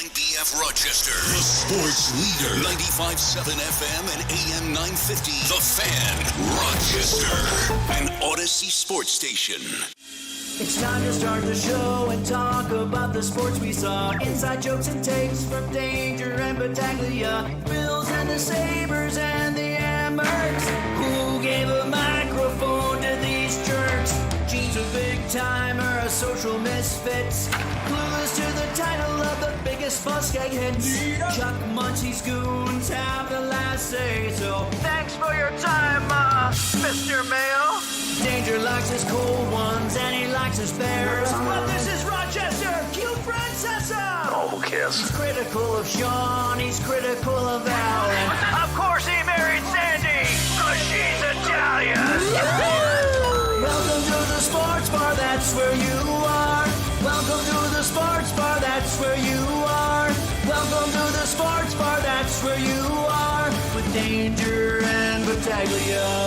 WNBF Rochester, the sports leader. 95.7 FM and AM 950. The Fan, Rochester, an Odyssey sports station. It's time to start the show and talk about the sports we saw. Inside jokes and takes from Danger and Battaglia. Bills and the Sabres and the Amherst. Who gave a microphone to these jerks? Gene's a big timer, a social misfit. Clueless to the title of the biggest buskeg hits. Chuck Munchie's goons have the last say. So thanks for your time, Mr. Mayo. Danger likes his cold ones and he likes his bears. But this is Rochester, Q Francesa. Oh, who cares? He's critical of Sean, he's critical of Alan. Of course he married Sandy, cause she's Italian. Welcome to the sports bar, that's where you are. Welcome to the sports bar, that's where you are. Welcome to the sports bar, that's where you are. With Danger and Battaglia.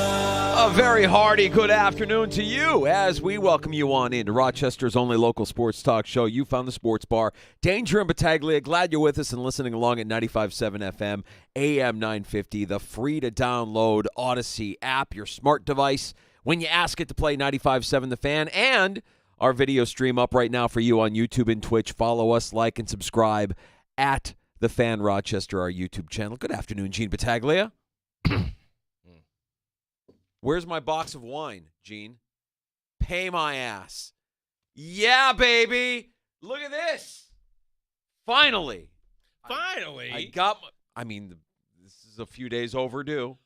A very hearty good afternoon to you as we welcome you on into Rochester's only local sports talk show. You found the sports bar. Danger and Battaglia, glad you're with us and listening along at 95.7 FM, AM 950, the free-to-download Odyssey app, your smart device, when you ask it to play 95.7 The Fan, and our video stream up right now for you on YouTube and Twitch. Follow us, like, and subscribe at The Fan Rochester, our YouTube channel. Good afternoon, Gene Battaglia. Where's my box of wine, Gene? Pay my ass. Yeah, baby. Look at this. Finally. I got this is a few days overdue.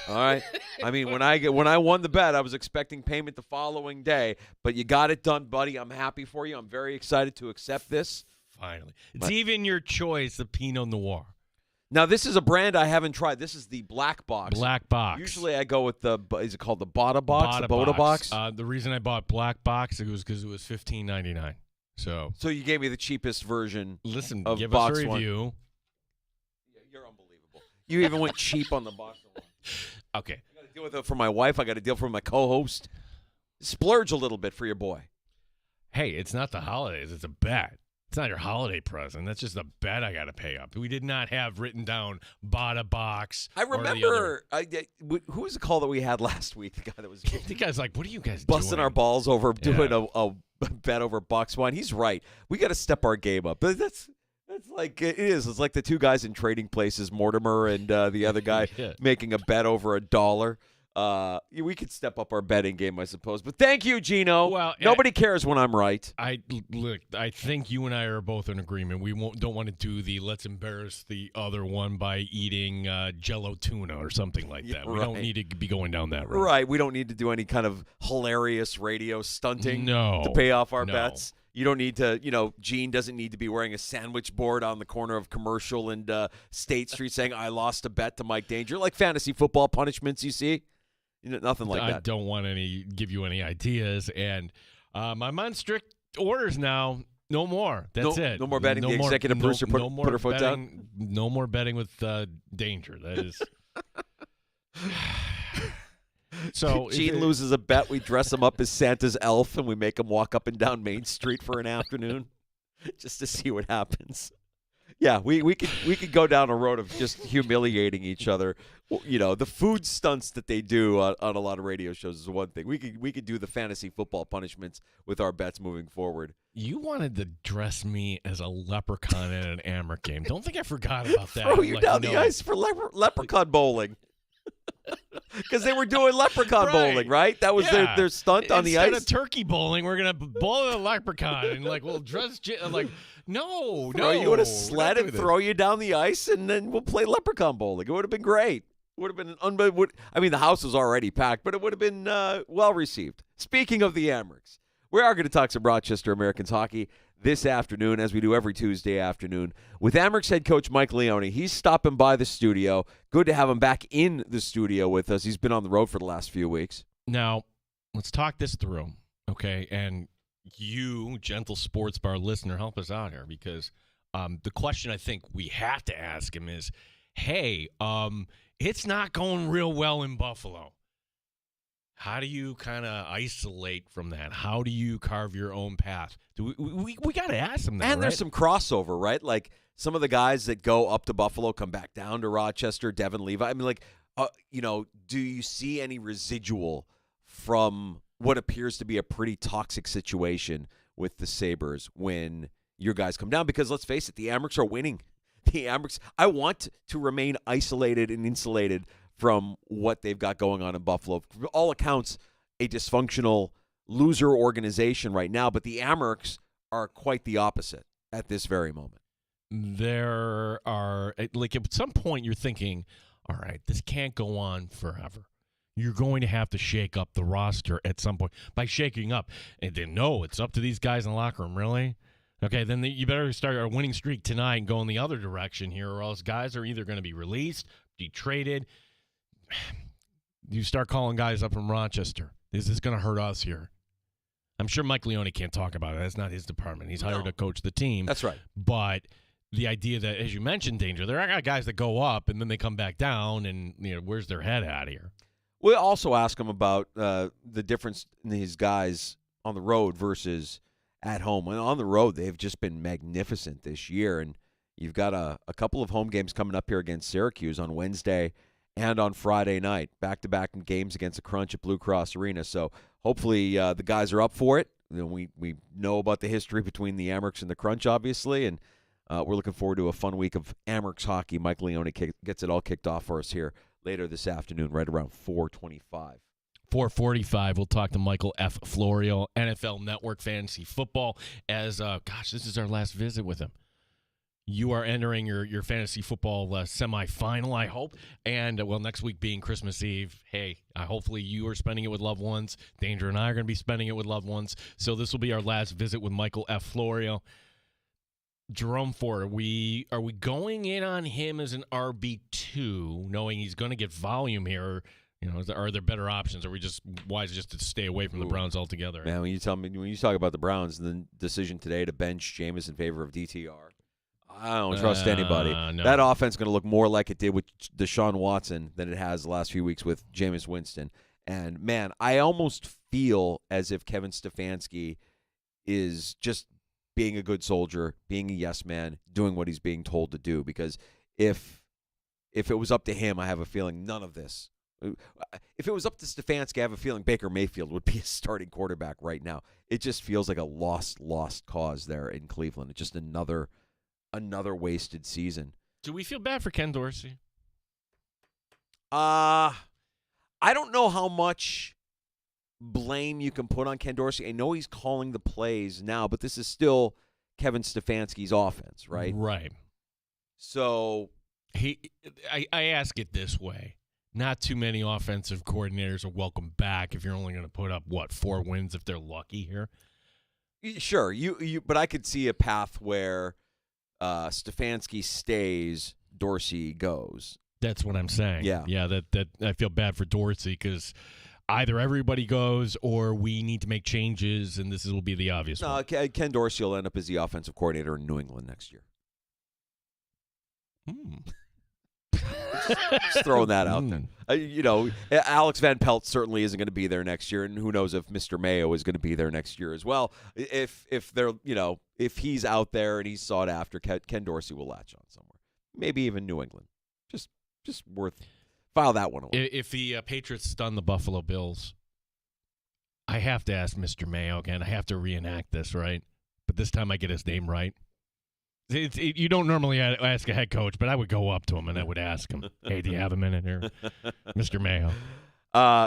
All right. I mean, when I won the bet, I was expecting payment the following day, but you got it done, buddy. I'm happy for you. I'm very excited to accept this. Finally. It's even your choice, the Pinot Noir. Now, this is a brand I haven't tried. This is the Black Box. Black Box. Usually I go with is it called the Bada Box? The Boda Box? The reason I bought Black Box was because it was $15.99. So you gave me the cheapest version. Listen, of give box us a review. One. You're unbelievable. You even went cheap on the box of wine. Okay. I got to deal with it for my wife. I got to deal for my co-host. Splurge a little bit for your boy. Hey, it's not the holidays. It's a bet. It's not your holiday present. That's just a bet I got to pay up. We did not have written down Bada Box. I remember, who was the call that we had last week? The guy that was the guy's like, what are you guys busting doing? our balls over doing a bet over box wine. He's right. We got to step our game up. But that's like it is. It's like the two guys in Trading Places, Mortimer and the other guy making a bet over $1. We could step up our betting game, I suppose. But thank you, Gino. Well, nobody cares when I'm right. I think you and I are both in agreement. We don't want to do the let's embarrass the other one by eating Jello tuna or something like that. We don't need to be going down that road. Right. We don't need to do any kind of hilarious radio stunting to pay off our bets. You don't need to, Gene doesn't need to be wearing a sandwich board on the corner of Commercial and State Street saying, I lost a bet to Mike Danger, like fantasy football punishments you see. Nothing like that. I don't want give you any ideas. And I'm on strict orders now. No more. That's it. No more betting. The executive producer put her foot down. No more betting with Danger. That is. So Gene loses a bet. We dress him up as Santa's elf, and we make him walk up and down Main Street for an afternoon just to see what happens. Yeah, we could go down a road of just humiliating each other. The food stunts that they do on a lot of radio shows is one thing. We could do the fantasy football punishments with our bets moving forward. You wanted to dress me as a leprechaun in an Amherst game. Don't think I forgot about that. Throw you down the ice for leprechaun bowling. Because they were doing leprechaun bowling, right? That was their stunt on the ice. Instead of turkey bowling, we're going to bowl a leprechaun. And, we'll dress no. Throw you in a sled and throw you down the ice, and then we'll play leprechaun bowling. It would have been great. It would have been the house was already packed, but it would have been well received. Speaking of the Amherst, we are going to talk some Rochester Americans hockey this afternoon, as we do every Tuesday afternoon, with Amherst head coach Mike Leone. He's stopping by the studio. Good to have him back in the studio with us. He's been on the road for the last few weeks. Now, let's talk this through, okay? And you, gentle sports bar listener, help us out here, because the question I think we have to ask him is, hey, it's not going real well in Buffalo. How do you kind of isolate from that? How do you carve your own path? We got to ask them that, And right? there's some crossover, right? Like some of the guys that go up to Buffalo come back down to Rochester, Devin Levi. I mean, like, do you see any residual from what appears to be a pretty toxic situation with the Sabres when your guys come down? Because let's face it, the Amherst are winning. The Amherst, I want to remain isolated and insulated from what they've got going on in Buffalo. For all accounts, a dysfunctional loser organization right now, but the Amherst are quite the opposite at this very moment. There are, like, at some point you're thinking, all right, this can't go on forever. You're going to have to shake up the roster at some point by shaking up. And then, no, it's up to these guys in the locker room, really? Okay, then you better start a winning streak tonight and go in the other direction here, or else guys are either going to be released, be traded. You start calling guys up from Rochester. Is this going to hurt us here? I'm sure Mike Leone can't talk about it. That's not his department. He's hired to coach the team. That's right. But the idea that, as you mentioned, Danger, there are guys that go up and then they come back down, and where's their head at here? We'll also ask him about the difference in these guys on the road versus at home. When on the road, they've just been magnificent this year, and you've got a couple of home games coming up here against Syracuse on Wednesday and on Friday night, back-to-back games against the Crunch at Blue Cross Arena. So hopefully the guys are up for it. We know about the history between the Amherst and the Crunch, obviously, and we're looking forward to a fun week of Amherst hockey. Mike Leone gets it all kicked off for us here later this afternoon, right around 4:25. 4:45, we'll talk to Michael F. Florio, NFL Network Fantasy Football, as, this is our last visit with him. You are entering your fantasy football semifinal, I hope. And, next week being Christmas Eve, hey, hopefully you are spending it with loved ones. Danger and I are going to be spending it with loved ones. So this will be our last visit with Michael F. Florio. Jerome Ford, are we going in on him as an RB2, knowing he's going to get volume here? Are there better options? Or are we just wise just to stay away from the Browns altogether? Man, when you talk about the Browns, the decision today to bench Jameis in favor of DTR, I don't trust anybody. No. That offense is going to look more like it did with Deshaun Watson than it has the last few weeks with Jameis Winston. And, man, I almost feel as if Kevin Stefanski is just being a good soldier, being a yes man, doing what he's being told to do. Because if it was up to him, I have a feeling none of this. If it was up to Stefanski, I have a feeling Baker Mayfield would be a starting quarterback right now. It just feels like a lost cause there in Cleveland. It's just another wasted season. Do we feel bad for Ken Dorsey? I don't know how much blame you can put on Ken Dorsey. I know he's calling the plays now, but this is still Kevin Stefanski's offense, right? Right. So I ask it this way. Not too many offensive coordinators are welcome back if you're only going to put up, 4 wins if they're lucky here? Sure, but I could see a path where Stefanski stays, Dorsey goes. That's what I'm saying. Yeah. That I feel bad for Dorsey because either everybody goes or we need to make changes, and this will be the obvious one. Ken Dorsey will end up as the offensive coordinator in New England next year. Just throwing that out there. Alex Van Pelt certainly isn't going to be there next year, and who knows if Mr. Mayo is going to be there next year as well. If he's out there and he's sought after, Ken Dorsey will latch on somewhere. Maybe even New England. Just worth file that one away. If the Patriots stun the Buffalo Bills, I have to ask Mr. Mayo again. I have to reenact this, right? But this time I get his name right. You don't normally ask a head coach, but I would go up to him and I would ask him, hey, do you have a minute here, Mr. Mayo?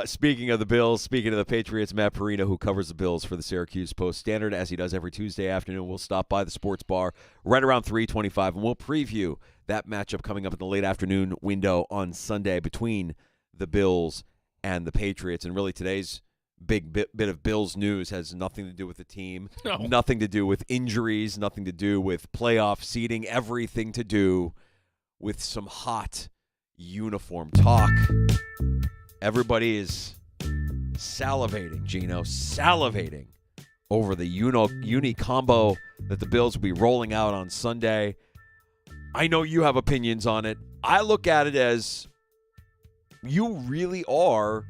Speaking of the Bills, speaking of the Patriots, Matt Perino, who covers the Bills for the Syracuse Post-Standard, as he does every Tuesday afternoon, will stop by the sports bar right around 3:25, and we'll preview that matchup coming up in the late afternoon window on Sunday between the Bills and the Patriots. And really today's big bit of Bills news has nothing to do with the team, nothing to do with injuries, nothing to do with playoff seeding, everything to do with some hot uniform talk. Everybody is salivating, Gino, salivating over the uni combo that the Bills will be rolling out on Sunday. I know you have opinions on it. I look at it as you really are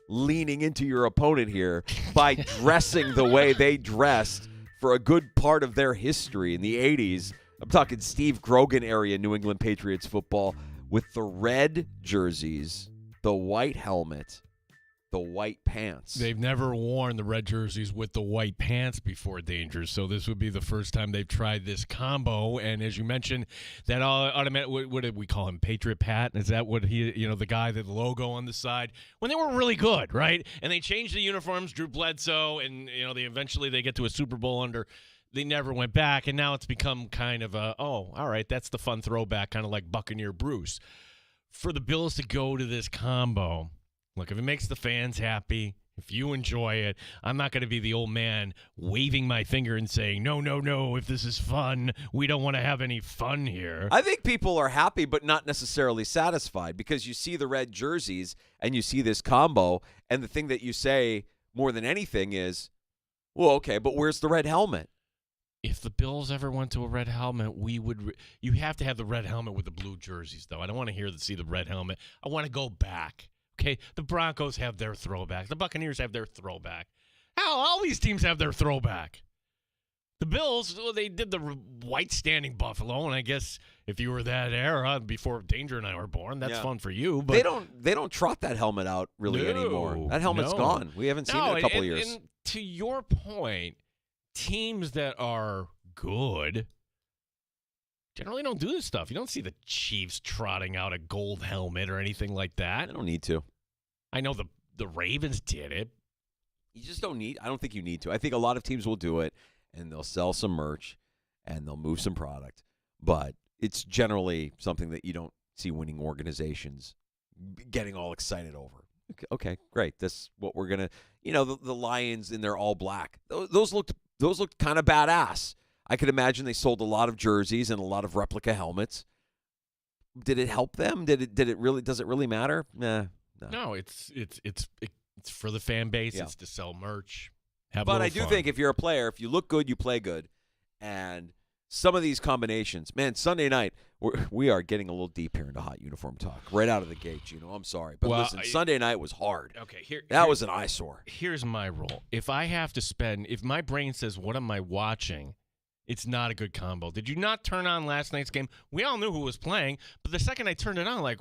leaning into your opponent here by dressing the way they dressed for a good part of their history in the 80s. I'm talking Steve Grogan area New England Patriots football with the red jerseys, the white helmet, the white pants. They've never worn the red jerseys with the white pants before, Danger, so this would be the first time they've tried this combo. And as you mentioned, that automatic, what did we call him, Patriot Pat? Is that what he, the guy, the logo on the side? When they were really good, right? And they changed the uniforms, Drew Bledsoe, and, they get to a Super Bowl under. They never went back, and now it's become kind of all right, that's the fun throwback, kind of like Buccaneer Bruce. For the Bills to go to this combo, look, if it makes the fans happy, if you enjoy it, I'm not going to be the old man waving my finger and saying, no, if this is fun, we don't want to have any fun here. I think people are happy but not necessarily satisfied because you see the red jerseys and you see this combo, and the thing that you say more than anything is, well, okay, but where's the red helmet? If the Bills ever went to a red helmet, you have to have the red helmet with the blue jerseys, though. I don't want to see the red helmet. I want to go back. Okay, the Broncos have their throwback. The Buccaneers have their throwback. Hell, all these teams have their throwback. The Bills, they did the white standing buffalo, and I guess if you were that era before Danger and I were born, that's fun for you. But they don't trot that helmet out really anymore. That helmet's gone. We haven't seen it in a couple of years. And to your point, teams that are good generally don't do this stuff. You don't see the Chiefs trotting out a gold helmet or anything like that. They don't need to. I know the Ravens did it. You just don't need. I don't think you need to. I think a lot of teams will do it, and they'll sell some merch, and they'll move some product. But it's generally something that you don't see winning organizations getting all excited over. Okay, great. This is what we're gonna. The Lions in their all black. Those looked kind of badass. I could imagine they sold a lot of jerseys and a lot of replica helmets. Did it help them? Does it really matter? Nah. No, it's for the fan base. Yeah. It's to sell merch. But I do think if you're a player, if you look good, you play good. And some of these combinations, man, Sunday night, we are getting a little deep here into hot uniform talk right out of the gate, Gino. I'm sorry. But listen, Sunday night was hard. Okay, that was an eyesore. Here's my rule. If my brain says, what am I watching? It's not a good combo. Did you not turn on last night's game? We all knew who was playing, but the second I turned it on, like,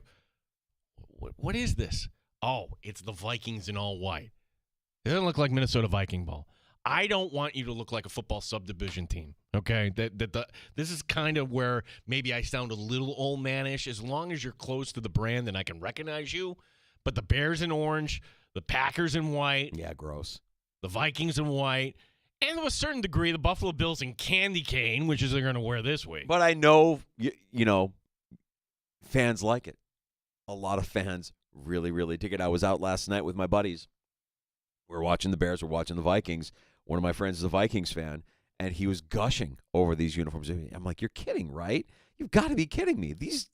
what is this? Oh, it's the Vikings in all white. It doesn't look like Minnesota Viking ball. I don't want you to look like a football subdivision team, okay? This is kind of where maybe I sound a little old manish. As long as you're close to the brand, then I can recognize you. But the Bears in orange, the Packers in white. Yeah, gross. The Vikings in white. And to a certain degree, the Buffalo Bills in candy cane, which is they're going to wear this week. But I know, fans like it. A lot of fans really, really dig it. I was out last night with my buddies. We were watching the Bears. We're watching the Vikings. One of my friends is a Vikings fan, and he was gushing over these uniforms. I'm like, you're kidding, right? You've got to be kidding me. This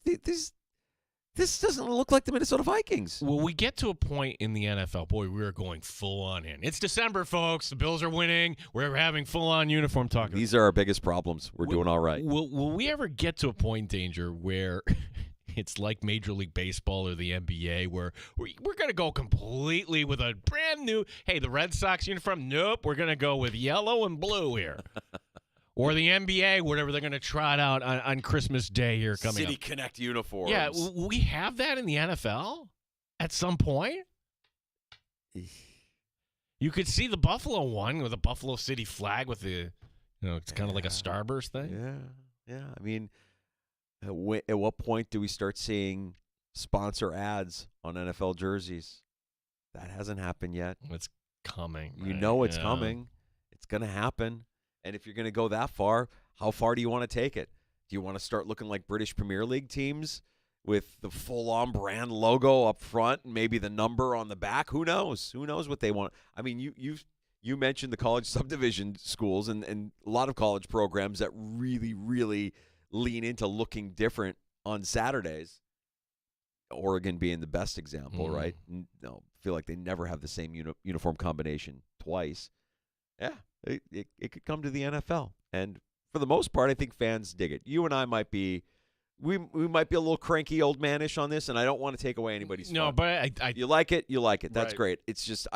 doesn't look like the Minnesota Vikings. Well, we get to a point in the NFL, boy, we are going full-on in. It's December, folks. The Bills are winning. We're having full-on uniform talk. These are our biggest problems. We're doing all right. Will we ever get to a point, Danger, where it's like Major League Baseball or the NBA, where we're going to go completely with a brand new, hey, the Red Sox uniform? Nope, we're going to go with yellow and blue here. Or the NBA, whatever they're going to trot out on Christmas Day here coming City up. Connect uniforms. Yeah, we have that in the NFL at some point. You could see the Buffalo one with a Buffalo City flag with the, it's kind of like a starburst thing. Yeah. I mean, at what point do we start seeing sponsor ads on NFL jerseys? That hasn't happened yet. It's coming. You know it's coming. It's going to happen. And if you're going to go that far, how far do you want to take it? Do you want to start looking like British Premier League teams with the full-on brand logo up front and maybe the number on the back? Who knows? Who knows what they want? I mean, you mentioned the college subdivision schools and a lot of college programs that really, really lean into looking different on Saturdays. Oregon being the best example, right? No, feel like they never have the same uniform combination twice. Yeah. It could come to the NFL. And for the most part, I think fans dig it. You and I might be we might be a little cranky old manish on this, and I don't want to take away anybody's fun. No, but you like it, you like it. That's Right. great. It's just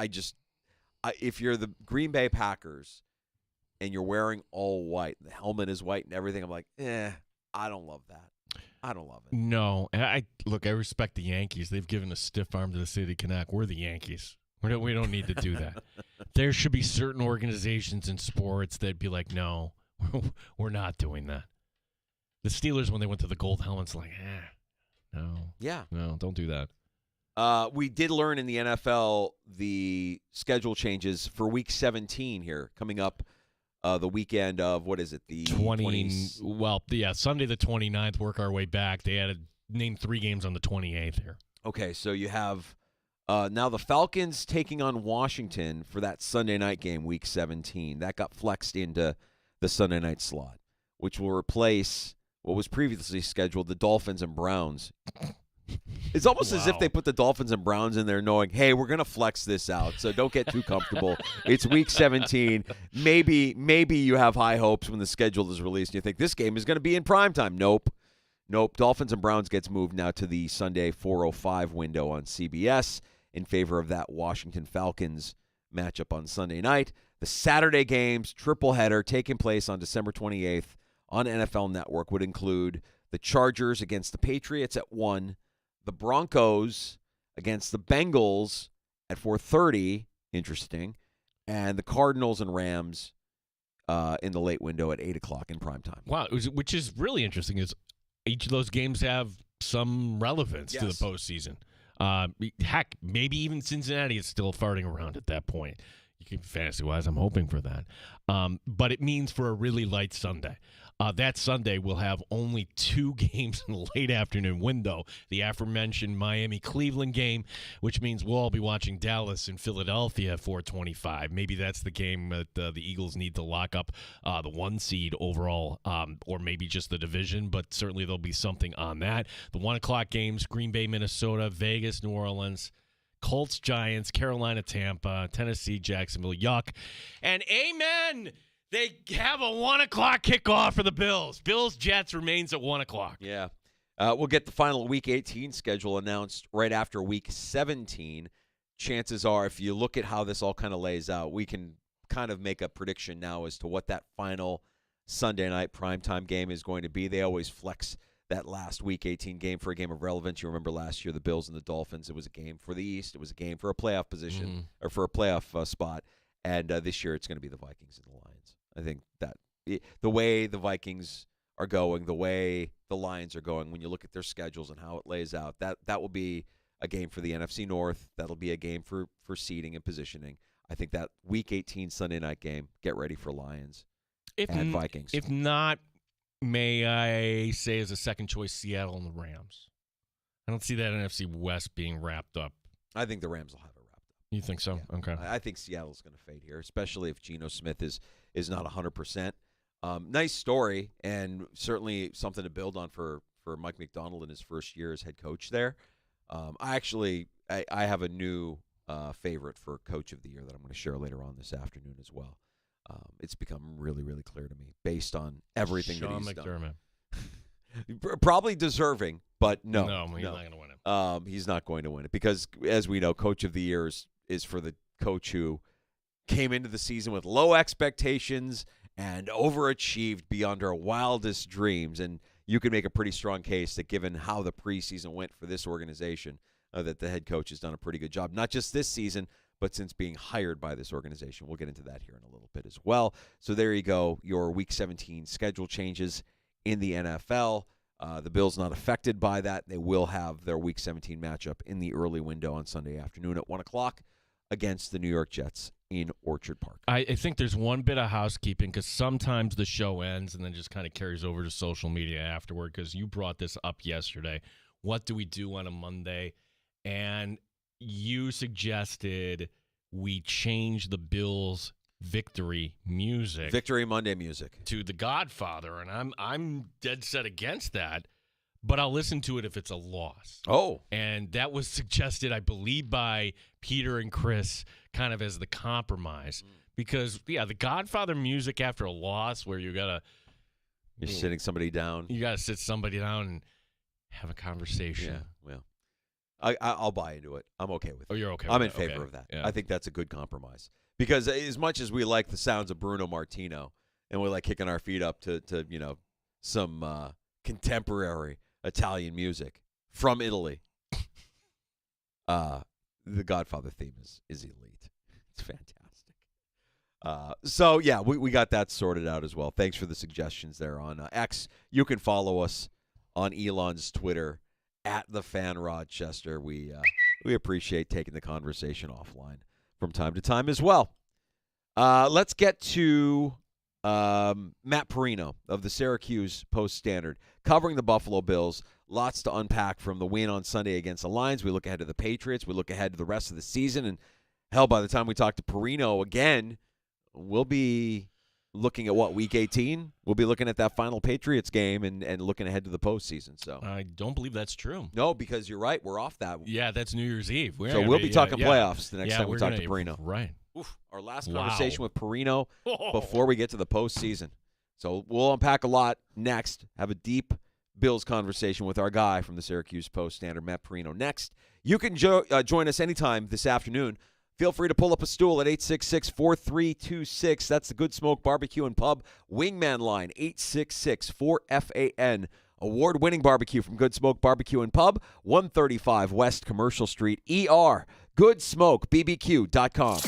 if you're the Green Bay Packers and you're wearing all white, the helmet is white and everything, I'm like, I don't love that. I don't love it. No, and I respect the Yankees. They've given a stiff arm to the City Connect. We're the Yankees. We don't need to do that. There should be certain organizations in sports that'd be like, no, we're not doing that. The Steelers, when they went to the gold helmets, like, no. Yeah. No, don't do that. We did learn in the NFL the schedule changes for Week 17 here, coming up the weekend of, what is it, the 20? Well, yeah, Sunday the 29th, work our way back. They had to name 3 games on the 28th here. Okay, so you have now the Falcons taking on Washington for that Sunday night game, Week 17. That got flexed into the Sunday night slot, which will replace what was previously scheduled, the Dolphins and Browns. It's almost as if they put the Dolphins and Browns in there knowing, hey, we're going to flex this out, so don't get too comfortable. It's Week 17. Maybe you have high hopes when the schedule is released and you think this game is going to be in primetime. Nope. Dolphins and Browns gets moved now to the Sunday 4:05 window on CBS in favor of that Washington Falcons matchup on Sunday night. The Saturday games, triple header, taking place on December 28th on NFL Network would include the Chargers against the Patriots at 1, the Broncos against the Bengals at 4:30, interesting, and the Cardinals and Rams in the late window at 8 o'clock in primetime. Wow, which is really interesting is each of those games have some relevance to the postseason. Heck, maybe even Cincinnati is still farting around at that point. Fantasy-wise, I'm hoping for that. But it means for a really light Sunday. That Sunday, we'll have only 2 games in the late afternoon window. The aforementioned Miami-Cleveland game, which means we'll all be watching Dallas and Philadelphia at 4:25. Maybe that's the game that the Eagles need to lock up the 1 seed overall, or maybe just the division, but certainly there'll be something on that. The 1 o'clock games, Green Bay, Minnesota, Vegas, New Orleans, Colts, Giants, Carolina, Tampa, Tennessee, Jacksonville, yuck. And amen! They have a 1 o'clock kickoff for the Bills. Bills-Jets remains at 1 o'clock. Yeah. We'll get the final Week 18 schedule announced right after Week 17. Chances are, if you look at how this all kind of lays out, we can kind of make a prediction now as to what that final Sunday night primetime game is going to be. They always flex that last Week 18 game for a game of relevance. You remember last year, the Bills and the Dolphins, it was a game for the East. It was a game for a playoff position or for a playoff spot. And this year it's going to be the Vikings and the Lions. I think that the way the Vikings are going, the way the Lions are going, when you look at their schedules and how it lays out, that will be a game for the NFC North. That'll be a game for seeding and positioning. I think that Week 18 Sunday night game, get ready for Lions and Vikings. If not, may I say as a second choice, Seattle and the Rams. I don't see that NFC West being wrapped up. I think the Rams will have it wrapped up. You think so? Yeah. Okay. I think Seattle's going to fade here, especially if Geno Smith is not 100%. Nice story, and certainly something to build on for Mike McDonald in his first year as head coach there. I have a new favorite for Coach of the Year that I'm going to share later on this afternoon as well. It's become really, really clear to me based on everything Sean that he's McDermott. done. Probably deserving, but no. He's not going to win it. He's not going to win it because, as we know, Coach of the Year is for the coach who came into the season with low expectations and overachieved beyond our wildest dreams. And you can make a pretty strong case that given how the preseason went for this organization, that the head coach has done a pretty good job, not just this season, but since being hired by this organization. We'll get into that here in a little bit as well. So there you go, your Week 17 schedule changes in the NFL. The Bills not affected by that. They will have their Week 17 matchup in the early window on Sunday afternoon at 1 o'clock against the New York Jets in Orchard Park. I think there's one bit of housekeeping because sometimes the show ends and then just kind of carries over to social media afterward because you brought this up yesterday. What do we do on a Monday? And you suggested we change the Bills' victory Monday music to The Godfather, and I'm dead set against that. But I'll listen to it if it's a loss. Oh. And that was suggested, I believe, by Peter and Chris kind of as the compromise. Because, yeah, the Godfather music after a loss where you got to... You're sitting somebody down. You got to sit somebody down. And have a conversation. Yeah, well, I'll buy into it. I'm okay with it. Oh, you're okay I'm with in that. favor Okay. of that. Yeah. I think that's a good compromise. Because as much as we like the sounds of Bruno Martino and we like kicking our feet up to some contemporary Italian music from Italy, the Godfather theme is elite. It's fantastic. So yeah, we got that sorted out as well. Thanks for the suggestions there on X. You can follow us on Elon's Twitter at the Fan Rochester. We appreciate taking the conversation offline from time to time as well. Let's get to Matt Perino of the Syracuse Post-Standard covering the Buffalo Bills. Lots to unpack from the win on Sunday against the Lions. We look ahead to the Patriots. We look ahead to the rest of the season. And, hell, by the time we talk to Perino again, we'll be looking at, Week 18? We'll be looking at that final Patriots game and looking ahead to the postseason. So I don't believe that's true. no, because you're right. We're off that. Yeah, that's New Year's Eve. So we'll be talking playoffs the next time we we're talk gonna, to Perino. Right. Oof, our last Wow. conversation with Perino before we get to the postseason. So we'll unpack a lot next. Have a deep Bills conversation with our guy from the Syracuse Post-Standard, Matt Perino. Next, you can join us anytime this afternoon. Feel free to pull up a stool at 866-4326. That's the Good Smoke Barbecue and Pub Wingman line, 866-4FAN. Award-winning barbecue from Good Smoke Barbecue and Pub, 135 West Commercial Street, ER. GoodSmokeBBQ.com.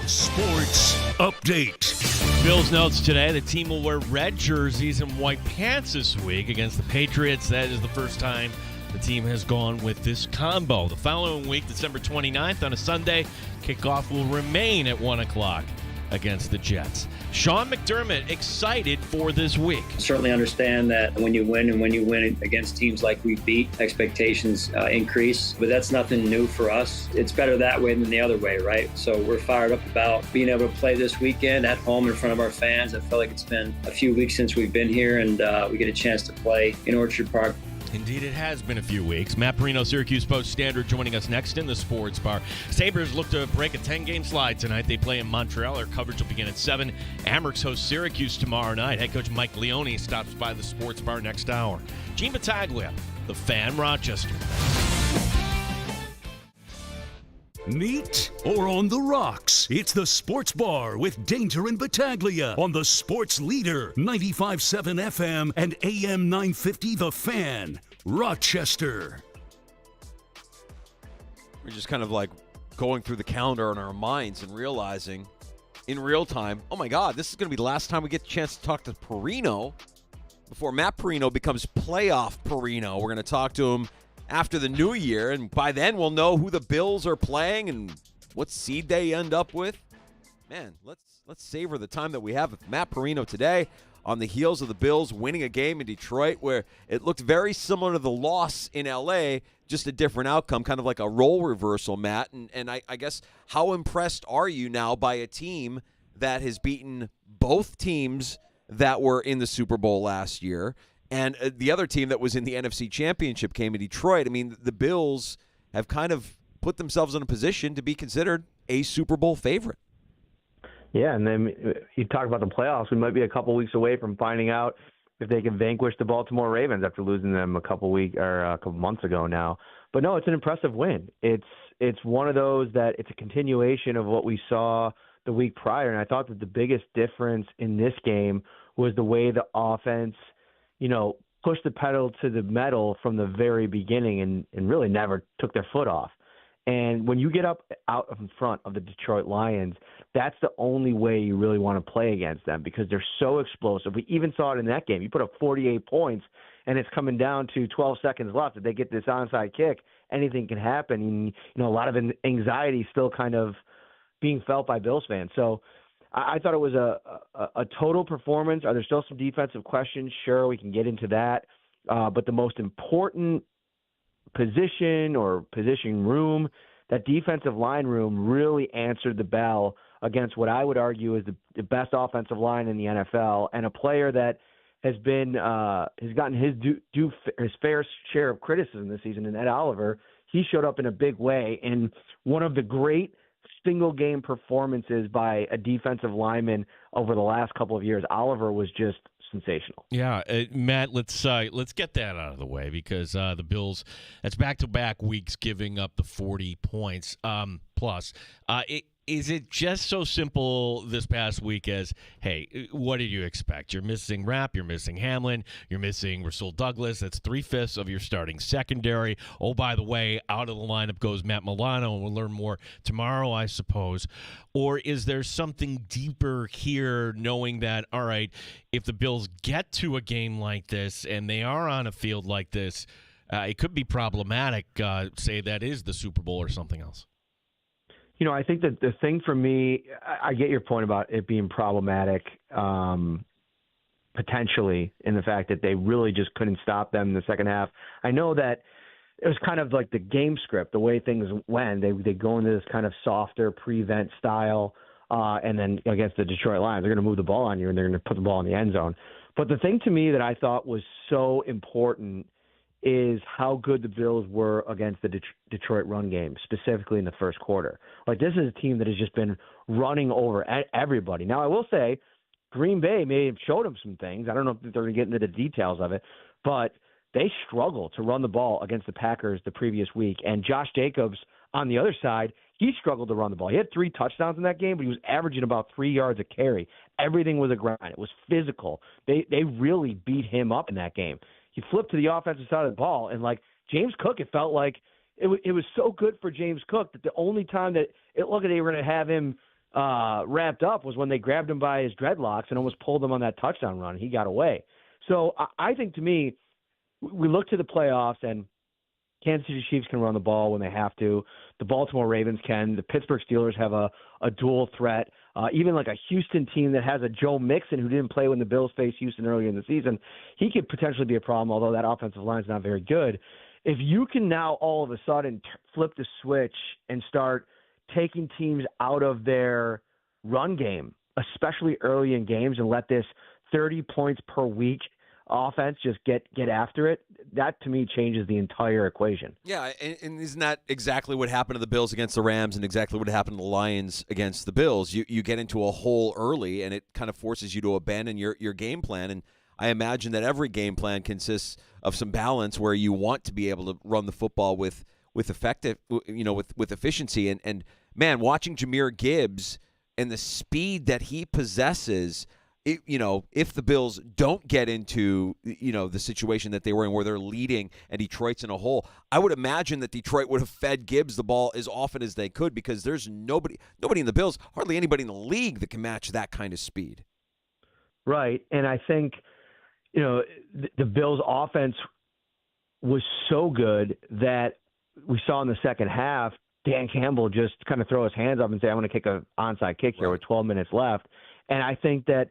Sports Update. Bills notes today the team will wear red jerseys and white pants this week against the Patriots. That is the first time the team has gone with this combo. The following week, December 29th on a Sunday, kickoff will remain at 1 o'clock against the Jets. Sean McDermott excited for this week. Certainly understand that when you win against teams like we beat, expectations increase, but that's nothing new for us. It's better that way than the other way, right? So we're fired up about being able to play this weekend at home in front of our fans. I feel like it's been a few weeks since we've been here, and we get a chance to play in Orchard Park. Indeed, it has been a few weeks. Matt Perino, Syracuse Post-Standard, joining us next in the Sports Bar. Sabres look to break a 10-game slide tonight. They play in Montreal. Our coverage will begin at 7. Amherst hosts Syracuse tomorrow night. Head coach Mike Leone stops by the Sports Bar next hour. Gene Battaglia, the Fan, Rochester. Neat or on the rocks? It's the Sports Bar with Danger and Battaglia on the Sports Leader, 95.7 FM and AM 950 The Fan, Rochester. We're just kind of like going through the calendar in our minds and realizing in real time, oh my God, this is going to be the last time we get a chance to talk to Perino before Matt Perino becomes playoff Perino. We're going to talk to him after the new year, and by then we'll know who the Bills are playing and what seed they end up with. Man, let's savor the time that we have with Matt Perino today on the heels of the Bills winning a game in Detroit where it looked very similar to the loss in L.A., just a different outcome, kind of like a role reversal, Matt. And I guess how impressed are you now by a team that has beaten both teams that were in the Super Bowl last year, and the other team that was in the NFC Championship game in Detroit? I mean, the Bills have kind of put themselves in a position to be considered a Super Bowl favorite. Yeah, and then you talk about the playoffs. We might be a couple weeks away from finding out if they can vanquish the Baltimore Ravens after losing them a couple months ago now. But no, it's an impressive win. It's one of those that it's a continuation of what we saw the week prior, and I thought that the biggest difference in this game was the way the offense push the pedal to the metal from the very beginning and really never took their foot off. And when you get out in front of the Detroit Lions, that's the only way you really want to play against them because they're so explosive. We even saw it in that game. You put up 48 points, and it's coming down to 12 seconds left. If they get this onside kick, anything can happen. And, a lot of anxiety still kind of being felt by Bills fans. So I thought it was a total performance. Are there still some defensive questions? Sure, we can get into that. But the most important position or position room, that defensive line room really answered the bell against what I would argue is the best offensive line in the NFL, and a player that has gotten his fair share of criticism this season in Ed Oliver. He showed up in a big way, and one of the great single-game performances by a defensive lineman over the last couple of years. Oliver was just sensational. Yeah, Matt, let's get that out of the way because the Bills, that's back-to-back weeks giving up the 40 points plus. Is it just so simple this past week as, hey, what did you expect? You're missing Rapp, you're missing Hamlin, you're missing Rasul Douglas. That's 3/5 of your starting secondary. Oh, by the way, out of the lineup goes Matt Milano, and we'll learn more tomorrow, I suppose. Or is there something deeper here knowing that, all right, if the Bills get to a game like this and they are on a field like this, it could be problematic, say that is the Super Bowl or something else? I think that the thing for me, I get your point about it being problematic potentially in the fact that they really just couldn't stop them in the second half. I know that it was kind of like the game script, the way things went. They go into this kind of softer prevent style, and then against the Detroit Lions, they're going to move the ball on you and they're going to put the ball in the end zone. But the thing to me that I thought was so important is how good the Bills were against the Detroit run game, specifically in the first quarter. Like, this is a team that has just been running over everybody. Now, I will say Green Bay may have showed them some things. I don't know if they're going to get into the details of it, but they struggled to run the ball against the Packers the previous week. And Josh Jacobs, on the other side, he struggled to run the ball. He had 3 touchdowns in that game, but he was averaging about 3 yards a carry. Everything was a grind. It was physical. They really beat him up in that game. He flipped to the offensive side of the ball, and like James Cook, it felt like it was so good for James Cook that the only time that it looked like they were going to have him wrapped up was when they grabbed him by his dreadlocks and almost pulled him on that touchdown run. He got away. So I think, to me, we look to the playoffs, and Kansas City Chiefs can run the ball when they have to. The Baltimore Ravens can. The Pittsburgh Steelers have a dual threat. Even like a Houston team that has a Joe Mixon who didn't play when the Bills faced Houston earlier in the season, he could potentially be a problem, although that offensive line is not very good. If you can now all of a sudden flip the switch and start taking teams out of their run game, especially early in games, and let this 30 points per week offense just get after it, that to me changes the entire equation. Yeah, and isn't that exactly what happened to the Bills against the Rams and exactly what happened to the Lions against the Bills? You get into a hole early, and it kind of forces you to abandon your game plan. And I imagine that every game plan consists of some balance where you want to be able to run the football with effective, with efficiency. And man, watching Jahmyr Gibbs and the speed that he possesses, if the Bills don't get into, the situation that they were in where they're leading and Detroit's in a hole, I would imagine that Detroit would have fed Gibbs the ball as often as they could, because there's nobody in the Bills, hardly anybody in the league that can match that kind of speed. Right. And I think, the Bills offense was so good that we saw in the second half, Dan Campbell just kind of throw his hands up and say, I'm going to kick an onside kick here with 12 minutes left. And I think that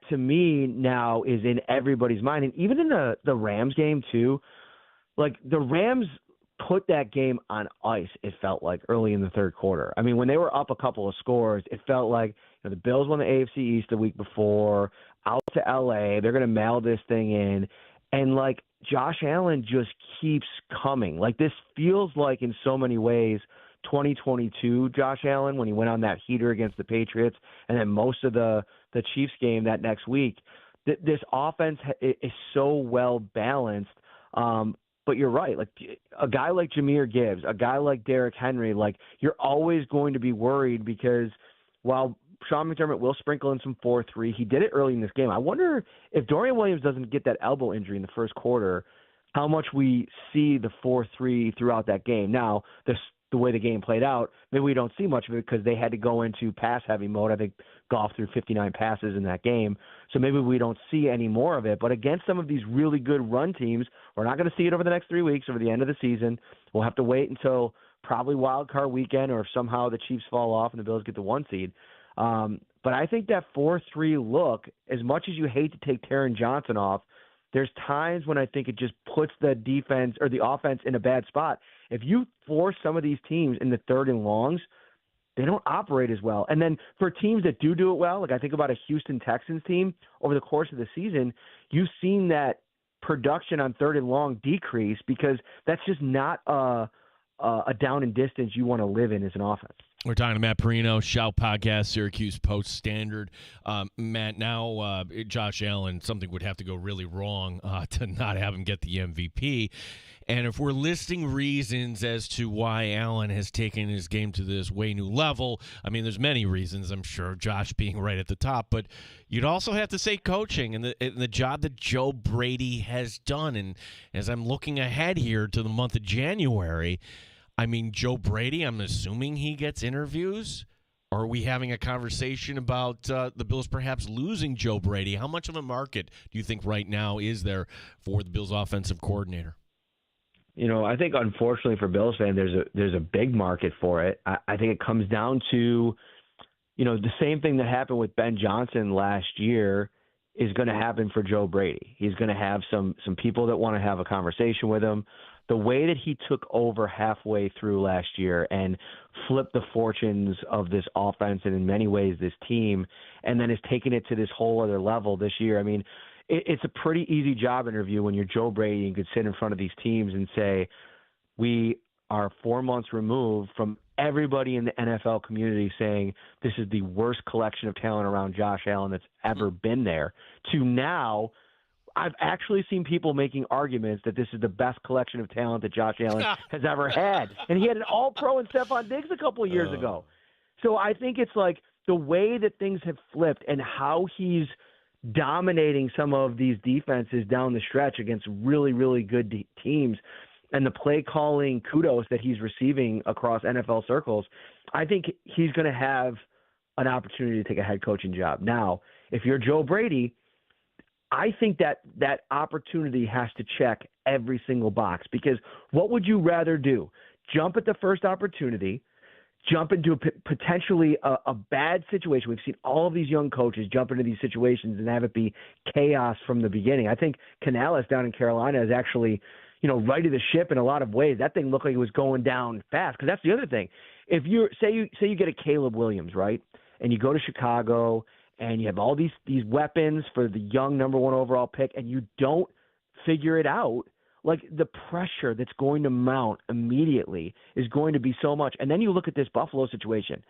to me now is in everybody's mind. And even in the Rams game too, like the Rams put that game on ice, it felt like, early in the third quarter. I mean, when they were up a couple of scores, it felt like the Bills won the AFC East the week before, out to L.A., they're going to mail this thing in. And like Josh Allen just keeps coming. Like this feels like in so many ways 2022 Josh Allen when he went on that heater against the Patriots, and then most of the Chiefs game that next week. This offense is so well balanced. But you're right. Like a guy like Jahmyr Gibbs, a guy like Derrick Henry, like you're always going to be worried because while Sean McDermott will sprinkle in some 4-3, he did it early in this game. I wonder if Dorian Williams doesn't get that elbow injury in the first quarter, how much we see the 4-3 throughout that game. Now, the way the game played out, maybe we don't see much of it because they had to go into pass-heavy mode. I think Goff threw 59 passes in that game, so maybe we don't see any more of it. But against some of these really good run teams, we're not going to see it over the next 3 weeks, over the end of the season. We'll have to wait until probably wild card weekend, or if somehow the Chiefs fall off and the Bills get the 1 seed. But I think that 4-3 look, as much as you hate to take Taron Johnson off, there's times when I think it just puts the defense or the offense in a bad spot. If you force some of these teams in the third and longs, they don't operate as well. And then for teams that do it well, like I think about a Houston Texans team over the course of the season, you've seen that production on third and long decrease because that's just not a down and distance you want to live in as an offense. We're talking to Matt Perino, Shout Podcast, Syracuse Post-Standard. Matt, now Josh Allen, something would have to go really wrong to not have him get the MVP. And if we're listing reasons as to why Allen has taken his game to this way new level, I mean, there's many reasons, I'm sure, Josh being right at the top. But you'd also have to say coaching and the job that Joe Brady has done. And as I'm looking ahead here to the month of January, I mean, Joe Brady, I'm assuming he gets interviews. Or are we having a conversation about the Bills perhaps losing Joe Brady? How much of a market do you think right now is there for the Bills offensive coordinator? I think unfortunately for Bills fans, there's a big market for it. I think it comes down to, the same thing that happened with Ben Johnson last year is going to happen for Joe Brady. He's going to have some people that want to have a conversation with him. The way that he took over halfway through last year and flipped the fortunes of this offense and in many ways this team, and then has taken it to this whole other level this year. I mean, it's a pretty easy job interview when you're Joe Brady and could sit in front of these teams and say, we are 4 months removed from everybody in the NFL community saying this is the worst collection of talent around Josh Allen that's ever been there, to now I've actually seen people making arguments that this is the best collection of talent that Josh Allen has ever had. And he had an all-pro in Stephon Diggs a couple of years ago. So I think it's like the way that things have flipped and how he's dominating some of these defenses down the stretch against really, really good teams and the play calling kudos that he's receiving across NFL circles, I think he's going to have an opportunity to take a head coaching job. Now, if you're Joe Brady, I think that opportunity has to check every single box, because what would you rather do? Jump at the first opportunity, jump into potentially a bad situation. We've seen all of these young coaches jump into these situations and have it be chaos from the beginning. I think Canales down in Carolina is actually, righted the ship in a lot of ways. That thing looked like it was going down fast, because that's the other thing. If you say you get a Caleb Williams, right, and you go to Chicago and you have all these weapons for the young number 1 overall pick, and you don't figure it out, like the pressure that's going to mount immediately is going to be so much. And then you look at this Buffalo situation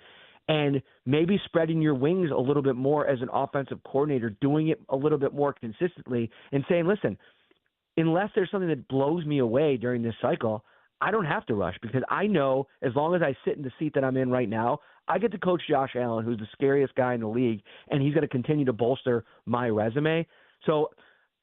and maybe spreading your wings a little bit more as an offensive coordinator, doing it a little bit more consistently and saying, listen, unless there's something that blows me away during this cycle, I don't have to rush, because I know as long as I sit in the seat that I'm in right now, I get to coach Josh Allen, who's the scariest guy in the league, and he's going to continue to bolster my resume. So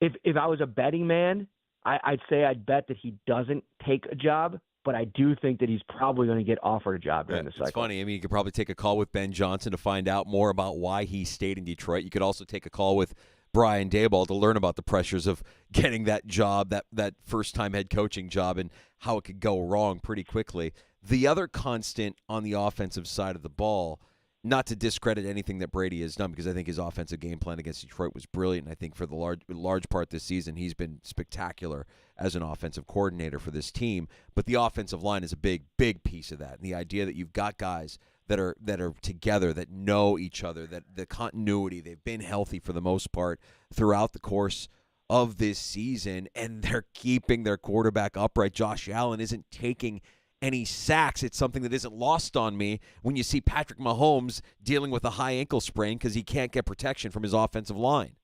if I was a betting man, I'd say I'd bet that he doesn't take a job, but I do think that he's probably going to get offered a job during the cycle. It's funny. I mean, you could probably take a call with Ben Johnson to find out more about why he stayed in Detroit. You could also take a call with Brian Daboll to learn about the pressures of getting that job, that first-time head coaching job, and how it could go wrong pretty quickly. The other constant on the offensive side of the ball, not to discredit anything that Brady has done, because I think his offensive game plan against Detroit was brilliant, and I think for the large part this season he's been spectacular as an offensive coordinator for this team. But the offensive line is a big piece of that, and the idea that you've got guys that are together, that know each other, that the continuity, they've been healthy for the most part throughout the course of this season, and they're keeping their quarterback upright. Josh Allen isn't taking any sacks. It's something that isn't lost on me when you see Patrick Mahomes dealing with a high ankle sprain because he can't get protection from his offensive line.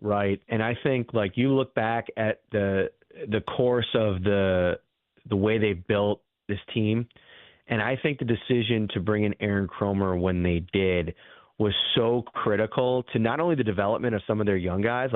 Right, and I think you look back at the course of the way they built this team, and I think the decision to bring in Aaron Kromer when they did was so critical to not only the development of some of their young guys.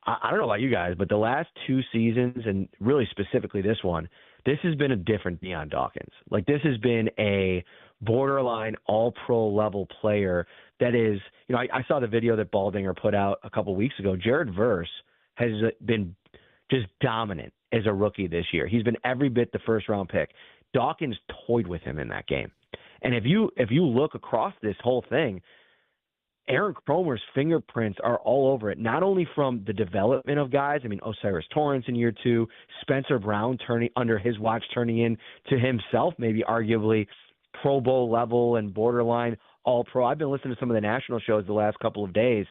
I don't know about you guys, but the last 2 seasons, and really specifically this one, this has been a different Deion Dawkins. This has been a borderline all-pro level player that is, I saw the video that Baldinger put out a couple weeks ago. Jared Verse has been just dominant as a rookie this year. He's been every bit the first-round pick. Dawkins toyed with him in that game. And if you look across this whole thing, Aaron Kromer's fingerprints are all over it, not only from the development of guys. I mean, Osiris Torrance in year 2, Spencer Brown turning under his watch, turning into himself, maybe arguably Pro Bowl level and borderline all pro. I've been listening to some of the national shows the last couple of days,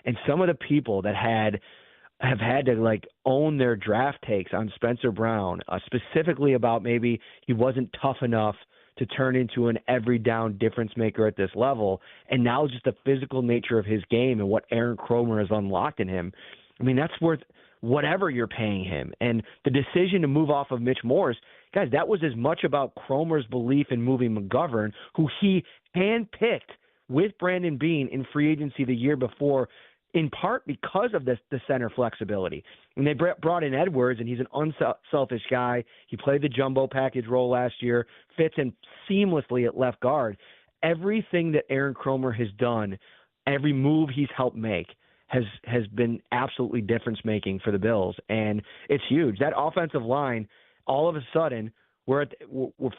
and some of the people that have had to own their draft takes on Spencer Brown, specifically about maybe he wasn't tough enough to turn into an every down difference maker at this level. And now just the physical nature of his game and what Aaron Kromer has unlocked in him. I mean, that's worth whatever you're paying him. And the decision to move off of Mitch Morse, guys, that was as much about Kromer's belief in moving McGovern, who he handpicked with Brandon Beane in free agency the year before, in part because of the center flexibility. And they brought in Edwards, and he's an unselfish guy. He played the jumbo package role last year, fits in seamlessly at left guard. Everything that Aaron Kromer has done, every move he's helped make, has been absolutely difference-making for the Bills, and it's huge. That offensive line, all of a sudden, we're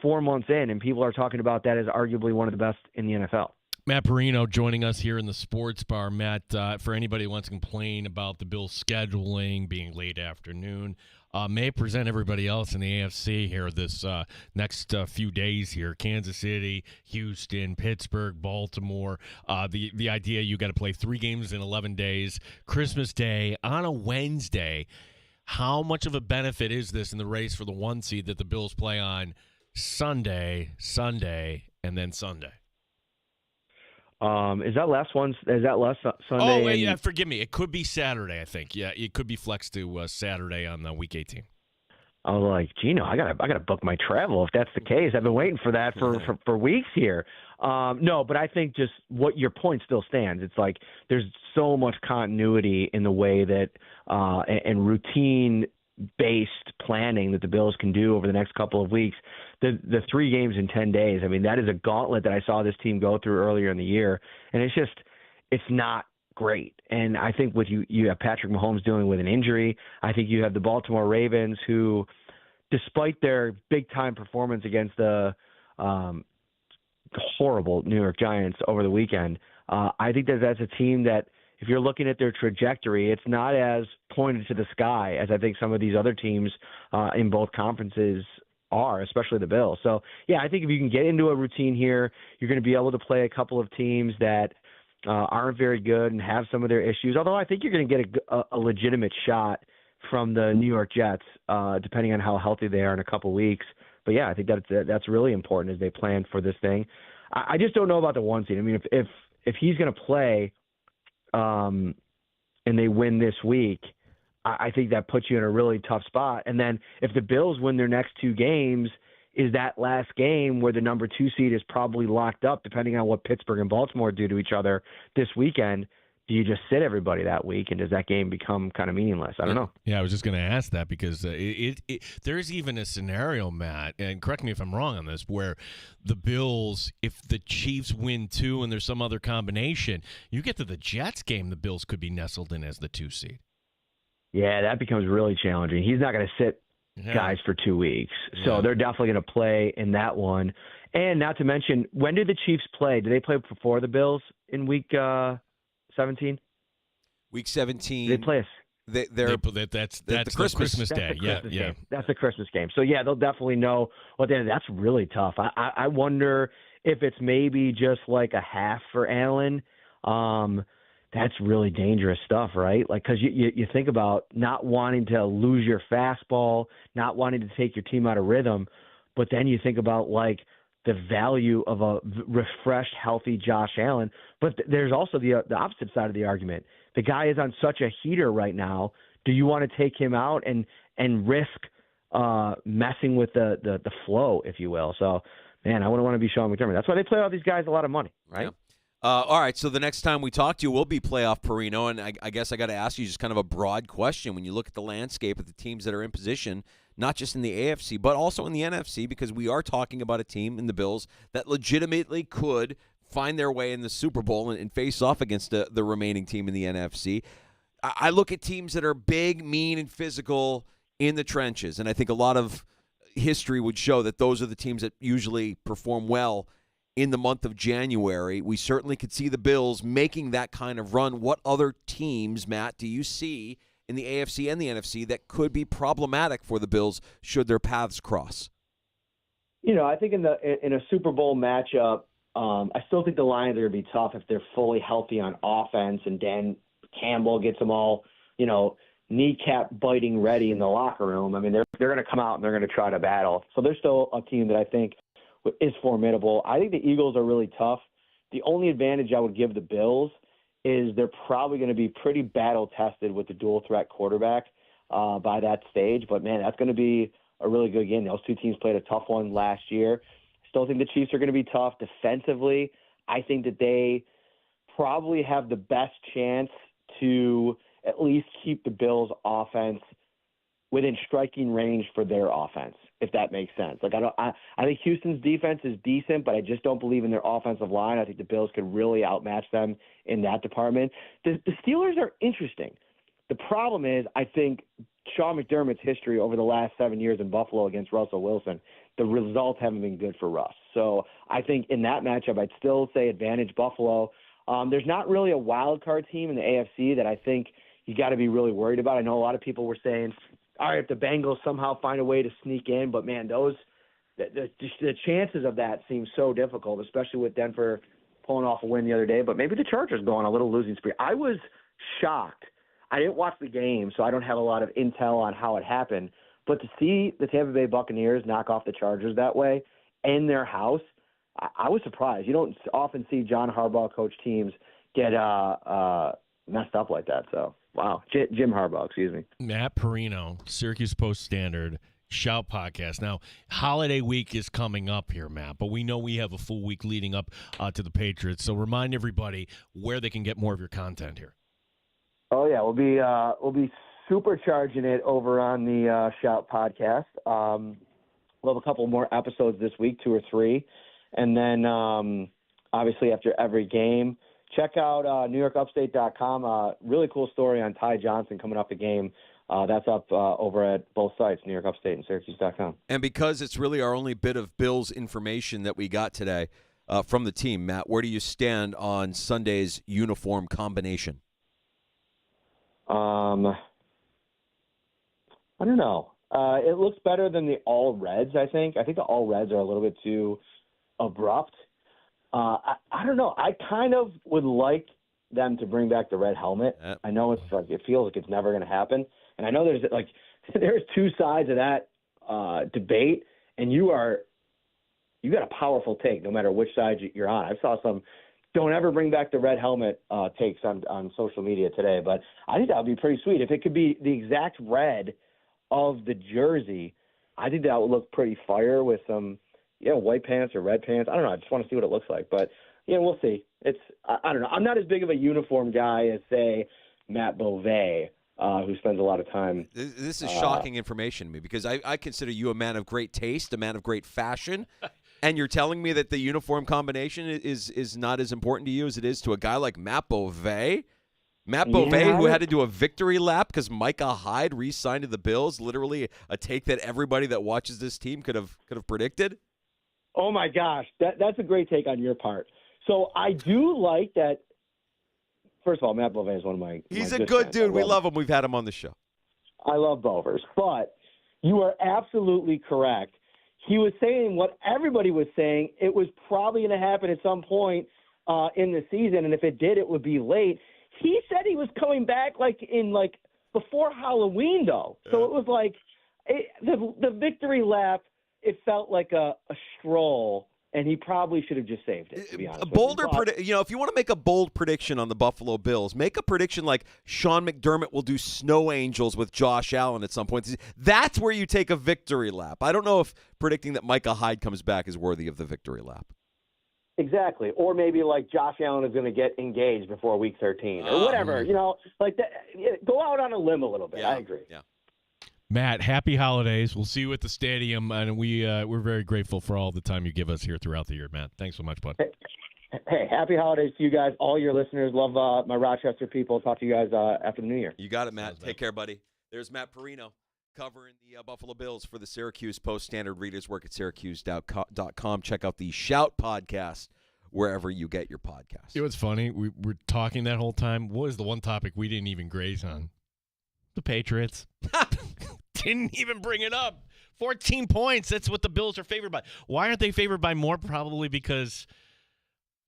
4 months in, and people are talking about that as arguably one of the best in the NFL. Matt Perino joining us here in the Sports Bar. Matt, for anybody who wants to complain about the Bills' scheduling being late afternoon, may present everybody else in the AFC here this next few days here. Kansas City, Houston, Pittsburgh, Baltimore. The idea you got to play 3 games in 11 days, Christmas Day on a Wednesday. How much of a benefit is this in the race for the 1 seed that the Bills play on Sunday, and then Sunday? Is that last Sunday? Oh, wait, yeah, forgive me. It could be Saturday, I think. Yeah, it could be flexed to Saturday on week 18. I was like, Gino, I gotta book my travel if that's the case. I've been waiting for that for weeks here. No, but I think just what your point still stands. It's there's so much continuity in the way that and routine planning that the Bills can do over the next couple of weeks. The 3 games in 10 days, I mean, that is a gauntlet that I saw this team go through earlier in the year, and it's not great. And I think what you have Patrick Mahomes dealing with an injury. I think you have the Baltimore Ravens who, despite their big-time performance against the horrible New York Giants over the weekend, I think that's a team that, if you're looking at their trajectory, it's not as pointed to the sky as I think some of these other teams in both conferences are, especially the Bills. So, yeah, I think if you can get into a routine here, you're going to be able to play a couple of teams that aren't very good and have some of their issues, although I think you're going to get a legitimate shot from the New York Jets, depending on how healthy they are in a couple weeks. But, yeah, I think that's really important as they plan for this thing. I just don't know about the 1 seed. I mean, if he's going to play and they win this week, I think that puts you in a really tough spot. And then if the Bills win their next 2 games, is that last game where the number 2 seed is probably locked up, depending on what Pittsburgh and Baltimore do to each other this weekend. Do you just sit everybody that week, and does that game become kind of meaningless? I don't know. Yeah, I was just going to ask that because there's even a scenario, Matt, and correct me if I'm wrong on this, where the Bills, if the Chiefs win 2 and there's some other combination, you get to the Jets game, the Bills could be nestled in as the 2 seed. Yeah, that becomes really challenging. He's not going to sit guys for 2 weeks, so they're definitely going to play in that one. And not to mention, when do the Chiefs play? Do they play before the Bills in week 17? Week 17. They play us. That's the Christmas day. Yeah. That's the Christmas game. So, yeah, they'll definitely know what they. That's really tough. I wonder if it's maybe just like a half for Allen. That's really dangerous stuff, right? Like, because you think about not wanting to lose your fastball, not wanting to take your team out of rhythm, but then you think about, like, the value of a refreshed, healthy Josh Allen. But there's also the opposite side of the argument. The guy is on such a heater right now. Do you want to take him out and risk messing with the flow, if you will? So, man, I wouldn't want to be Sean McDermott. That's why they play all these guys a lot of money, right? Yeah. All right, so the next time we talk to you, we'll be playoff Perino, and I guess I got to ask you just kind of a broad question. When you look at the landscape of the teams that are in position, not just in the AFC, but also in the NFC, because we are talking about a team in the Bills that legitimately could find their way in the Super Bowl and face off against the remaining team in the NFC. I look at teams that are big, mean, and physical in the trenches, and I think a lot of history would show that those are the teams that usually perform well in the month of January. We certainly could see the Bills making that kind of run. What other teams, Matt, do you see in the AFC and the NFC that could be problematic for the Bills should their paths cross? You know, I think in a Super Bowl matchup, I still think the Lions are going to be tough if they're fully healthy on offense and Dan Campbell gets them all, kneecap biting ready in the locker room. I mean, they're going to come out and they're going to try to battle. So they're still a team that I think is formidable. I think the Eagles are really tough. The only advantage I would give the Bills is they're probably going to be pretty battle-tested with the dual-threat quarterback by that stage. But, man, that's going to be a really good game. Those 2 teams played a tough one last year. Still think the Chiefs are going to be tough defensively. I think that they probably have the best chance to at least keep the Bills' offense within striking range for their offense, if that makes sense. Like I think Houston's defense is decent, but I just don't believe in their offensive line. I think the Bills could really outmatch them in that department. The Steelers are interesting. The problem is, I think Sean McDermott's history over the last 7 years in Buffalo against Russell Wilson, the results haven't been good for Russ. So I think in that matchup, I'd still say advantage Buffalo. There's not really a wild card team in the AFC that I think you got to be really worried about. I know a lot of people were saying, all right, if the Bengals somehow find a way to sneak in, but, man, the chances of that seem so difficult, especially with Denver pulling off a win the other day. But maybe the Chargers go on a little losing spree. I was shocked. I didn't watch the game, so I don't have a lot of intel on how it happened. But to see the Tampa Bay Buccaneers knock off the Chargers that way in their house, I was surprised. You don't often see John Harbaugh coach teams get messed up like that. So, wow. Jim Harbaugh, excuse me. Matt Perino, Syracuse Post-Standard, Shout Podcast. Now, holiday week is coming up here, Matt, but we know we have a full week leading up to the Patriots. So remind everybody where they can get more of your content here. Oh, yeah. We'll be supercharging it over on the Shout podcast. We'll have a couple more episodes this week, 2 or 3. And then, obviously, after every game, check out NewYorkUpstate.com. Really cool story on Ty Johnson coming up a game. That's up over at both sites, New York Upstate and Syracuse.com. And because it's really our only bit of Bills information that we got today from the team, Matt, where do you stand on Sunday's uniform combination? I don't know. It looks better than the all reds, I think. I think the all reds are a little bit too abrupt. I don't know. I kind of would like them to bring back the red helmet. Yep. I know it's like it feels like it's never going to happen, and I know there's two sides of that debate, and you got a powerful take no matter which side you're on. I saw some don't ever bring back the red helmet takes on social media today, but I think that would be pretty sweet if it could be the exact red of the jersey. I think that would look pretty fire with some white pants or red pants. I don't know. I just want to see what it looks like. But, we'll see. I don't know. I'm not as big of a uniform guy as, say, Matt Beauvais, who spends a lot of time. This is shocking information to me because I consider you a man of great taste, a man of great fashion, and you're telling me that the uniform combination is not as important to you as it is to a guy like Matt Beauvais? Matt Beauvais, who had to do a victory lap because Micah Hyde re-signed to the Bills, literally a take that everybody that watches this team could have predicted. Oh, my gosh. That's a great take on your part. So I do like that. First of all, Matt Beauvais is one of my He's my a good dude. We love him. him. We've had him on the show. I love Bovers. But you are absolutely correct. He was saying what everybody was saying. It was probably going to happen at some point in the season, and if it did, it would be late. He said he was coming back before Halloween, though. So it was like the victory lap. It felt like a stroll, and he probably should have just saved it, to be honest. If you want to make a bold prediction on the Buffalo Bills, make a prediction like Sean McDermott will do snow angels with Josh Allen at some point. That's where you take a victory lap. I don't know if predicting that Micah Hyde comes back is worthy of the victory lap. Exactly. Or maybe like Josh Allen is going to get engaged before week 13 or whatever, like that. Go out on a limb a little bit. Yeah, I agree. Yeah. Matt, happy holidays. We'll see you at the stadium, and we're very grateful for all the time you give us here throughout the year, Matt. Thanks so much, bud. Hey, happy holidays to you guys, all your listeners. Love my Rochester people. Talk to you guys after the new year. You got it, Matt. Take care, buddy. There's Matt Perino covering the Buffalo Bills for the Syracuse Post-Standard. Readers work at syracuse.com. Check out the Shout podcast wherever you get your podcasts. It was funny. We were talking that whole time. What was the one topic we didn't even graze on? The Patriots. Didn't even bring it up. 14 points. That's what the Bills are favored by. Why aren't they favored by more? Probably because,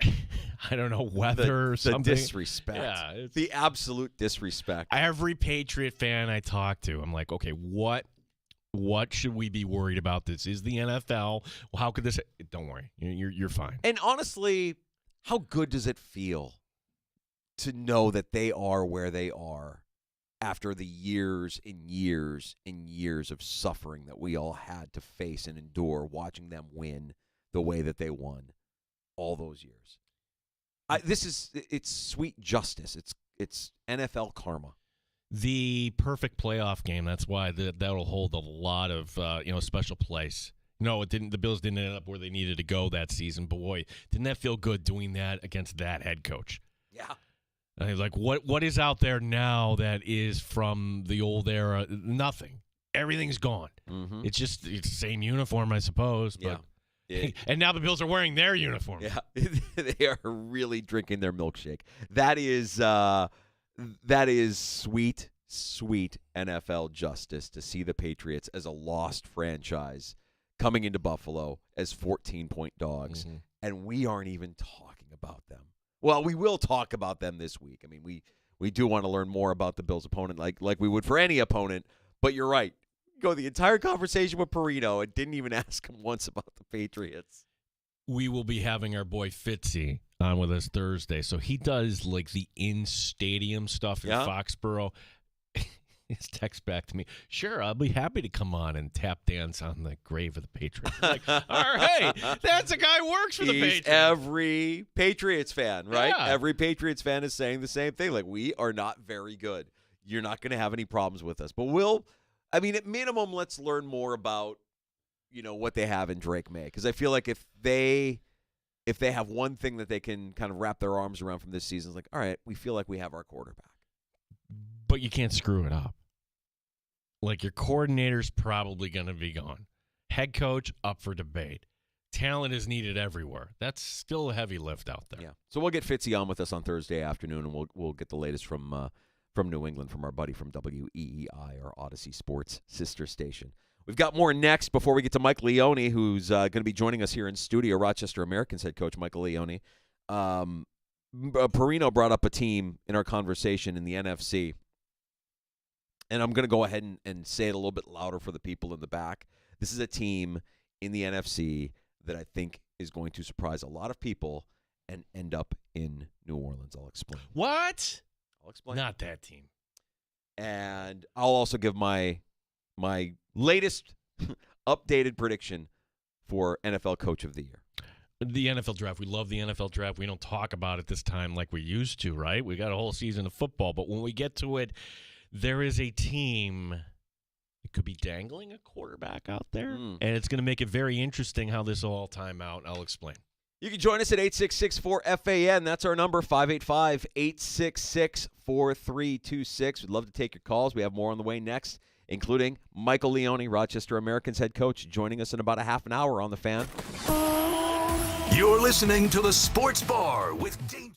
I don't know, weather or something. The disrespect. Yeah, the absolute disrespect. Every Patriot fan I talk to, I'm like, okay, what should we be worried about? This is the NFL. Well, how could this? Don't worry. You're fine. And honestly, how good does it feel to know that they are where they are after the years and years and years of suffering that we all had to face and endure watching them win the way that they won all those years? It's sweet justice. It's NFL karma. The perfect playoff game. That's why that'll hold a lot of special place. No, it didn't. The Bills didn't end up where they needed to go that season. But boy, didn't that feel good doing that against that head coach? Yeah. And he's like, what is out there now that is from the old era? Nothing. Everything's gone. Mm-hmm. It's the same uniform, I suppose. But yeah. And now the Bills are wearing their uniform. Yeah, they are really drinking their milkshake. That is sweet, sweet NFL justice to see the Patriots as a lost franchise coming into Buffalo as 14-point dogs, and we aren't even talking about them. Well, we will talk about them this week. I mean, we do want to learn more about the Bills' opponent like we would for any opponent, but you're right. Go the entire conversation with Perino and didn't even ask him once about the Patriots. We will be having our boy Fitzy on with us Thursday. So he does like the in-stadium stuff in Foxborough. His text back to me, sure, I'll be happy to come on and tap dance on the grave of the Patriots. I'm like, all right, that's a guy who works for the Patriots. Every Patriots fan, right? Yeah. Every Patriots fan is saying the same thing. Like, we are not very good. you're not going to have any problems with us. But at minimum, let's learn more about, what they have in Drake May. Because I feel like if they have one thing that they can kind of wrap their arms around from this season, it's like, all right, we feel like we have our quarterback. But you can't screw it up. Like, your coordinator's probably going to be gone. Head coach, up for debate. Talent is needed everywhere. That's still a heavy lift out there. Yeah. So we'll get Fitzy on with us on Thursday afternoon, and we'll get the latest from New England from our buddy from WEEI, our Odyssey Sports sister station. We've got more next before we get to Mike Leone, who's going to be joining us here in studio, Rochester Americans head coach Michael Leone. Perino brought up a team in our conversation in the NFC, and I'm going to go ahead and say it a little bit louder for the people in the back. This is a team in the NFC that I think is going to surprise a lot of people and end up in New Orleans. I'll explain. What? I'll explain. Not that team. And I'll also give my latest updated prediction for NFL Coach of the Year. The NFL draft. We love the NFL draft. We don't talk about it this time like we used to, right? We got a whole season of football. But when we get to it, there is a team that could be dangling a quarterback out there. And it's going to make it very interesting how this will all time out. I'll explain. You can join us at 866-4FAN. That's our number, 585-866-4326. We'd love to take your calls. We have more on the way next, including Michael Leone, Rochester Americans head coach, joining us in about a half an hour on The Fan. You're listening to The Sports Bar with Danger.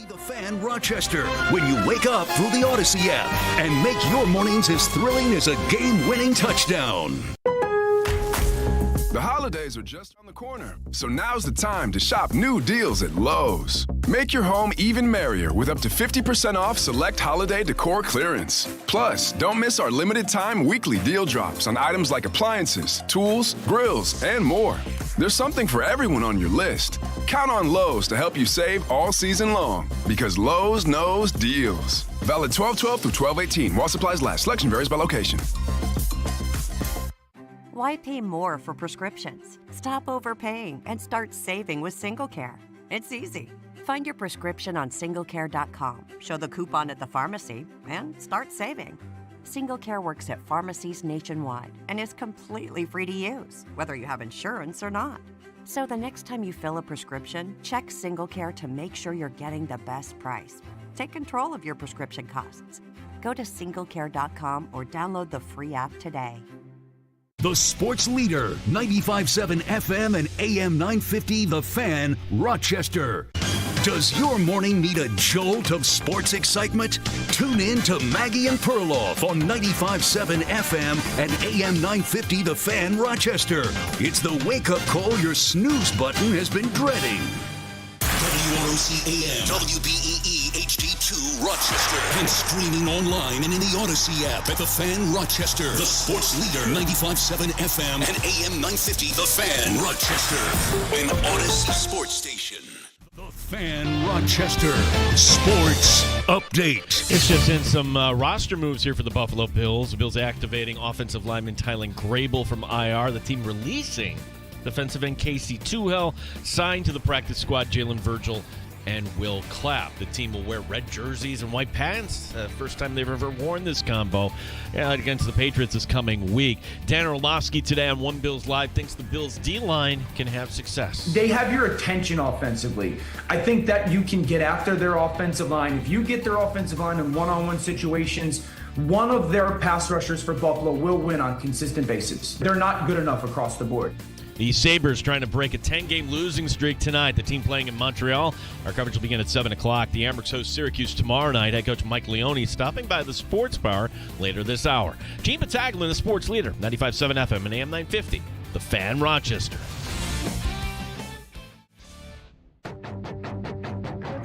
The Fan Rochester, when you wake up through the Odyssey app and make your mornings as thrilling as a game-winning touchdown. The holidays are just on the corner, so now's the time to shop new deals at Lowe's. Make your home even merrier with up to 50% off select holiday decor clearance. Plus, don't miss our limited time weekly deal drops on items like appliances, tools, grills, and more. There's something for everyone on your list. Count on Lowe's to help you save all season long, because Lowe's knows deals. Valid 12/12 through 12/18 while supplies last. Selection varies by location. Why pay more for prescriptions? Stop overpaying and start saving with SingleCare. It's easy. Find your prescription on singlecare.com, show the coupon at the pharmacy, and start saving. SingleCare works at pharmacies nationwide and is completely free to use, whether you have insurance or not. So the next time you fill a prescription, check SingleCare to make sure you're getting the best price. Take control of your prescription costs. Go to singlecare.com or download the free app today. The sports leader, 95.7 FM and AM 950, The Fan, Rochester. Does your morning need a jolt of sports excitement? Tune in to Maggie and Perloff on 95.7 FM and AM 950, The Fan, Rochester. It's the wake-up call your snooze button has been dreading. WROC-AM, WBEE HD2 Rochester, and streaming online and in the Odyssey app at The Fan Rochester. The sports leader, 95.7 FM and AM 950, The Fan Rochester, an Odyssey sports station. The Fan Rochester Sports Update. It's just in some roster moves here for the Buffalo Bills. The Bills activating offensive lineman Tylen Grable from IR. The team releasing defensive end Casey Tuhel, signed to the practice squad Jalen Virgil and Will Clapp. The team will wear red jerseys and white pants. First time they've ever worn this combo against the Patriots this coming week. Dan Orlovsky today on One Bills Live thinks the Bills' D-line can have success. They have your attention offensively. I think that you can get after their offensive line. If you get their offensive line in one-on-one situations, one of their pass rushers for Buffalo will win on a consistent basis. They're not good enough across the board. The Sabres trying to break a 10-game losing streak tonight. The team playing in Montreal. Our coverage will begin at 7 o'clock. The Amherst host Syracuse tomorrow night. Head coach Mike Leone stopping by the Sports Bar later this hour. Gene Battaglia, the sports leader, 95.7 FM and AM 950. The Fan Rochester.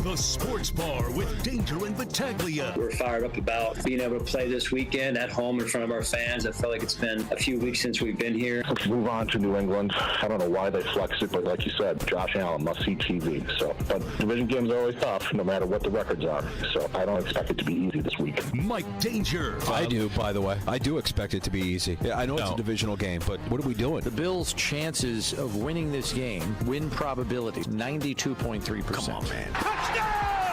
The Sports Bar with Danger and Battaglia. We're fired up about being able to play this weekend at home in front of our fans. I feel like it's been a few weeks since we've been here. Let's move on to New England. I don't know why they flex it, but like you said, Josh Allen, must-see TV. But division games are always tough, no matter what the records are. So I don't expect it to be easy this week. Mike Danger. I do, by the way. I do expect it to be easy. Yeah, I know it's a divisional game, but what are we doing? The Bills' chances of winning this game, win probability, 92.3%. Come on, man.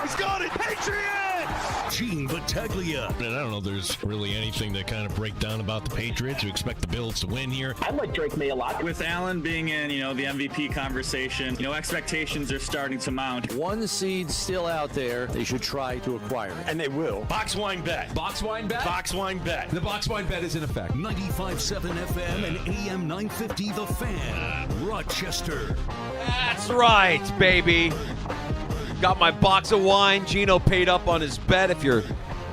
He's got it! Patriots! Gene Battaglia. And I don't know if there's really anything to kind of break down about the Patriots. You expect the Bills to win here. I like Drake May a lot. With Allen being in, the MVP conversation, expectations are starting to mount. One seed still out there. They should try to acquire it. And they will. Box wine bet. Box wine bet? Box wine bet. The box wine bet is in effect. 95.7 FM and AM 950 The Fan, Rochester. That's right, baby. Got my box of wine. Gino paid up on his bet. If you're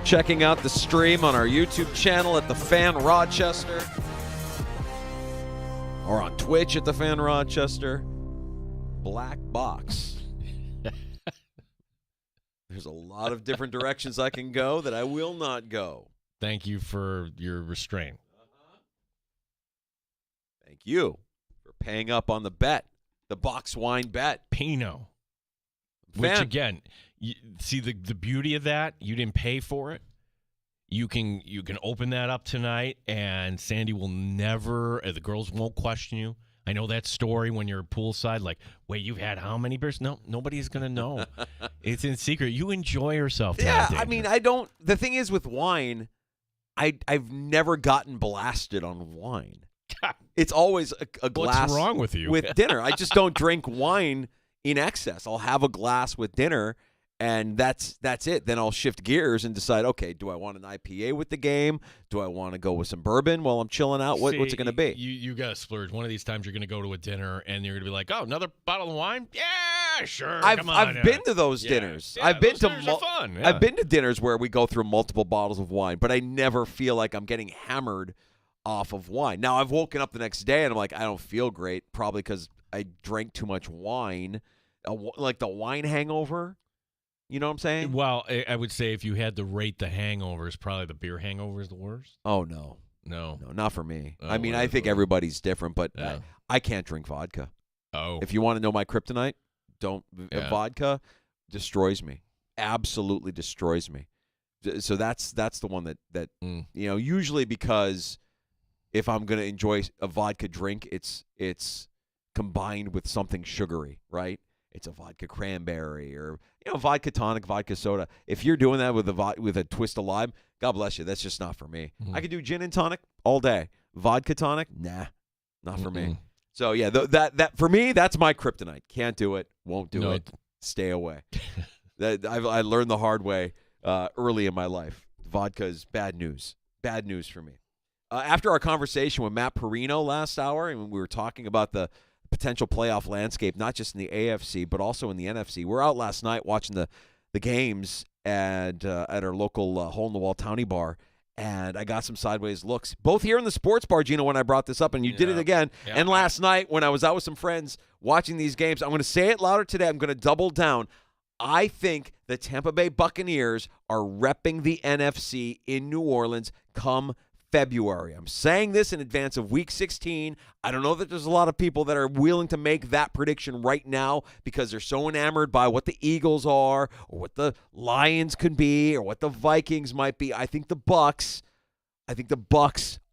checking out the stream on our YouTube channel at The Fan Rochester or on Twitch at The Fan Rochester, black box. There's a lot of different directions I can go that I will not go. Thank you for your restraint. Thank you for paying up on the bet, the box wine bet. Pinot. Which, again, see the beauty of that? You didn't pay for it. You can open that up tonight, and Sandy will never, the girls won't question you. I know that story when you're poolside, like, wait, you've had how many beers? No, nobody's going to know. It's in secret. You enjoy yourself. Yeah, I mean, I don't. The thing is with wine, I've never gotten blasted on wine. It's always a glass. What's wrong with you? With dinner. I just don't drink wine in excess. I'll have a glass with dinner, and that's it. Then I'll shift gears and decide, okay, do I want an IPA with the game? Do I want to go with some bourbon while I'm chilling out? What's it going to be? You got to splurge. One of these times you're going to go to a dinner, and you're going to be like, oh, another bottle of wine? Yeah, Yeah, sure. I've been to those dinners. Yeah, I've been those to dinners are fun. Yeah. I've been to dinners where we go through multiple bottles of wine, but I never feel like I'm getting hammered off of wine. Now, I've woken up the next day and I'm like, I don't feel great, probably because I drank too much wine, like the wine hangover. You know what I'm saying? Well, I would say if you had to rate the hangovers, probably the beer hangover is the worst. Oh, no. No, not for me. Oh, I mean, I think everybody's different, but I can't drink vodka. Oh. If you want to know my kryptonite, Yeah. vodka destroys me. Absolutely destroys me. So that's the one that usually because if I'm going to enjoy a vodka drink, it's combined with something sugary, right? It's a vodka cranberry or vodka tonic, vodka soda. If you're doing that with a twist of lime, God bless you. That's just not for me. I could do gin and tonic all day. Vodka tonic, nah, not for me. So yeah, that for me, that's my kryptonite. Can't do it. Won't do it. Stay away. I learned the hard way early in my life. Vodka is bad news. Bad news for me. After our conversation with Matt Perino last hour, and we were talking about the potential playoff landscape, not just in the AFC, but also in the NFC. We're out last night watching the games at our local hole-in-the-wall towny bar, and I got some sideways looks, both here in the sports bar, Gino, when I brought this up, and you did it again, and last night when I was out with some friends watching these games. I'm going to say it louder today. I'm going to double down. I think the Tampa Bay Buccaneers are repping the NFC in New Orleans come February. I'm saying this in advance of Week 16. I don't know that there's a lot of people that are willing to make that prediction right now because they're so enamored by what the Eagles are or what the Lions could be or what the Vikings might be. I think the Bucs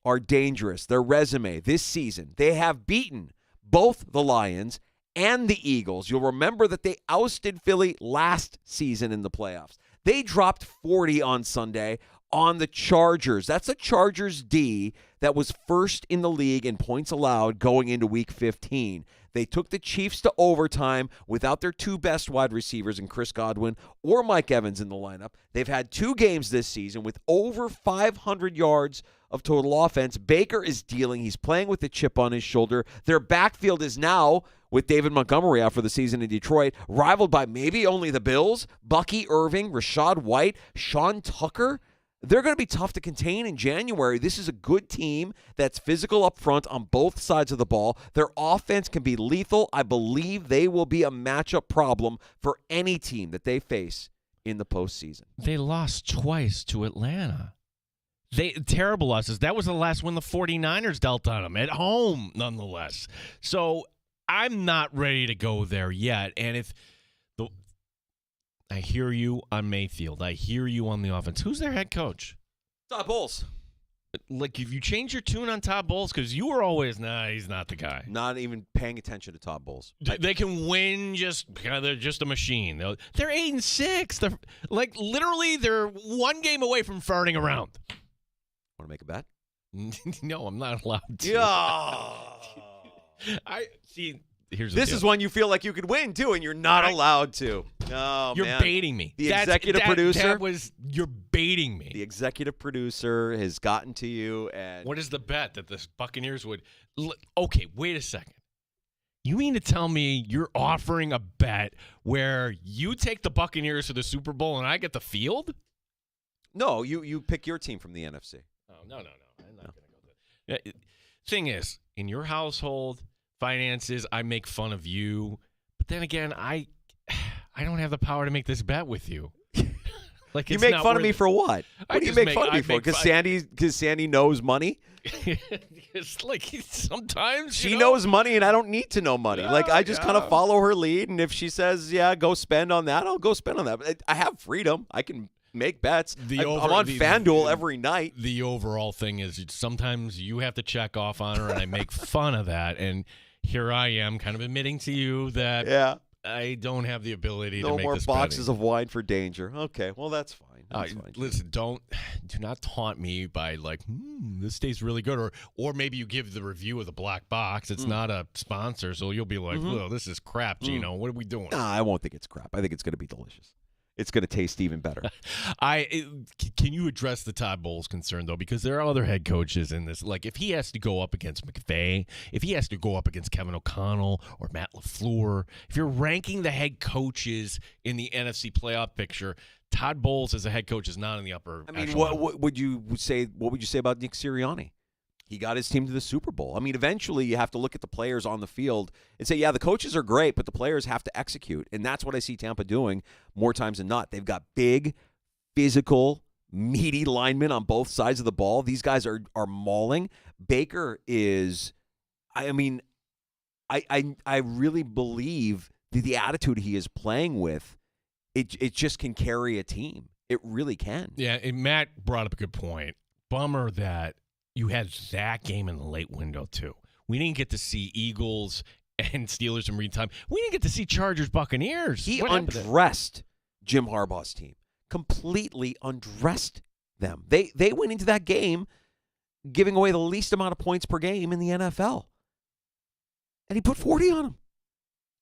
are dangerous. Their resume this season, they have beaten both the Lions and the Eagles. You'll remember that they ousted Philly last season in the playoffs. They dropped 40 on Sunday on the Chargers. That's a Chargers D that was first in the league in points allowed going into Week 15. They took the Chiefs to overtime without their two best wide receivers in Chris Godwin or Mike Evans in the lineup. They've had 2 games this season with over 500 yards of total offense. Baker is dealing. He's playing with a chip on his shoulder. Their backfield is now, with David Montgomery out for the season in Detroit, rivaled by maybe only the Bills, Bucky Irving, Rashad White, Sean Tucker. They're going to be tough to contain in January. This is a good team that's physical up front on both sides of the ball. Their offense can be lethal. I believe they will be a matchup problem for any team that they face in the postseason. They lost twice to Atlanta. Terrible losses. That was the last one the 49ers dealt on them, at home nonetheless. So I'm not ready to go there yet. And I hear you on Mayfield. I hear you on the offense. Who's their head coach? Todd Bowles. Like, if you change your tune on Todd Bowles, because you were always, he's not the guy. Not even paying attention to Todd Bowles. They can win they're just a machine. They're 8-6. They're literally they're one game away from farting around. Want to make a bet? No, I'm not allowed to. Yeah. I see. This is one you feel like you could win too, and you're not allowed to. Oh, you're baiting me. The executive producer. You're baiting me. The executive producer has gotten to you, and what is the bet that the Buccaneers would? Okay, wait a second. You mean to tell me you're offering a bet where you take the Buccaneers to the Super Bowl and I get the field? No, you pick your team from the NFC. Oh no! I'm not going to go there. Thing is, in your household. Finances, I make fun of you, but then again, I don't have the power to make this bet with you. Like, you make fun of me for what? What do you make fun of me for? Because Sandy knows money. It's like sometimes she knows money, and I don't need to know money. I just kind of follow her lead, and if she says, "Yeah, go spend on that," I'll go spend on that. But I have freedom. I can make bets. I'm on FanDuel every night. The overall thing is sometimes you have to check off on her, and I make fun of that. And here I am kind of admitting to you that I don't have the ability to make this No more boxes of wine for danger. Okay, well, that's fine. Listen, do not taunt me by this tastes really good, or maybe you give the review of the black box. It's not a sponsor, so you'll be like, well, this is crap, Gino. What are we doing? Nah, I won't think it's crap. I think it's going to be delicious. it's going to taste even better. Can you address the Todd Bowles concern, though? Because there are other head coaches in this. Like, if he has to go up against McVay, if he has to go up against Kevin O'Connell or Matt LaFleur, if you're ranking the head coaches in the NFC playoff picture, Todd Bowles as a head coach is not in the upper echelon. What would you say about Nick Sirianni? He got his team to the Super Bowl. I mean, eventually you have to look at the players on the field and say, yeah, the coaches are great, but the players have to execute. And that's what I see Tampa doing more times than not. They've got big, physical, meaty linemen on both sides of the ball. These guys are mauling. Baker is, I really believe the attitude he is playing with, it just can carry a team. It really can. Yeah, and Matt brought up a good point. Bummer that you had that game in the late window, too. We didn't get to see Eagles and Steelers in real time. We didn't get to see Chargers Buccaneers. He undressed Jim Harbaugh's team. Completely undressed them. They went into that game giving away the least amount of points per game in the NFL. And he put 40 on them.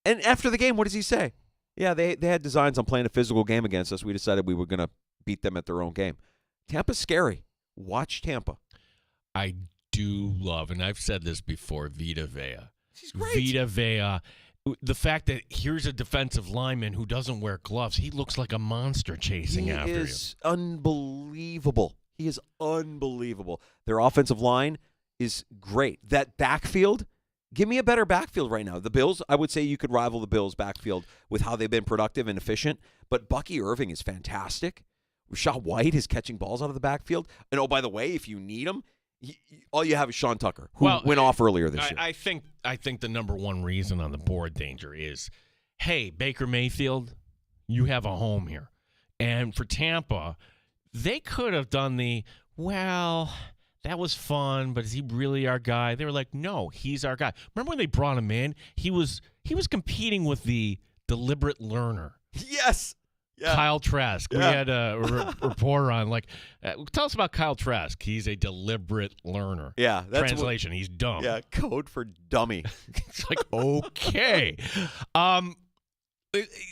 And after the game, what does he say? Yeah, they had designs on playing a physical game against us. We decided we were going to beat them at their own game. Tampa's scary. Watch Tampa. I do love, and I've said this before, Vita Vea. She's great. Vita Vea. The fact that here's a defensive lineman who doesn't wear gloves. He looks like a monster chasing after you. He is unbelievable. He is unbelievable. Their offensive line is great. That backfield, give me a better backfield right now. The Bills, I would say you could rival the Bills' backfield with how they've been productive and efficient, but Bucky Irving is fantastic. Rashad White is catching balls out of the backfield. And, oh, by the way, if you need him, all you have is Sean Tucker, who went off earlier this year. I think the number one reason on the board, Danger, is, hey, Baker Mayfield, you have a home here. And for Tampa, they could have done that was fun, but is he really our guy? They were like, no, he's our guy. Remember when they brought him in? He was competing with the deliberate learner. Yes. Yeah. Kyle Trask. Yeah. We had a reporter on. Tell us about Kyle Trask. He's a deliberate learner. Yeah. Translation, he's dumb. Yeah, code for dummy. It's like, okay.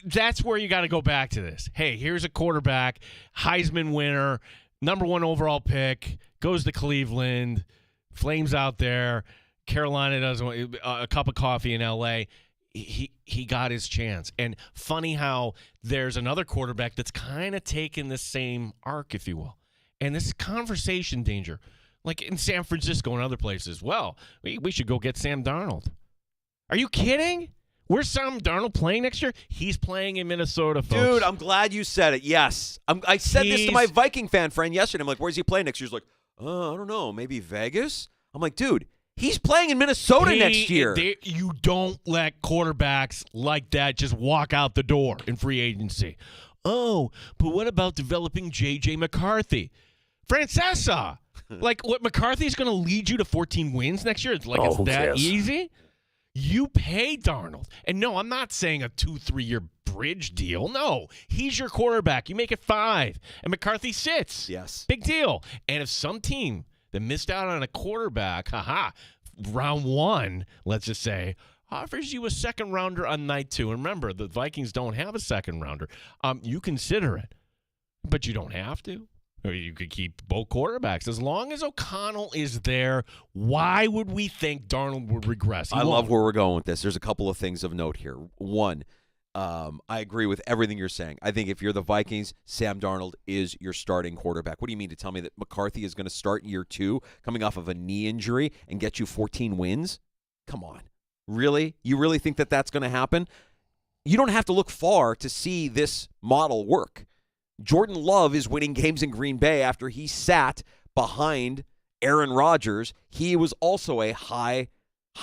That's where you got to go back to this. Hey, here's a quarterback, Heisman winner, number 1 overall pick, goes to Cleveland, flames out there. Carolina doesn't want a cup of coffee in L.A., He got his chance. And funny how there's another quarterback that's kind of taken the same arc, if you will. And this conversation, Danger, like in San Francisco and other places, well, we should go get Sam Darnold. Are you kidding? Where's Sam Darnold playing next year? He's playing in Minnesota, folks. Dude, I'm glad you said it. Yes. I said this to my Viking fan friend yesterday. I'm like, where's he playing next year? He's like, I don't know, maybe Vegas? I'm like, dude, he's playing in Minnesota next year. You don't let quarterbacks like that just walk out the door in free agency. Oh, but what about developing J.J. McCarthy? Francesa! Like, what, McCarthy's going to lead you to 14 wins next year? It's like, it's that easy? You pay Darnold. And no, I'm not saying a 2-3 year bridge deal. No, he's your quarterback. You make it 5. And McCarthy sits. Yes. Big deal. And if some team that missed out on a quarterback, round 1, let's just say, offers you a second rounder on night 2. And remember, the Vikings don't have a second rounder. You consider it, but you don't have to. Or you could keep both quarterbacks. As long as O'Connell is there, why would we think Darnold would regress? I love where we're going with this. There's a couple of things of note here. One, I agree with everything you're saying. I think if you're the Vikings, Sam Darnold is your starting quarterback. What do you mean to tell me that McCarthy is going to start year 2 coming off of a knee injury and get you 14 wins? Come on. Really? You really think that that's going to happen? You don't have to look far to see this model work. Jordan Love is winning games in Green Bay after he sat behind Aaron Rodgers. He was also a high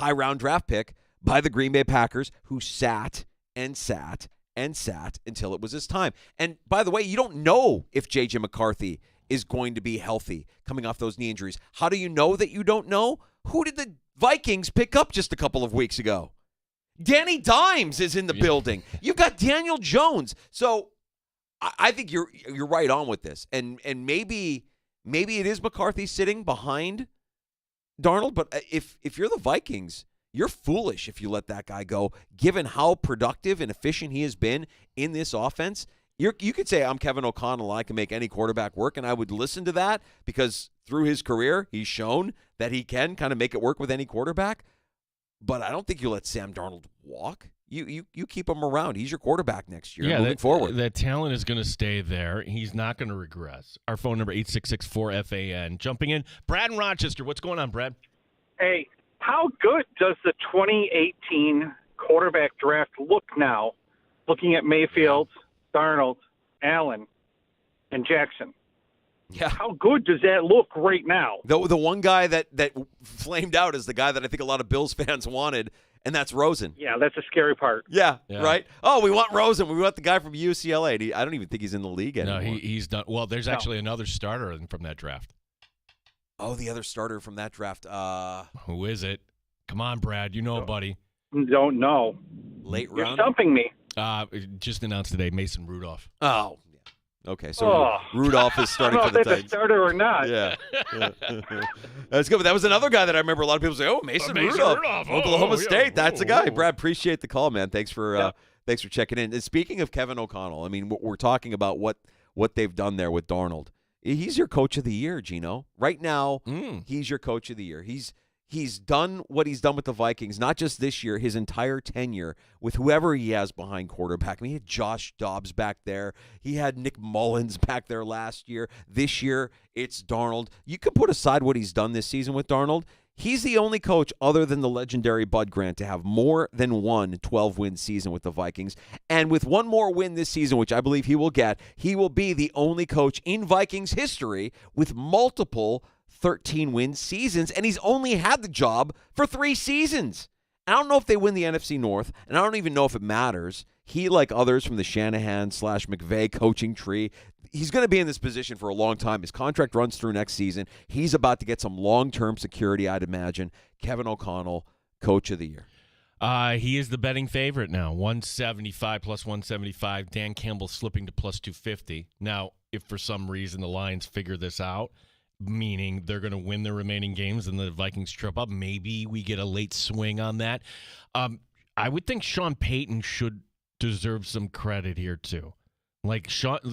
round draft pick by the Green Bay Packers who sat and sat and sat until it was his time. And by the way, you don't know if J.J. McCarthy is going to be healthy coming off those knee injuries. How do you know that you don't know? Who did the Vikings pick up just a couple of weeks ago? Danny Dimes is in the building. You've got Daniel Jones. So I think you're right on with this. And maybe it is McCarthy sitting behind Darnold, but if you're the Vikings, you're foolish if you let that guy go, given how productive and efficient he has been in this offense. You could say, I'm Kevin O'Connell, I can make any quarterback work, and I would listen to that because through his career, he's shown that he can kind of make it work with any quarterback. But I don't think you let Sam Darnold walk. You keep him around. He's your quarterback next year moving forward. That talent is going to stay there. He's not going to regress. Our phone number, 866-4FAN. Jumping in, Brad in Rochester. What's going on, Brad? Hey, how good does the 2018 quarterback draft look now, looking at Mayfield, Darnold, Allen, and Jackson? Yeah. How good does that look right now? The one guy that flamed out is the guy that I think a lot of Bills fans wanted, and that's Rosen. Yeah, that's the scary part. Yeah, right? Oh, we want Rosen. We want the guy from UCLA. I don't even think he's in the league anymore. No, he's done. Well, there's actually another starter from that draft. Oh, the other starter from that draft. Who is it? Come on, Brad. You know, buddy. Don't know. Late You're round? stumping me. Just announced today, Mason Rudolph. Oh, yeah. Okay, so Rudolph is starting for the Titans. I don't know if that's a starter or not. Yeah. That's good. But that was another guy that I remember a lot of people say, Mason Rudolph. Oklahoma State. That's a guy. Brad, appreciate the call, man. Thanks for checking in. And speaking of Kevin O'Connell, I mean, we're talking about what they've done there with Darnold. He's your coach of the year, Gino. Right now, he's your coach of the year. He's done what he's done with the Vikings, not just this year, his entire tenure with whoever he has behind quarterback. I mean, he had Josh Dobbs back there. He had Nick Mullins back there last year. This year, it's Darnold. You could put aside what he's done this season with Darnold. He's the only coach other than the legendary Bud Grant to have more than one 12-win season with the Vikings. And with one more win this season, which I believe he will get, he will be the only coach in Vikings history with multiple 13-win seasons, and he's only had the job for 3 seasons. I don't know if they win the NFC North, and I don't even know if it matters. He, like others from the Shanahan/McVay coaching tree, he's going to be in this position for a long time. His contract runs through next season. He's about to get some long-term security, I'd imagine. Kevin O'Connell, coach of the year. He is the betting favorite now, 175 plus 175. Dan Campbell slipping to plus 250. Now, if for some reason the Lions figure this out, meaning they're going to win the remaining games and the Vikings trip up, maybe we get a late swing on that. I would think Sean Payton should deserve some credit here too. Like,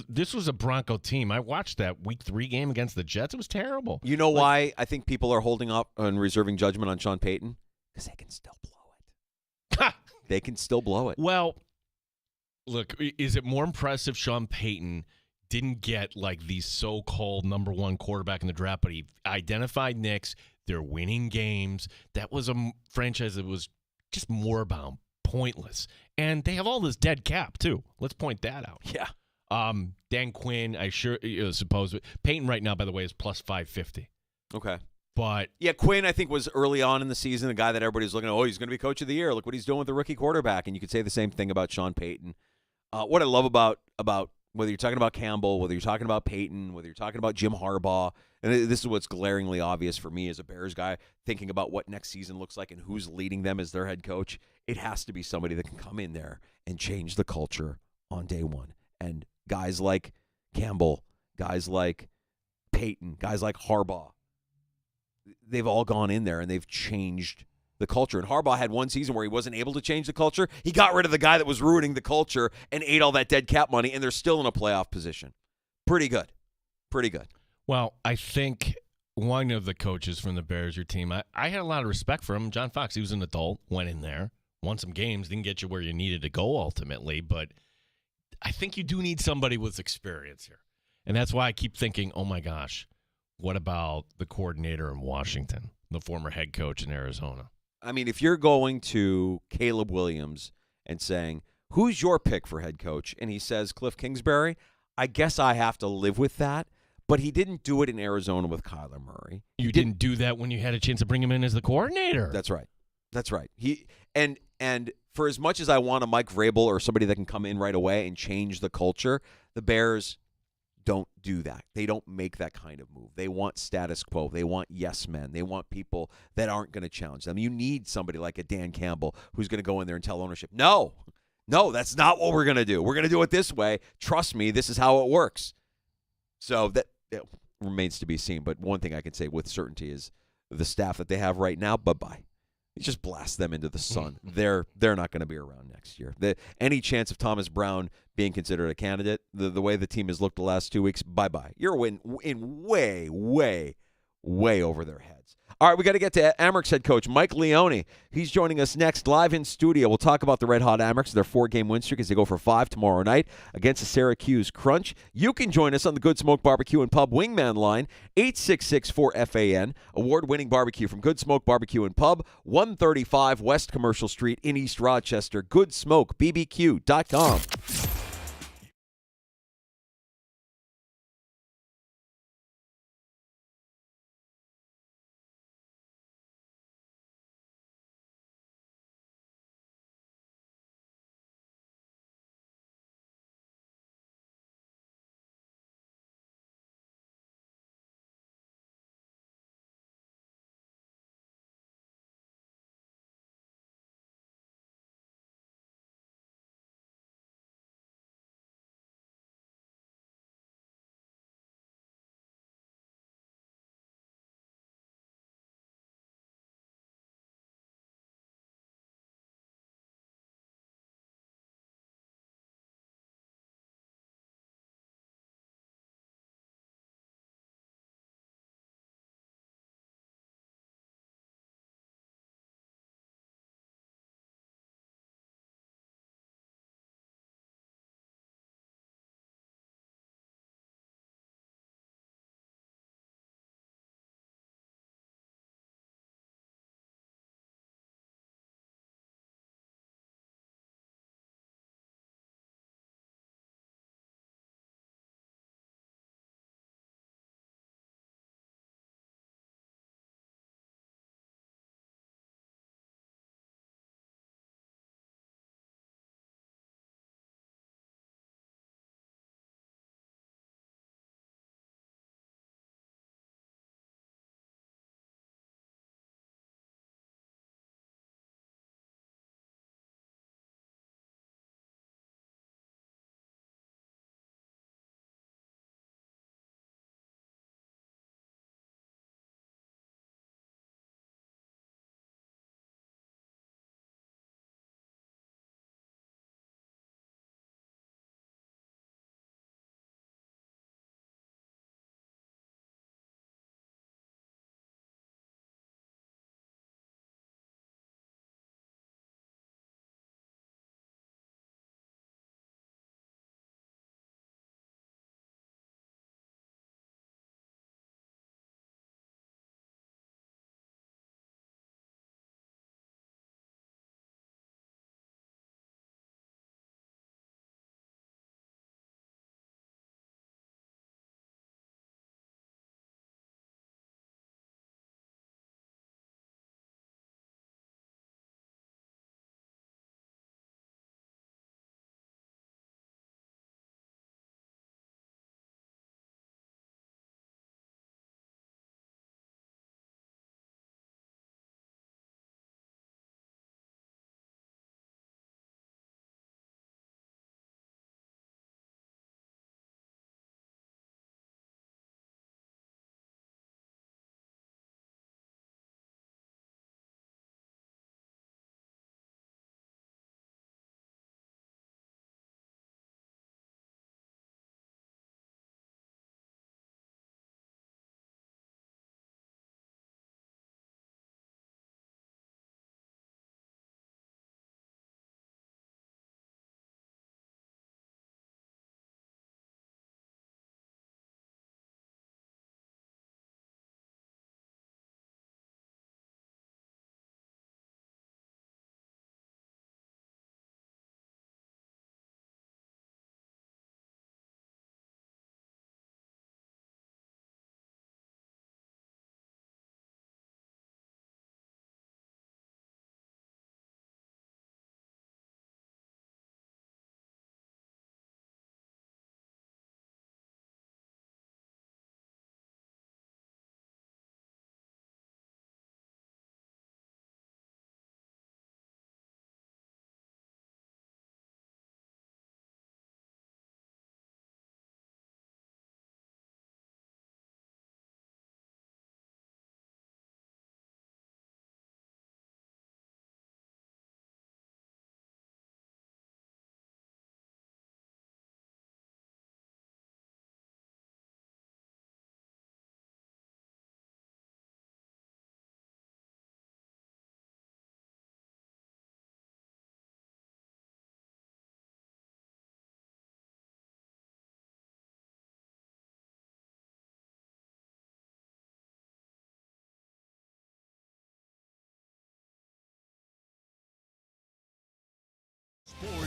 this was a Bronco team. I watched that Week 3 game against the Jets. It was terrible. You know why I think people are holding up and reserving judgment on Sean Payton? Because they can still blow it. They can still blow it. Well, look, is it more impressive Sean Payton didn't get like the so-called number 1 quarterback in the draft, but he identified Knicks. They're winning games. That was a franchise that was just moribund, pointless. And they have all this dead cap, too. Let's point that out. Yeah. Dan Quinn, I suppose. Payton right now, by the way, is plus 550. Okay. But yeah, Quinn, I think, was early on in the season the guy that everybody's looking at, he's going to be coach of the year. Look what he's doing with the rookie quarterback. And you could say the same thing about Sean Payton. What I love about whether you're talking about Campbell, whether you're talking about Payton, whether you're talking about Jim Harbaugh, and this is what's glaringly obvious for me as a Bears guy, thinking about what next season looks like and who's leading them as their head coach, it has to be somebody that can come in there and change the culture on day one. And guys like Campbell, guys like Payton, guys like Harbaugh, they've all gone in there and they've changed the culture. And Harbaugh had one season where he wasn't able to change the culture. He got rid of the guy that was ruining the culture and ate all that dead cap money, and they're still in a playoff position. Pretty good. Pretty good. Well, I think one of the coaches from the Bears, your team, I had a lot of respect for him. John Fox, he was an adult, went in there, won some games, didn't get you where you needed to go ultimately, but I think you do need somebody with experience here. And that's why I keep thinking, oh my gosh, what about the coordinator in Washington, the former head coach in Arizona? I mean, if you're going to Caleb Williams and saying, who's your pick for head coach? And he says Cliff Kingsbury, I guess I have to live with that. But he didn't do it in Arizona with Kyler Murray. You didn't do that when you had a chance to bring him in as the coordinator. That's right. That's right. And for as much as I want a Mike Vrabel or somebody that can come in right away and change the culture, the Bears don't do that. They don't make that kind of move. They want status quo. They want yes men. They want people that aren't going to challenge them. You need somebody like a Dan Campbell who's going to go in there and tell ownership, no, that's not what we're going to do. We're going to do it this way. Trust me, this is how it works. So that remains to be seen. But one thing I can say with certainty is the staff that they have right now, bye-bye. You just blast them into the sun. They're not going to be around next year. Any chance of Thomas Brown being considered a candidate, the way the team has looked the last 2 weeks, bye-bye. You're in way, way, way over their heads. All right, we got to get to Amerks head coach Mike Leone. He's joining us next live in studio. We'll talk about the Red Hot Amerks, their 4-game win streak as they go for 5 tomorrow night against the Syracuse Crunch. You can join us on the Good Smoke Barbecue and Pub Wingman line, 866-4FAN, award-winning barbecue from Good Smoke Barbecue and Pub, 135 West Commercial Street in East Rochester. GoodSmokeBBQ.com.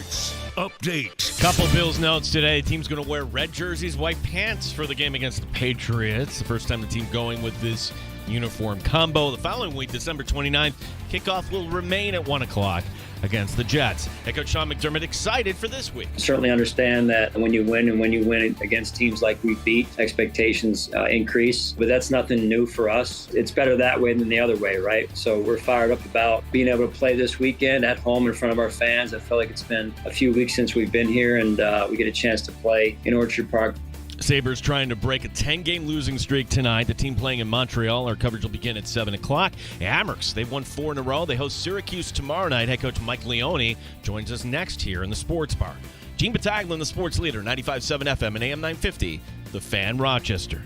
Sports Update. Couple Bills notes today. The team's going to wear red jerseys, white pants for the game against the Patriots. The first time the team going with this uniform combo. The following week, December 29th, kickoff will remain at 1 o'clock against the Jets. Head coach Sean McDermott excited for this week. Certainly understand that when you win against teams like we beat, expectations increase. But that's nothing new for us. It's better that way than the other way, right? So we're fired up about being able to play this weekend at home in front of our fans. I feel like it's been a few weeks since we've been here, and we get a chance to play in Orchard Park. Sabres trying to break a 10-game losing streak tonight. The team playing in Montreal. Our coverage will begin at 7 o'clock. Amherst, they've won 4 in a row. They host Syracuse tomorrow night. Head coach Mike Leone joins us next here in the Sports Bar. Gene Battaglia, the sports leader, 95.7 FM and AM 950, The Fan, Rochester.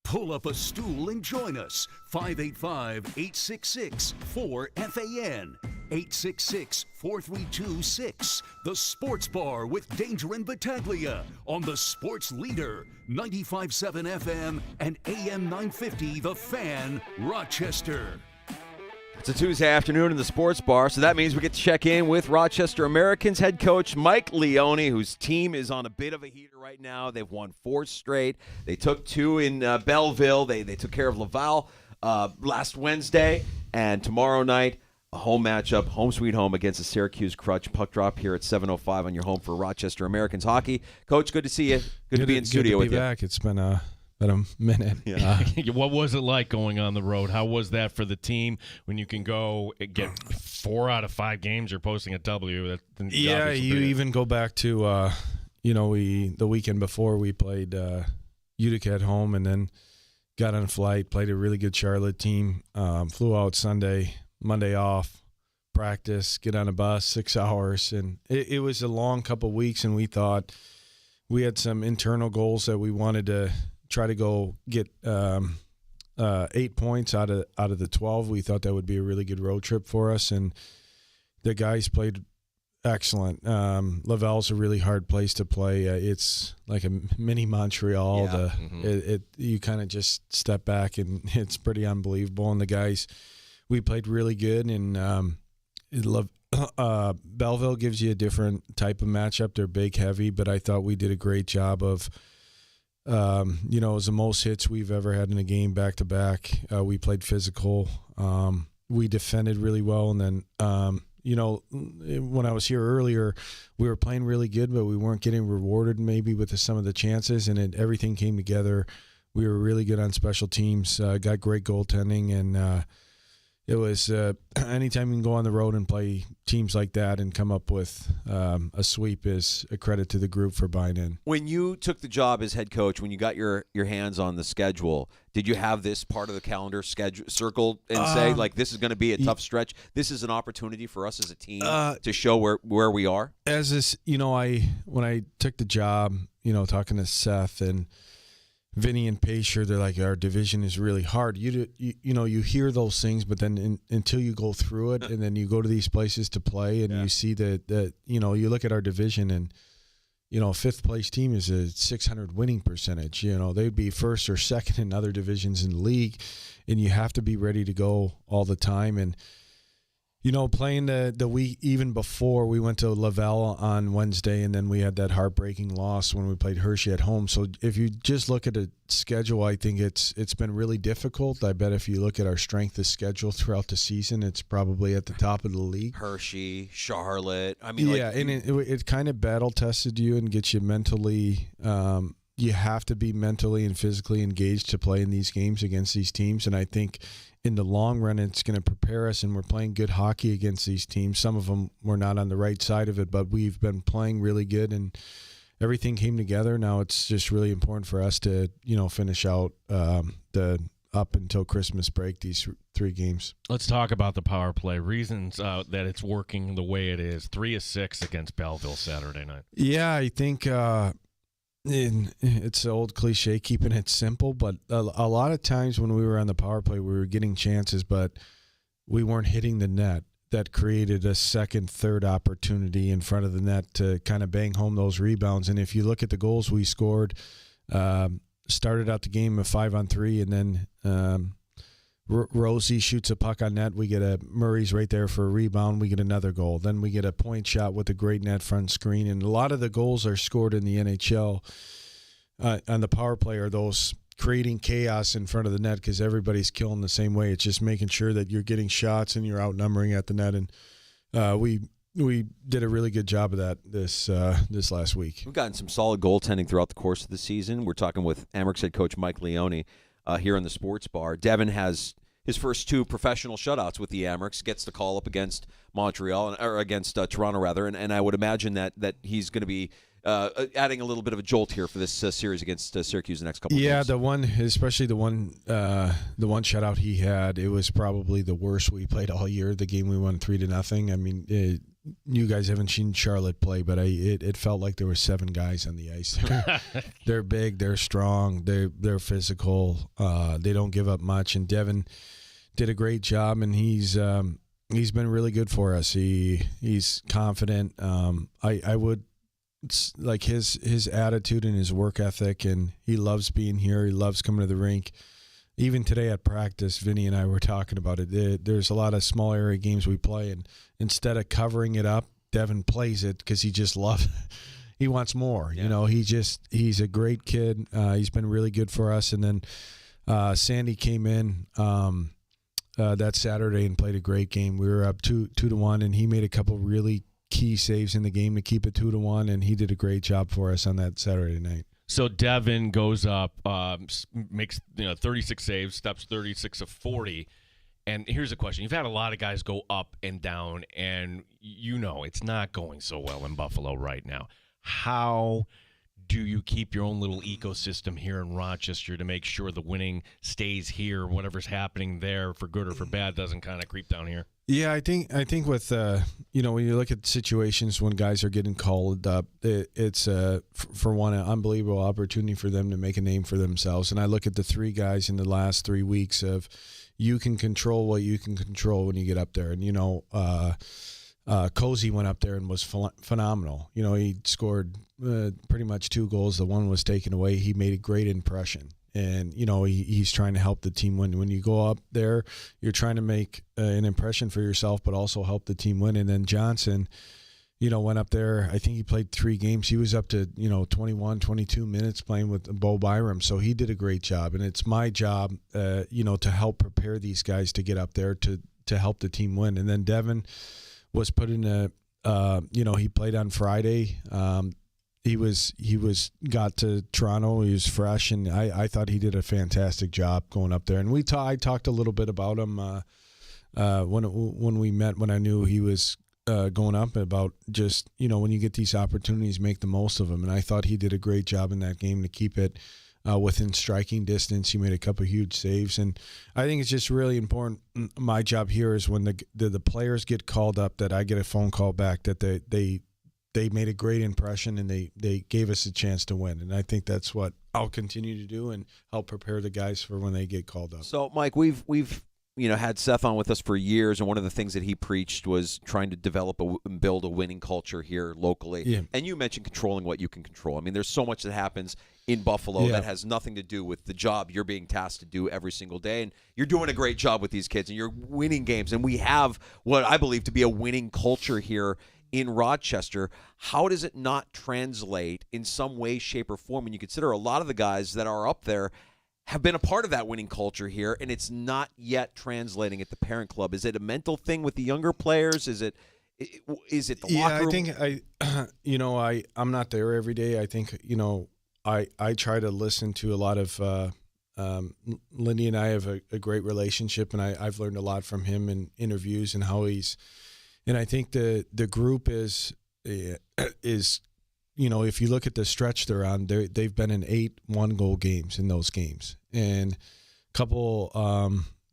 Pull up a stool and join us. 585-866-4FAN. 866-4326. The Sports Bar with Danger and Battaglia on the Sports Leader, 95.7 FM and AM 950, The Fan, Rochester. It's a Tuesday afternoon in the Sports Bar, so that means we get to check in with Rochester Americans head coach Mike Leone, whose team is on a bit of a heater right now. They've won 4 straight. They took 2 in Belleville. They took care of Laval last Wednesday, and tomorrow night, a home matchup, home sweet home against the Syracuse Crutch. Puck drop here at 7:05 on your home for Rochester Americans hockey. Coach, good to see you. Good to be in studio with you. Back. It's been a minute. Yeah. What was it like going on the road? How was that for the team when you can go get 4 out of 5 games you're posting a W? Yeah, you even go back to the weekend before we played Utica at home, and then got on a flight, played a really good Charlotte team, flew out Sunday, Monday off, practice, get on a bus, 6 hours, and it was a long couple of weeks, and we thought we had some internal goals that we wanted to try to go get 8 points out of the 12. We thought that would be a really good road trip for us, and the guys played excellent. Laval's a really hard place to play. It's like a mini Montreal. Yeah. You kind of just step back, and it's pretty unbelievable. And the guys, we played really good, and Belleville gives you a different type of matchup. They're big, heavy, but I thought we did a great job of it was the most hits we've ever had in a game back-to-back. We played physical. We defended really well. And then, when I was here earlier, we were playing really good, but we weren't getting rewarded maybe with some of the chances, and everything came together. We were really good on special teams, got great goaltending, and it was anytime you can go on the road and play teams like that and come up with a sweep is a credit to the group for buying in. When you took the job as head coach, when you got your hands on the schedule, did you have this part of the calendar circled and say, like, this is going to be a tough stretch? This is an opportunity for us as a team to show where we are? As this, when I took the job, talking to Seth and Vinny and Pacer, they're like, our division is really hard. You hear those things, but then until you go through it, and then you go to these places to play, and you see that you look at our division, and fifth place team is a 600 winning percentage. They'd be first or second in other divisions in the league, and you have to be ready to go all the time. And playing the week even before, we went to Laval on Wednesday, and then we had that heartbreaking loss when we played Hershey at home. So if you just look at the schedule, I think it's been really difficult. I bet if you look at our strength of schedule throughout the season, it's probably at the top of the league. Hershey, Charlotte. And it kind of battle tested you and gets you mentally. You have to be mentally and physically engaged to play in these games against these teams, and I think in the long run, it's going to prepare us, and we're playing good hockey against these teams. Some of them were not on the right side of it, but we've been playing really good, and everything came together. Now it's just really important for us to, finish out the up until Christmas break, these 3 games. Let's talk about the power play. Reasons that it's working the way it is. 3 of 6 against Belleville Saturday night. Yeah, I think it's the old cliche, keeping it simple, but a lot of times when we were on the power play, we were getting chances, but we weren't hitting the net. That created a second, third opportunity in front of the net to kind of bang home those rebounds. And if you look at the goals we scored, started out the game of 5-on-3, and then Rosie shoots a puck on net. We get Murray's right there for a rebound. We get another goal. Then we get a point shot with a great net front screen. And a lot of the goals are scored in the NHL on the power play are those creating chaos in front of the net because everybody's killing the same way. It's just making sure that you're getting shots and you're outnumbering at the net. And we did a really good job of that this last week. We've gotten some solid goaltending throughout the course of the season. We're talking with Amerks head coach Mike Leone here in the Sports Bar. Devin has his first 2 professional shutouts with the Amerks, gets the call up against Montreal or against Toronto rather, and I would imagine that he's going to be adding a little bit of a jolt here for this series against Syracuse the next couple of games. Yeah, especially the one shutout he had, it was probably the worst we played all year. The game we won 3-0. I mean, you guys haven't seen Charlotte play, but it felt like there were 7 guys on the ice. They're big, they're strong, they're physical. They don't give up much, and Devin did a great job, and he's been really good for us. He's confident. I would. It's like his attitude and his work ethic, and he loves being here. He loves coming to the rink. Even today at practice, Vinny and I were talking about it. There's a lot of small area games we play, and instead of covering it up, Devin plays it because he just loves. He wants more. Yeah. You know, he's a great kid. He's been really good for us. And then Sandy came in that Saturday and played a great game. We were up 2-1, and he made a couple really key saves in the game to keep it 2-1, and he did a great job for us on that Saturday night. So Devin goes up, makes 36 saves, steps 36 of 40. And here's a question. You've had a lot of guys go up and down, and it's not going so well in Buffalo right now. How do you keep your own little ecosystem here in Rochester to make sure the winning stays here, whatever's happening there for good or for bad doesn't kind of creep down here? Yeah, I think with when you look at situations when guys are getting called up, it's for one an unbelievable opportunity for them to make a name for themselves. And I look at the 3 guys in the last 3 weeks of you can control what you can control when you get up there. And Cozy went up there and was phenomenal. He scored pretty much 2 goals. The one was taken away. He made a great impression. And, he's trying to help the team win. When you go up there, you're trying to make an impression for yourself, but also help the team win. And then Johnson, went up there. I think he played 3 games. He was up to, 21, 22 minutes playing with Bo Byram. So he did a great job. And it's my job, to help prepare these guys to get up there to help the team win. And then Devin was put in he played on Friday. He got to Toronto. He was fresh, and I thought he did a fantastic job going up there. And I talked a little bit about him when we met, when I knew he was going up, about just when you get these opportunities, make the most of them. And I thought he did a great job in that game to keep it within striking distance. He made a couple of huge saves, and I think it's just really important. My job here is when the players get called up, that I get a phone call back that they made a great impression and they gave us a chance to win. And I think that's what I'll continue to do and help prepare the guys for when they get called up. So, Mike, we've had Seth on with us for years, and one of the things that he preached was trying to develop and build a winning culture here locally. Yeah. And you mentioned controlling what you can control. I mean, there's so much that happens in Buffalo that has nothing to do with the job you're being tasked to do every single day. And you're doing a great job with these kids, and you're winning games. And we have what I believe to be a winning culture here in Rochester. How does it not translate in some way, shape, or form when you consider a lot of the guys that are up there have been a part of that winning culture here, and it's not yet translating at the parent club? Is it a mental thing with the younger players? Is it the locker room? I think I'm not there every day. I think I try to listen to a lot of Lindy and I have a great relationship, and I've learned a lot from him in interviews and how he's. And I think the group is if you look at the stretch they're on, they've been in 8 one-goal games in those games, and a couple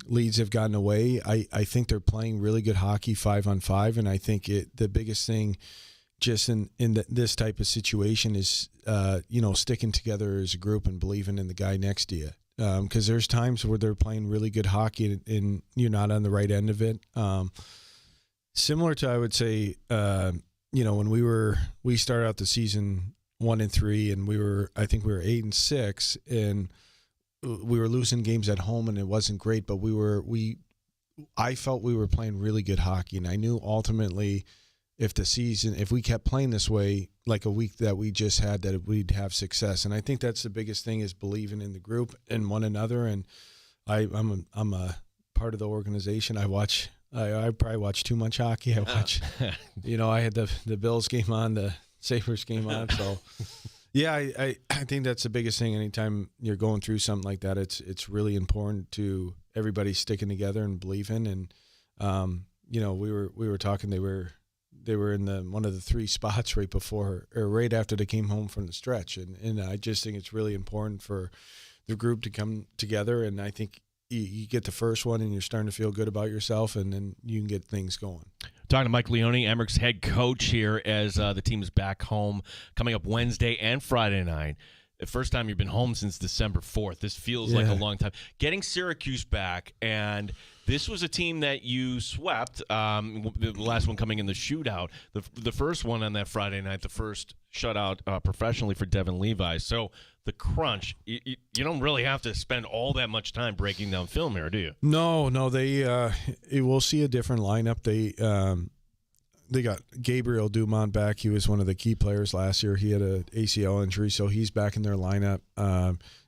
leads have gotten away. I think they're playing really good hockey 5-on-5, and I think the biggest thing just in this type of situation is sticking together as a group and believing in the guy next to you. Because there's times where they're playing really good hockey and you're not on the right end of it. Similar to, I would say, when we started out the season 1-3, and I think we were 8-6, and we were losing games at home and it wasn't great, but I felt we were playing really good hockey, and I knew ultimately if we kept playing this way, like a week that we just had, that we'd have success. And I think that's the biggest thing, is believing in the group and one another. And I'm a part of the organization. I probably watch too much hockey. I watch, I had the Bills game on, the Sabres game on. So, yeah, I think that's the biggest thing. Anytime you're going through something like that, it's really important to everybody sticking together and believing. And we were talking. They were in one of the 3 spots right before or right after they came home from the stretch, and I just think it's really important for the group to come together. And I think you get the first one and you're starting to feel good about yourself, and then you can get things going. Talking to Mike Leone, Emmerich's head coach here, as the team is back home coming up Wednesday and Friday night. The first time you've been home since December 4th. This feels like a long time. Getting Syracuse back, and this was a team that you swept, the last one coming in the shootout. The first one on that Friday night, the first shutout professionally for Devin Levi. So the crunch, you don't really have to spend all that much time breaking down film here, do you? No, we'll see a different lineup. They got Gabriel Dumont back. He was one of the key players last year. He had an ACL injury, so he's back in their lineup.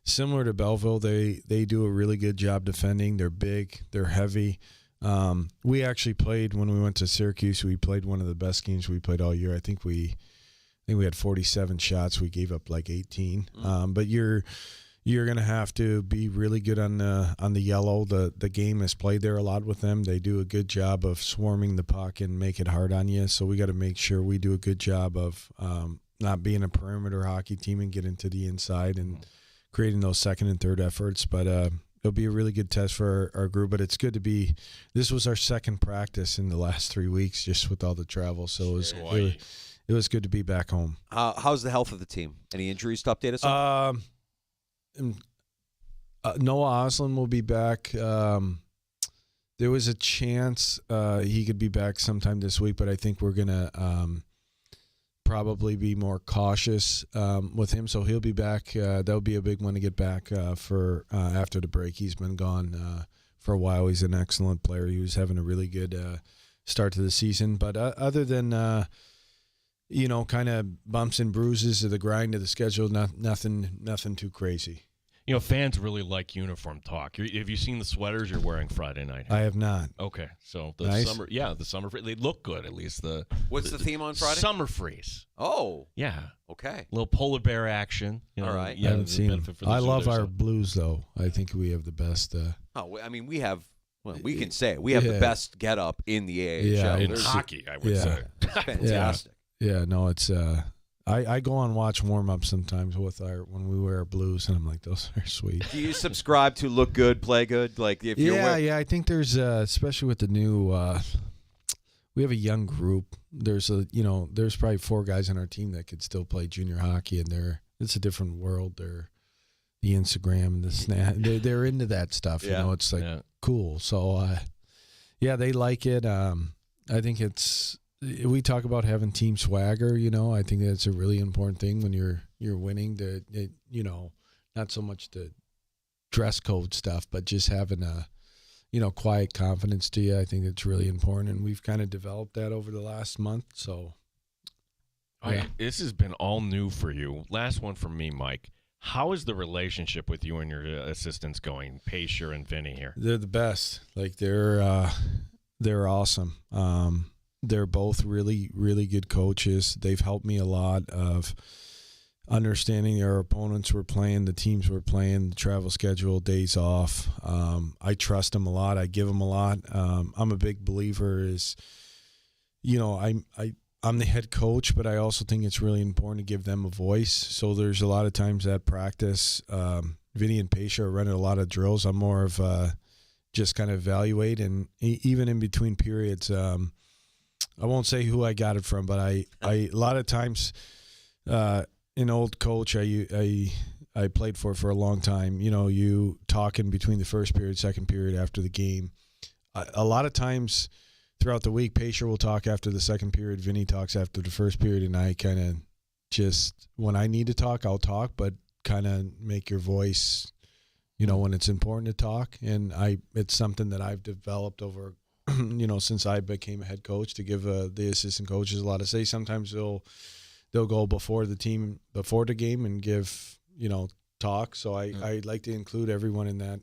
Similar to Belleville, they do a really good job defending. They're big. They're heavy. We actually played, when we went to Syracuse, we played one of the best games we played all year. I think we had 47 shots. We gave up like 18. But you're going to have to be really good on the yellow. The game is played there a lot with them. They do a good job of swarming the puck and make it hard on you. So we got to make sure we do a good job of not being a perimeter hockey team and get into the inside and creating those second and third efforts. But it'll be a really good test for our group. But it's good to be – this was our second practice in the last 3 weeks just with all the travel. So it was good to be back home. How's the health of the team? Any injuries to update us on? Noah Oslin will be back. There was a chance he could be back sometime this week, but I think we're going to probably be more cautious with him. So he'll be back. That'll be a big one to get back for after the break. He's been gone for a while. He's an excellent player. He was having a really good start to the season. But other than kind of bumps and bruises of the grind of the schedule, nothing too crazy. Fans really like uniform talk. Have you seen the sweaters you're wearing Friday night? I have not. Okay, so Nice. the summer, they look good at least. What's the theme on Friday? Summer freeze. Oh, yeah. Okay. Little polar bear action. All right. I haven't seen them. I love our so. Blues, though. I think we have the best. We have. Well, we can say it. We have the best get up in the AHL. In hockey, I would say. It's fantastic. Yeah, no, it's I go on watch warm-ups sometimes when we wear our Blues, and I'm like, those are sweet. Do you subscribe to look good, play good? Like if yeah, I think there's especially with the new we have a young group. There's there's probably 4 guys on our team that could still play junior hockey, and it's a different world. They're the Instagram, the Snap, they're into that stuff. Yeah. It's like cool. So they like it. I think we talk about having team swagger, I think that's a really important thing when you're winning, not so much the dress code stuff, but just having a, quiet confidence to you. I think it's really important, and we've kind of developed that over the last month. So, This has been all new for you. Last one from me, Mike. How is the relationship with you and your assistants going, Pacer and Vinny here? They're the best. Like they're awesome. They're both really, really good coaches. They've helped me a lot of understanding our opponents we're playing, the teams we're playing, the travel schedule, days off. I trust them a lot. I give them a lot. I'm a big believer I'm the head coach, but I also think it's really important to give them a voice. So there's a lot of times at practice, Vinny and Pacia are running a lot of drills. I'm more of just kind of evaluate, and even in between periods, I won't say who I got it from, but I a lot of times, an old coach I played for a long time. You talking between the first period, second period, after the game. A lot of times throughout the week, Pacer will talk after the second period, Vinny talks after the first period, and I kind of just, when I need to talk, I'll talk, but kind of make your voice when it's important to talk. And it's something that I've developed over, since I became a head coach, to give the assistant coaches a lot of say. Sometimes they'll go before the game and give, talk. So I like to include everyone in that,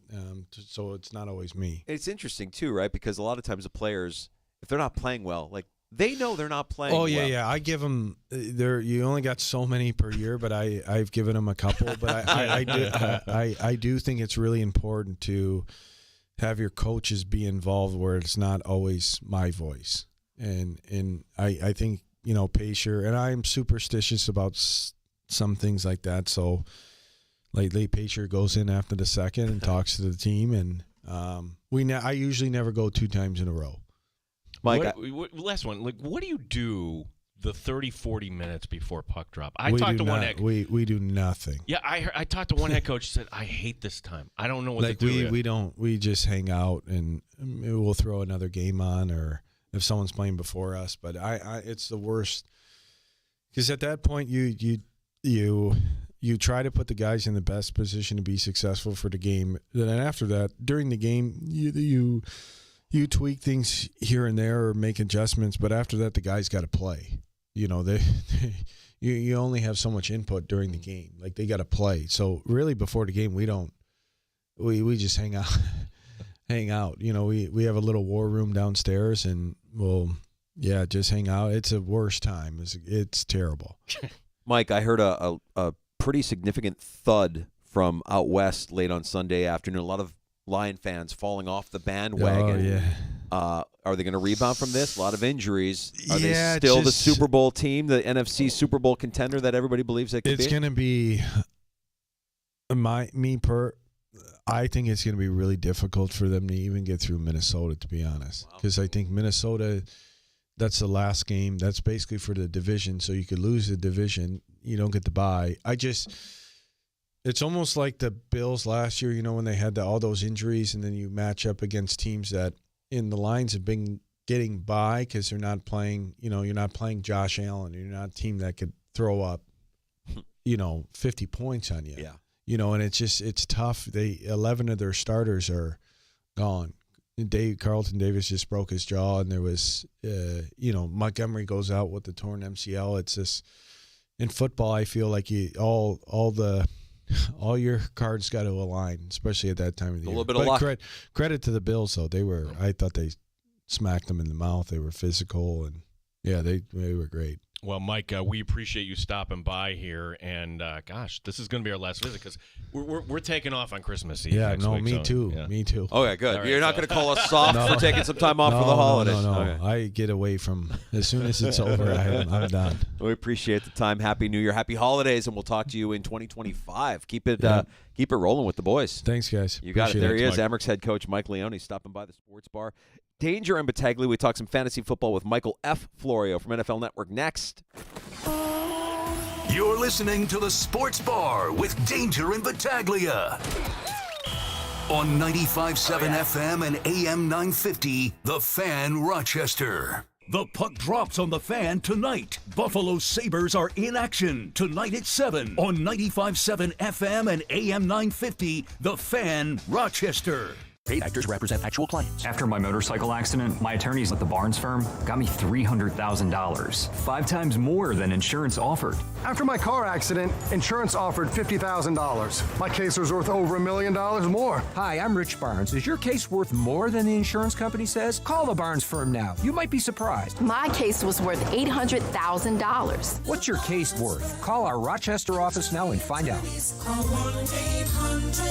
so it's not always me. It's interesting too, right? Because a lot of times the players, if they're not playing well, like they know they're not playing well. Oh yeah. I give them you only got so many per year, but I've given them a couple. But I do think it's really important to have your coaches be involved where it's not always my voice. And I think, Pacer, and I'm superstitious about some things like that. So lately, Pacer goes in after the second and talks to the team, and I usually never go 2 times in a row. Mike, last one. Like, what do you do the 30, 40 minutes before puck drop? We do nothing. Yeah, I talked to one head coach who said, I hate this time. I don't know what to do. We just hang out, and we'll throw another game on, or if someone's playing before us. But it's the worst, because at that point you try to put the guys in the best position to be successful for the game. Then after that, during the game, you tweak things here and there or make adjustments. But after that, the guys got to play. You only have so much input during the game. Like, they got to play. So really, before the game, we just hang out. We have a little war room downstairs, and we'll just hang out. It's a worst time. It's terrible. Mike, I heard a pretty significant thud from out west late on Sunday afternoon. A lot of Lion fans falling off the bandwagon. Oh, yeah. Are they going to rebound from this? A lot of injuries. Are they still the Super Bowl team, the NFC Super Bowl contender that everybody believes they could be? It's going to be I think it's going to be really difficult for them to even get through Minnesota, to be honest. Because I think Minnesota, that's the last game. That's basically for the division. So you could lose the division. You don't get the bye. It's almost like the Bills last year, when they had all those injuries, and then you match up against teams that in the lines have been getting by because they're not playing, you're not playing Josh Allen. You're not a team that could throw up, 50 points on you. Yeah. And it's tough. 11 of their starters are gone. Carlton Davis just broke his jaw, and there was, Montgomery goes out with the torn MCL. It's just, in football, I feel like all your cards got to align, especially at that time of the year. A little bit of luck. Credit to the Bills, though. I thought they smacked them in the mouth. They were physical, and they were great. Well, Mike, we appreciate you stopping by here, and gosh, this is going to be our last visit because we're taking off on Christmas Eve. Yeah, next week, me too. Yeah. Me too. Okay, good. Right, You're not going to call us soft for taking some time off for the holidays. No. Okay. I get away from as soon as it's over. I'm done. We appreciate the time. Happy New Year, happy holidays, and we'll talk to you in 2025. Keep it rolling with the boys. Thanks, guys. You got it. There he is, Amerks head coach Mike Leone, stopping by the Sports Bar. Danger and Battaglia. We talk some fantasy football with Michael F. Florio from NFL Network next. You're listening to the Sports Bar with Danger and Battaglia on 95.7 FM and AM 950, The Fan, Rochester. The puck drops on The Fan tonight. Buffalo Sabres are in action tonight at 7 on 95.7 FM and AM 950, The Fan, Rochester. Paid actors represent actual clients. After my motorcycle accident, my attorneys at the Barnes firm got me $300,000, 5 times more than insurance offered. After my car accident, insurance offered $50,000. My case was worth over $1 million more. Hi, I'm Rich Barnes. Is your case worth more than the insurance company says? Call the Barnes firm now. You might be surprised. My case was worth $800,000. What's your case worth? Call our Rochester office now and find out.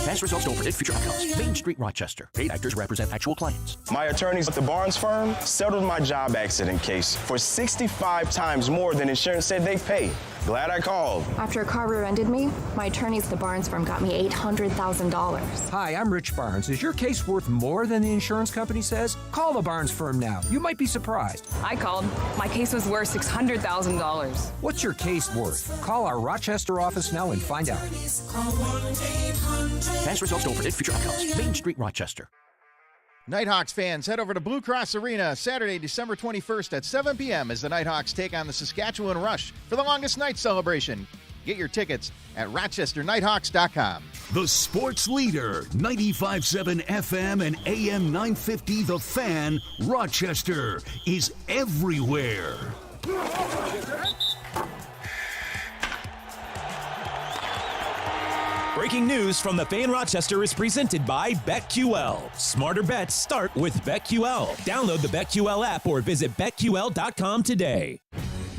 Past results don't predict future outcomes. Main Street, Rochester. Paid actors represent actual clients. My attorneys at the Barnes firm settled my job accident case for 65 times more than insurance said they'd pay. Glad I called. After a car rear-ended me, my attorneys at the Barnes firm got me $800,000. Hi, I'm Rich Barnes. Is your case worth more than the insurance company says? Call the Barnes firm now. You might be surprised. I called. My case was worth $600,000. What's your case worth? Call our Rochester office now and find out. Past results don't predict future outcomes. Main Street, Rochester. Nighthawks fans, head over to Blue Cross Arena Saturday, December 21st at 7 p.m. as the Nighthawks take on the Saskatchewan Rush for the longest night celebration. Get your tickets at RochesterNighthawks.com. The sports leader, 95.7 FM and AM 950 The Fan, Rochester, is everywhere. Breaking news from the Fan Rochester is presented by BetQL. Smarter bets start with BetQL. Download the BetQL app or visit BetQL.com today.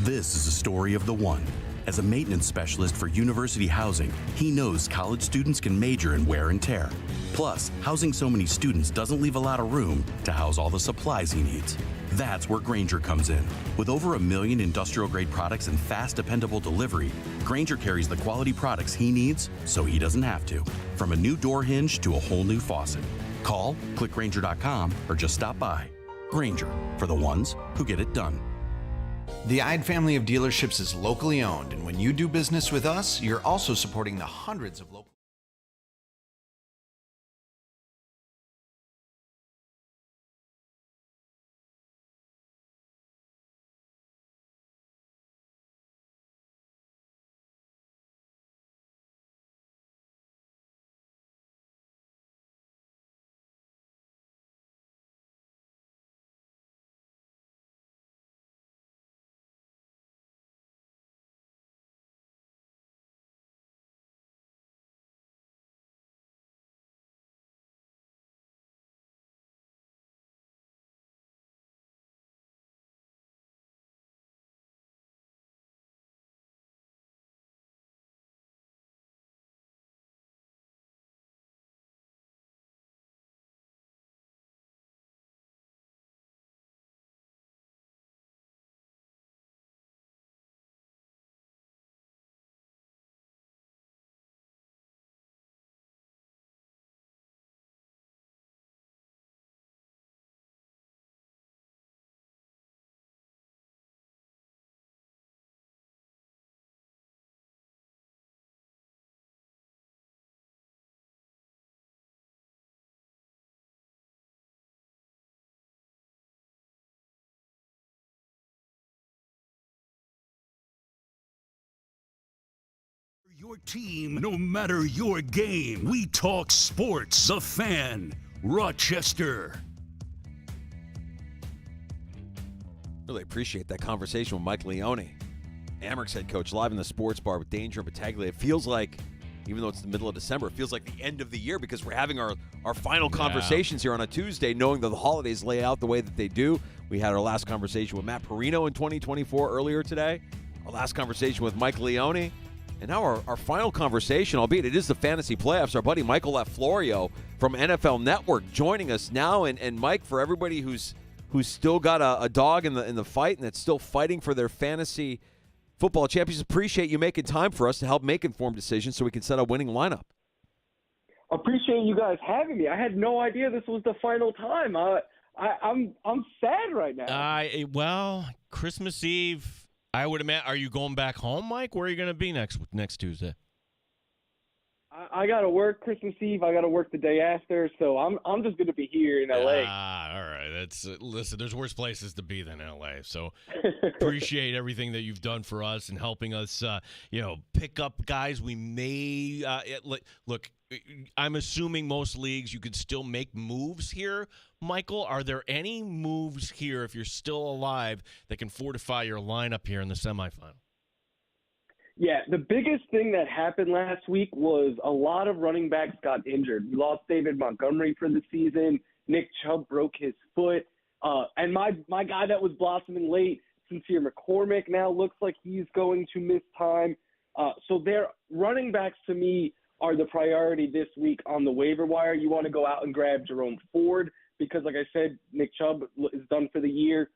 This is a story of the one. As a maintenance specialist for university housing, he knows college students can major in wear and tear. Plus, housing so many students doesn't leave a lot of room to house all the supplies he needs. That's where Grainger comes in. With over 1 million industrial-grade products and fast, dependable delivery, Grainger carries the quality products he needs so he doesn't have to. From a new door hinge to a whole new faucet. Call, click Grainger.com, or just stop by. Grainger, for the ones who get it done. The Ide family of dealerships is locally owned, and when you do business with us, you're also supporting the hundreds of local... Your team, no matter your game. We talk sports. The Fan, Rochester. Really appreciate that conversation with Mike Leone, Amerks head coach, live in the sports bar with Danger and Battaglia. It feels like, even though it's the middle of December, it feels like the end of the year because we're having our final conversations here on a Tuesday, knowing that the holidays lay out the way that they do. We had our last conversation with Matt Perino in 2024 earlier today, our last conversation with Mike Leone, and now our final conversation, albeit it is the fantasy playoffs. Our buddy Michael F. Florio from NFL Network joining us now. And Mike, for everybody who's still got a dog in the fight and that's still fighting for their fantasy football champions, appreciate you making time for us to help make informed decisions so we can set a winning lineup. Appreciate you guys having me. I had no idea this was the final time. I'm sad right now. Well, Christmas Eve, I would imagine. Are you going back home, Mike? Where are you going to be next Tuesday? I got to work Christmas Eve. I got to work the day after, so I'm just going to be here in LA. All right. That's listen. There's worse places to be than LA. So appreciate everything that you've done for us and helping us. Pick up guys. We may look. I'm assuming most leagues you could still make moves here. Michael, are there any moves here if you're still alive that can fortify your lineup here in the semifinal? Yeah, the biggest thing that happened last week was a lot of running backs got injured. We lost David Montgomery for the season. Nick Chubb broke his foot. And my guy that was blossoming late, Sincere McCormick, now looks like he's going to miss time. So their running backs, to me, are the priority this week on the waiver wire. You want to go out and grab Jerome Ford because, like I said, Nick Chubb is done for the year.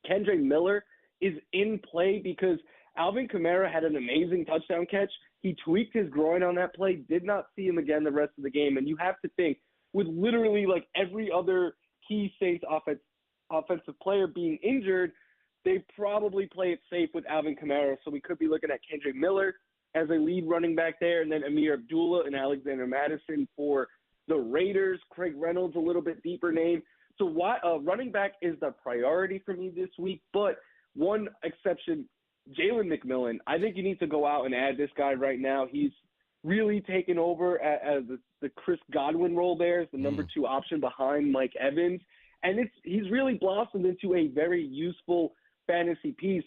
Kendre Miller is in play because Alvin Kamara had an amazing touchdown catch. He tweaked his groin on that play, did not see him again the rest of the game. And you have to think, with literally like every other key Saints offensive player being injured, they probably play it safe with Alvin Kamara. So we could be looking at Kendre Miller as a lead running back there, and then Amir Abdullah and Alexander Madison for the Raiders. Craig Reynolds, a little bit deeper name. So running back is the priority for me this week, but one exception Jalen McMillan, I think you need to go out and add this guy right now. He's really taken over as the Chris Godwin role there as the number 2 option behind Mike Evans. And he's really blossomed into a very useful fantasy piece.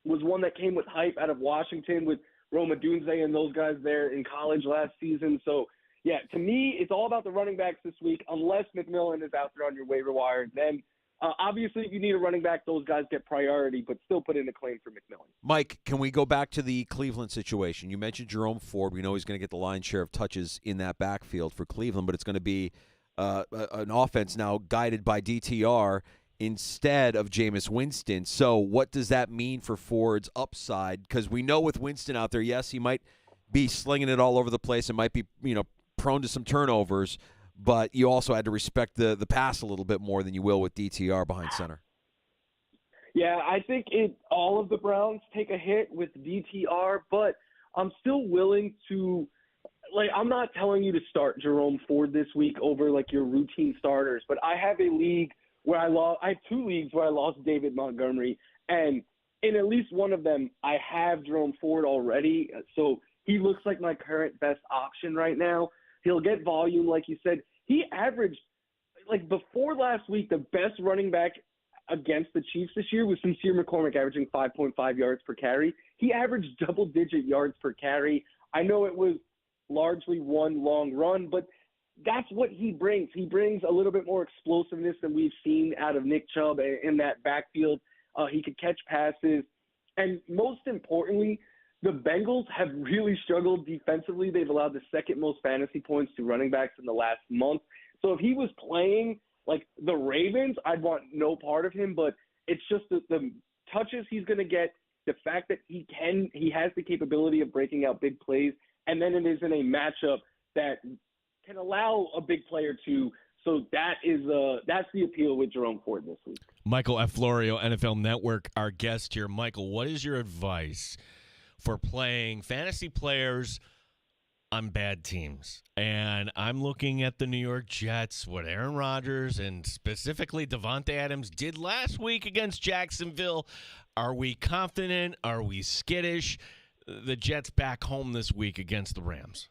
Was one that came with hype out of Washington with Roma Dunze and those guys there in college last season. So, yeah, to me, it's all about the running backs this week. Unless McMillan is out there on your waiver wire, then obviously if you need a running back, those guys get priority, but still put in a claim for McMillan. Mike, can we go back to the Cleveland situation? You mentioned Jerome Ford. We know he's going to get the lion's share of touches in that backfield for Cleveland, but it's going to be an offense now guided by DTR instead of Jameis Winston. So what does that mean for Ford's upside? Because we know with Winston out there, yes, he might be slinging it all over the place and might be, prone to some turnovers, but you also had to respect the pass a little bit more than you will with DTR behind center. Yeah, I think all of the Browns take a hit with DTR, but I'm still willing to I'm not telling you to start Jerome Ford this week over your routine starters, but I have a league where I have 2 leagues where I lost David Montgomery, and in at least one of them I have Jerome Ford already, so he looks like my current best option right now. He'll get volume, like you said. He averaged, before last week, the best running back against the Chiefs this year was Sincere McCormick, averaging 5.5 yards per carry. He averaged double-digit yards per carry. I know it was largely one long run, but that's what he brings. He brings a little bit more explosiveness than we've seen out of Nick Chubb in that backfield. He could catch passes. And most importantly, the Bengals have really struggled defensively. They've allowed the second most fantasy points to running backs in the last month. So if he was playing the Ravens, I'd want no part of him, but it's just the touches he's going to get, the fact that he has the capability of breaking out big plays, and then it is in a matchup that can allow a big player to. So that's the appeal with Jerome Ford this week. Michael F. Florio, NFL Network, our guest here. Michael, what is your advice for playing fantasy players on bad teams? And I'm looking at the New York Jets, what Aaron Rodgers and specifically Devontae Adams did last week against Jacksonville. Are we confident? Are we skittish? The Jets back home this week against the Rams.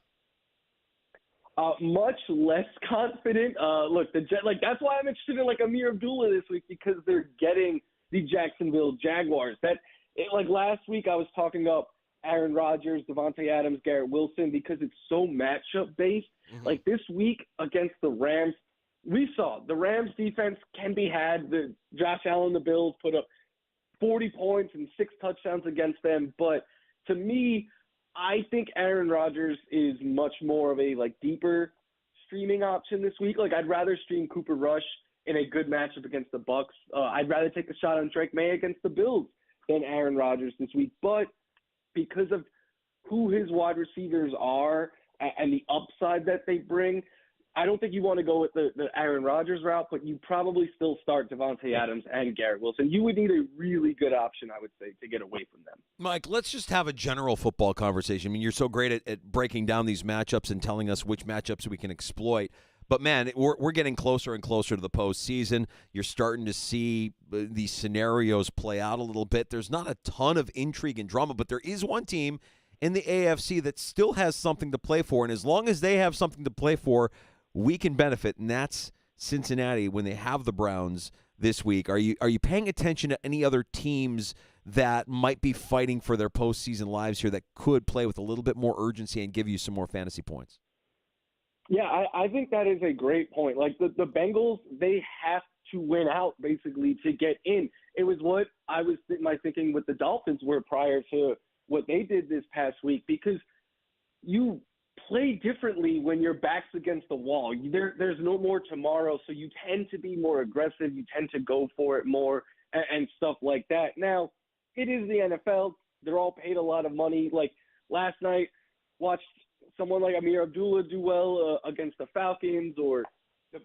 Much less confident. Look, the Jet, that's why I'm interested in Amir Abdullah this week, because they're getting the Jacksonville Jaguars. Last week I was talking up Aaron Rodgers, Devontae Adams, Garrett Wilson, because it's so matchup based. Mm-hmm. This week against the Rams, we saw the Rams defense can be had. Josh Allen, the Bills, put up 40 points and 6 touchdowns against them. But to me, I think Aaron Rodgers is much more of a deeper streaming option this week. I'd rather stream Cooper Rush in a good matchup against the Bucs. I'd rather take a shot on Drake May against the Bills than Aaron Rodgers this week. But because of who his wide receivers are and the upside that they bring, I don't think you want to go with the Aaron Rodgers route, but you probably still start Devontae Adams and Garrett Wilson. You would need a really good option, I would say, to get away from them. Mike, let's just have a general football conversation. I mean, you're so great at breaking down these matchups and telling us which matchups we can exploit. But, man, we're getting closer and closer to the postseason. You're starting to see these scenarios play out a little bit. There's not a ton of intrigue and drama, but there is one team in the AFC that still has something to play for. And as long as they have something to play for, we can benefit, and that's Cincinnati when they have the Browns this week. Are you paying attention to any other teams that might be fighting for their postseason lives here that could play with a little bit more urgency and give you some more fantasy points? Yeah, I think that is a great point. The Bengals, they have to win out basically to get in. It was what my thinking with the Dolphins were prior to what they did this past week, because you play differently when your back's against the wall. There's no more tomorrow, so you tend to be more aggressive. You tend to go for it more and stuff like that. Now, it is the NFL. They're all paid a lot of money. Last night, watched someone like Amir Abdullah do well against the Falcons, or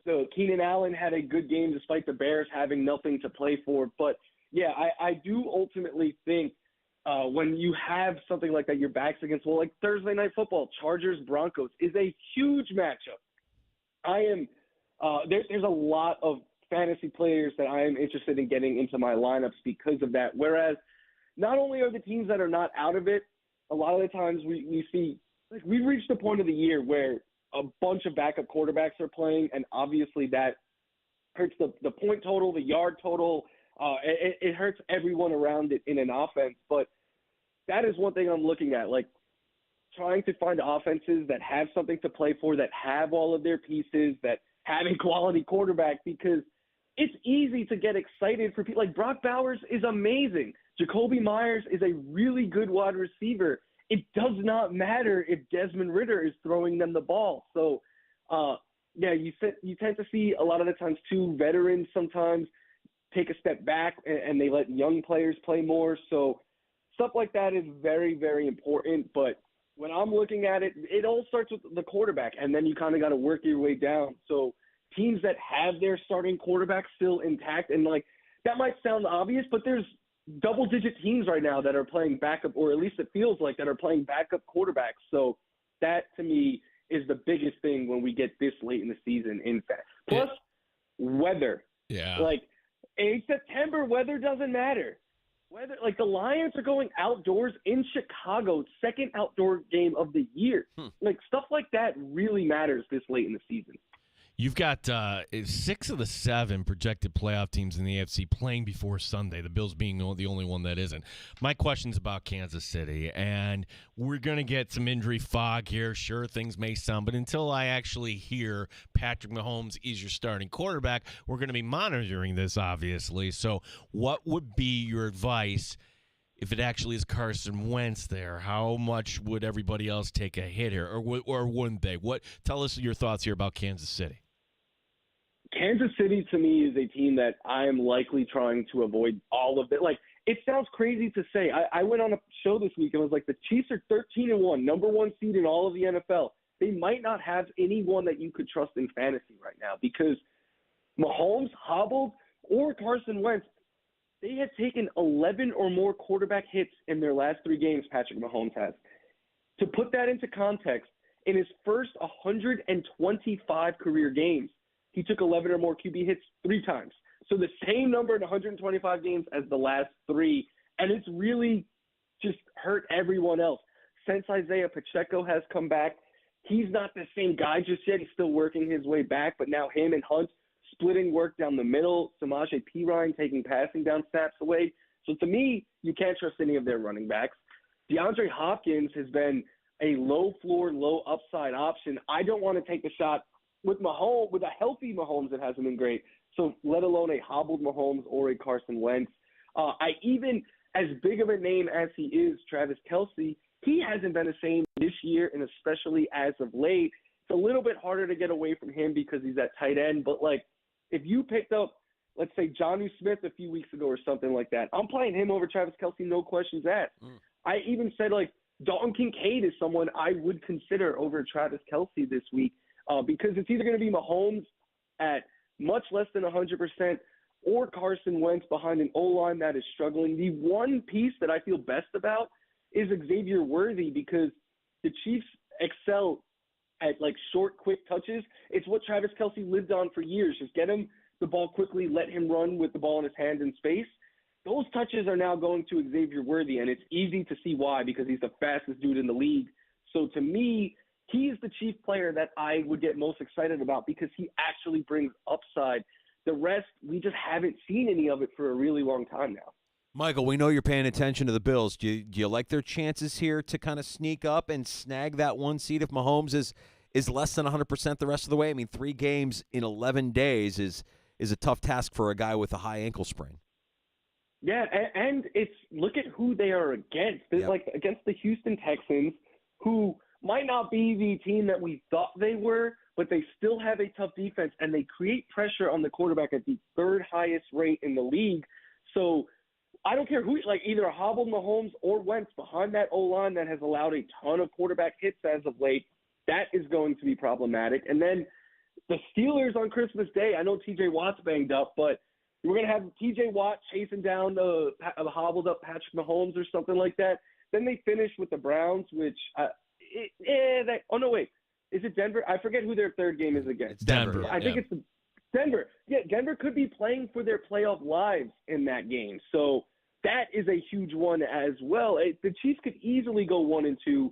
the Keenan Allen had a good game despite the Bears having nothing to play for. But, yeah, I do ultimately think when you have something like that, your back's against, Thursday Night Football, Chargers-Broncos is a huge matchup. There's a lot of fantasy players that I am interested in getting into my lineups because of that. Whereas not only are the teams that are not out of it, a lot of the times we see, like, we've reached the point of the year where a bunch of backup quarterbacks are playing, and obviously that hurts the point total, the yard total. It hurts everyone around it in an offense. But that is one thing I'm looking at, like trying to find offenses that have something to play for, that have all of their pieces, that have a quality quarterback, because it's easy to get excited for people. Like Brock Bowers is amazing. Jacoby Myers is a really good wide receiver. It does not matter if Desmond Ridder is throwing them the ball. So, you tend to see a lot of the times two veterans sometimes take a step back and they let young players play more. So stuff like that is very, very important. But when I'm looking at it, it all starts with the quarterback, and then you kind of got to work your way down. So teams that have their starting quarterback still intact, and like that might sound obvious, but there's double-digit teams right now that are playing backup, or at least it feels like that are playing backup quarterbacks. So that, to me, is the biggest thing when we get this late in the season. In fact, plus weather. Yeah. Like in September, weather doesn't matter. Weather, like the Lions are going outdoors in Chicago, second outdoor game of the year. Like stuff like that really matters this late in the season. You've got 6 of the 7 projected playoff teams in the AFC playing before Sunday, the Bills being the only one that isn't. My question's about Kansas City, and we're going to get some injury fog here. Sure, things may sound, but until I actually hear Patrick Mahomes is your starting quarterback, we're going to be monitoring this, obviously. So what would be your advice if it actually is Carson Wentz there? How much would everybody else take a hit here, or wouldn't they? Tell us your thoughts here about Kansas City. Kansas City, to me, is a team that I am likely trying to avoid all of it. Like, it sounds crazy to say. I went on a show this week and was like, the Chiefs are 13-1, number 1 seed in all of the NFL. They might not have anyone that you could trust in fantasy right now because Mahomes, hobbled, or Carson Wentz, they have taken 11 or more quarterback hits in their last 3 games, Patrick Mahomes has. To put that into context, in his first 125 career games, he took 11 or more QB hits 3 times. So the same number in 125 games as the last 3, and it's really just hurt everyone else. Since Isaiah Pacheco has come back, he's not the same guy just yet. He's still working his way back, but now him and Hunt splitting work down the middle, Samaje Perine taking passing down snaps away. So to me, you can't trust any of their running backs. DeAndre Hopkins has been a low floor, low upside option. I don't want to take the shot with Mahomes, with a healthy Mahomes that hasn't been great, so let alone a hobbled Mahomes or a Carson Wentz. As big of a name as he is, Travis Kelce, he hasn't been the same this year, and especially as of late. It's a little bit harder to get away from him because he's at tight end, but like if you picked up, let's say, Jonnu Smith a few weeks ago or something like that, I'm playing him over Travis Kelce, no questions asked. I even said, like, Dalton Kincaid is someone I would consider over Travis Kelce this week. Because it's either going to be Mahomes at much less than 100% or Carson Wentz behind an O-line that is struggling. The one piece that I feel best about is Xavier Worthy, because the Chiefs excel at, like, short, quick touches. It's what Travis Kelce lived on for years. Just get him the ball quickly, let him run with the ball in his hands in space. Those touches are now going to Xavier Worthy, and it's easy to see why, because he's the fastest dude in the league. So to me, he's the chief player that I would get most excited about because he actually brings upside. The rest, we just haven't seen any of it for a really long time now. Michael, we know you're paying attention to the Bills. Do you like their chances here to kind of sneak up and snag that 1 seed if Mahomes is less than 100% the rest of the way? I mean, 3 games in 11 days is a tough task for a guy with a high ankle sprain. Yeah, and it's look at who they are against. Yep. Like against the Houston Texans, who might not be the team that we thought they were, but they still have a tough defense, and they create pressure on the quarterback at the 3rd highest rate in the league. So I don't care who, like either a hobbled Mahomes or Wentz behind that O-line that has allowed a ton of quarterback hits as of late, that is going to be problematic. And then the Steelers on Christmas Day, I know T.J. Watt's banged up, but we're going to have T.J. Watt chasing down the hobbled up Patrick Mahomes or something like that. Then they finish with the Browns, which is it Denver? I forget who their 3rd game is against. It's Denver. I think it's Denver. Yeah, Denver could be playing for their playoff lives in that game. So that is a huge one as well. The Chiefs could easily go 1-2.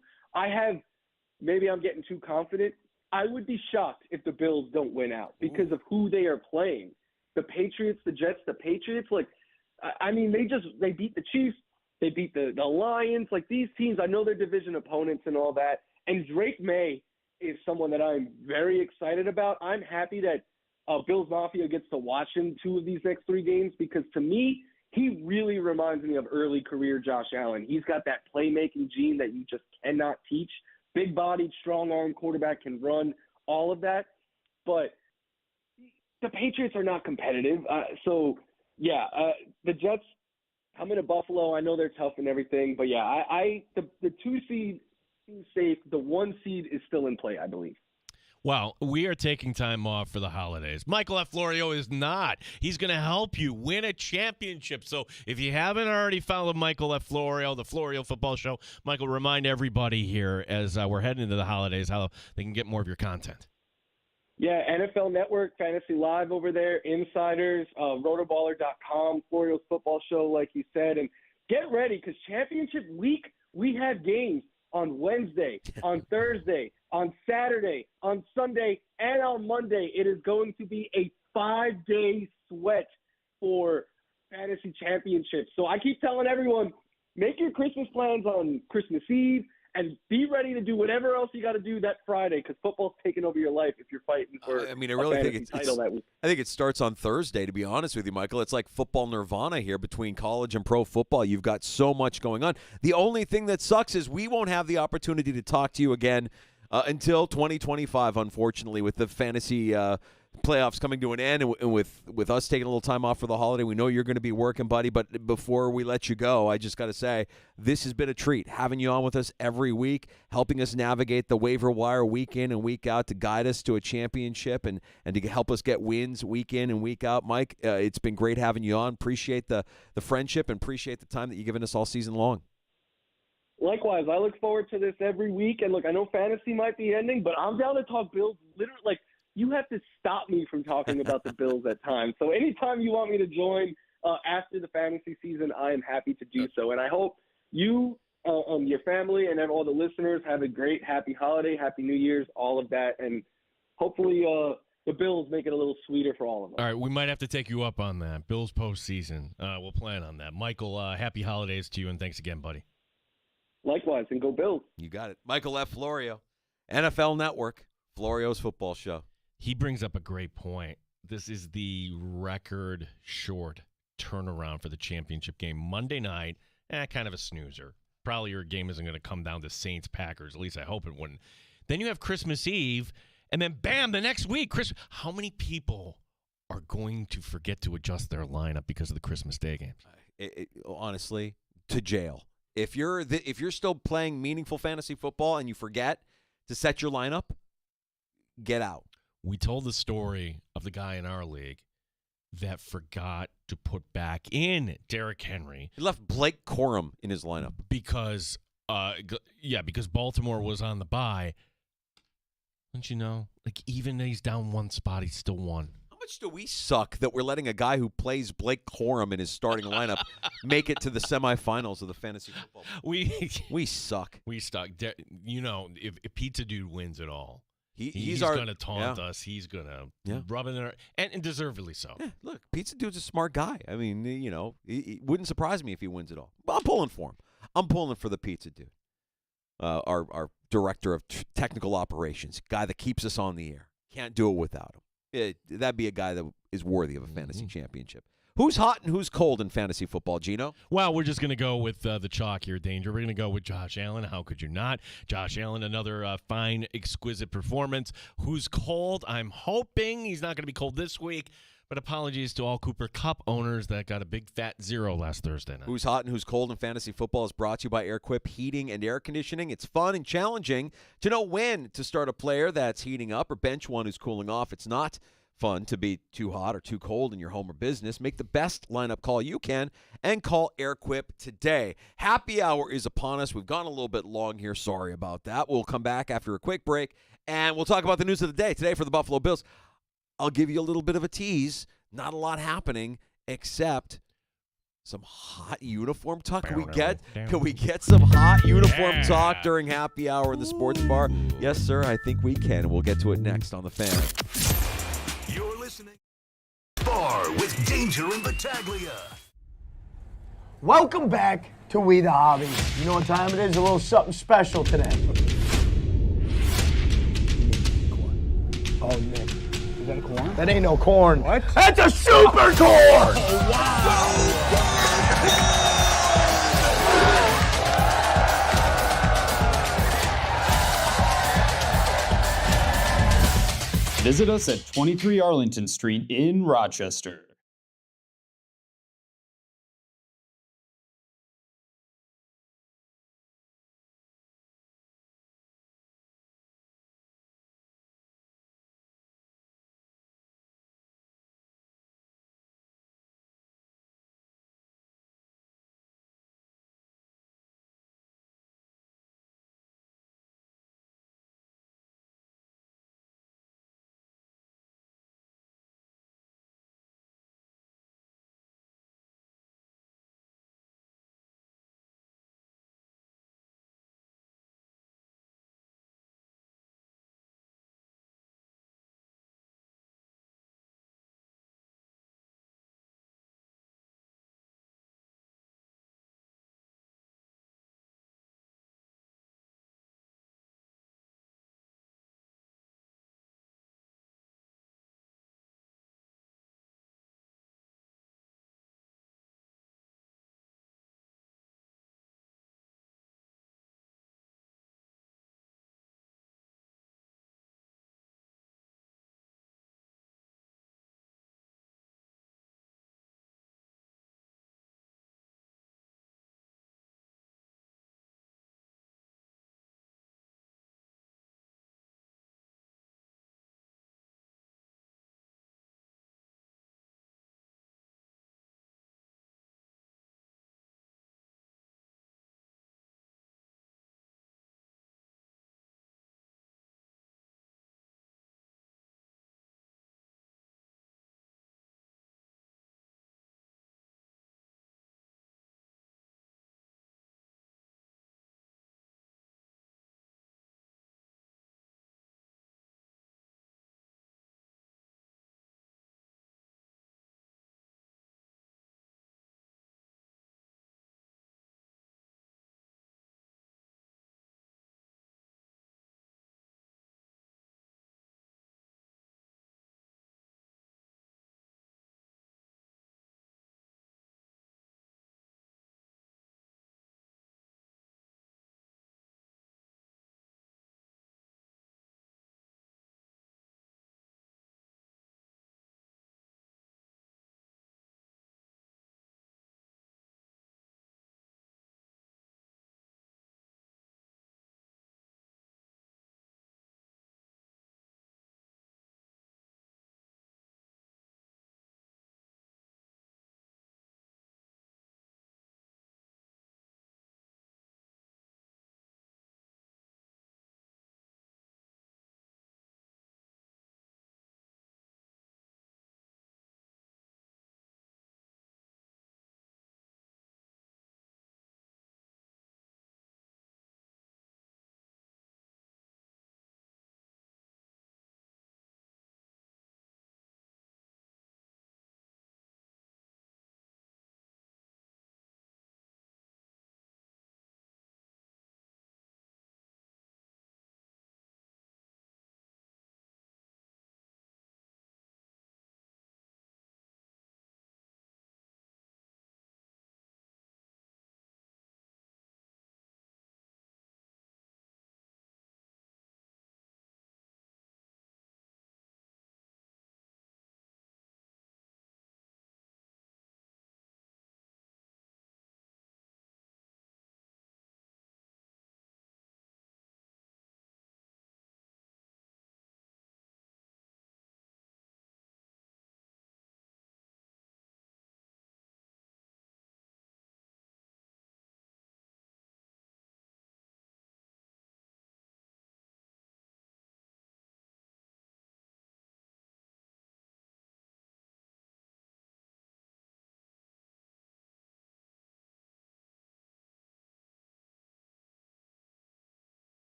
Maybe I'm getting too confident. I would be shocked if the Bills don't win out because of who they are playing. The Patriots, the Jets, the Patriots, they beat the Chiefs. They beat the Lions. Like, these teams, I know they're division opponents and all that. And Drake May is someone that I'm very excited about. I'm happy that Bills Mafia gets to watch him 2 of these next 3 games because, to me, he really reminds me of early career Josh Allen. He's got that playmaking gene that you just cannot teach. Big-bodied, strong-arm quarterback, can run, all of that. But the Patriots are not competitive. The Jets, coming to Buffalo, I know they're tough and everything. But, the 2 seed is safe. The 1 seed is still in play, I believe. Well, we are taking time off for the holidays. Michael F. Florio is not. He's going to help you win a championship. So if you haven't already followed Michael F. Florio, the Florio Football Show, Michael, remind everybody here as we're heading into the holidays how they can get more of your content. Yeah, NFL Network, Fantasy Live over there, Insiders, rotoballer.com, Florio's Football Show, like you said. And get ready because championship week, we have games on Wednesday, on Thursday, on Saturday, on Sunday, and on Monday. It is going to be a 5-day sweat for fantasy championships. So I keep telling everyone, make your Christmas plans on Christmas Eve and be ready to do whatever else you got to do that Friday because football's taking over your life if you're fighting for I really think title that week. I think it starts on Thursday, to be honest with you, Michael. It's like football nirvana here between college and pro football. You've got so much going on. The only thing that sucks is we won't have the opportunity to talk to you again until 2025, unfortunately, with the fantasy playoffs coming to an end and with us taking a little time off for the holiday. We know you're going to be working, buddy, but before we let you go, I just got to say this has been a treat having you on with us every week, helping us navigate the waiver wire week in and week out to guide us to a championship and to help us get wins week in and week out. Mike, it's been great having you on. Appreciate the friendship and appreciate the time that you've given us all season long. Likewise, I look forward to this every week. And look, I know fantasy might be ending, but I'm down to talk Bills. Literally, you have to stop me from talking about the Bills at times. So anytime you want me to join after the fantasy season, I am happy to do so. And I hope you, your family, and all the listeners have a great, happy holiday, happy New Year's, all of that. And hopefully the Bills make it a little sweeter for all of us. All right, we might have to take you up on that. Bills postseason. We'll plan on that. Michael, happy holidays to you, and thanks again, buddy. Likewise, and go Bills. You got it. Michael F. Florio, NFL Network, Florio's Football Show. He brings up a great point. This is the record short turnaround for the championship game. Monday night, kind of a snoozer. Probably your game isn't going to come down to Saints-Packers. At least I hope it wouldn't. Then you have Christmas Eve, and then bam, the next week. How many people are going to forget to adjust their lineup because of the Christmas Day games? Honestly, to jail. If you're still playing meaningful fantasy football and you forget to set your lineup, get out. We told the story of the guy in our league that forgot to put back in Derrick Henry. He left Blake Corum in his lineup because Baltimore was on the bye. Don't you know? Like, even though he's down one spot, he still won. How much do we suck that we're letting a guy who plays Blake Corum in his starting lineup make it to the semifinals of the fantasy football? We suck. We suck. If Pizza Dude wins it all, he's going to taunt us. He's going to rub it in our, and deservedly so. Yeah, look, Pizza Dude's a smart guy. I mean, it wouldn't surprise me if he wins it all. But I'm pulling for him. I'm pulling for the Pizza Dude, our director of technical operations, guy that keeps us on the air. Can't do it without him. That'd be a guy that is worthy of a fantasy championship. Who's hot and who's cold in fantasy football, Gino? Well, we're just going to go with the chalk here, Danger. We're going to go with Josh Allen. How could you not? Josh Allen, another fine, exquisite performance. Who's cold? I'm hoping he's not going to be cold this week, but apologies to all Cooper Cup owners that got a big fat 0 last Thursday night. Who's hot and who's cold in fantasy football is brought to you by AirQuip Heating and Air Conditioning. It's fun and challenging to know when to start a player that's heating up or bench one who's cooling off. It's not fun to be too hot or too cold in your home or business. Make the best lineup call you can and call AirQuip today. Happy hour is upon us. We've gone a little bit long here. Sorry about that. We'll come back after a quick break, and we'll talk about the news of the day today for the Buffalo Bills. I'll give you a little bit of a tease. Not a lot happening except some hot uniform talk? Can we get some hot uniform talk during happy hour in the sports bar? Yes, sir. I think we can. We'll get to it next on the Fan. You're listening. Bar with Danger and Battaglia. Welcome back to We the Hobby. You know what time it is? A little something special today. Oh, Nick. Is that a corn? That ain't no corn. What? That's a super corn! Oh, wow! Visit us at 23 Arlington Street in Rochester.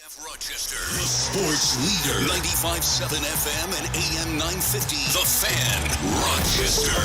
Rochester, the sports leader, 95.7 FM and AM 950. The Fan, Rochester,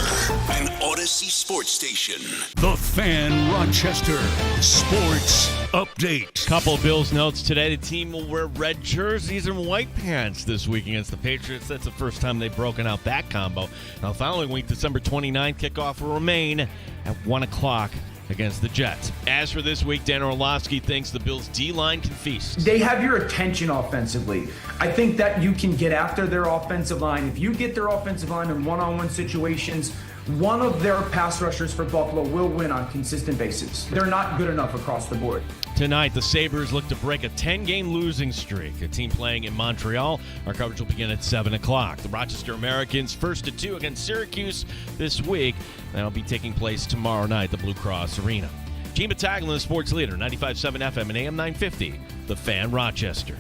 an Odyssey sports station. The Fan, Rochester, sports update. Couple of Bills notes today. The team will wear red jerseys and white pants this week against the Patriots. That's the first time they've broken out that combo. Now, the following week, December 29th, kickoff will remain at 1 o'clock. Against the Jets. As for this week, Dan Orlovsky thinks the Bills' D-line can feast. They have your attention offensively. I think that you can get after their offensive line. If you get their offensive line in one-on-one situations, one of their pass rushers for Buffalo will win on a consistent basis. They're not good enough across the board. Tonight, the Sabres look to break a 10-game losing streak. A team playing in Montreal. Our coverage will begin at 7 o'clock. The Rochester Americans first to 2 against Syracuse this week. That'll be taking place tomorrow night at the Blue Cross Arena. Gene Battaglia, the sports leader, 95.7 FM and AM 950, The Fan, Rochester.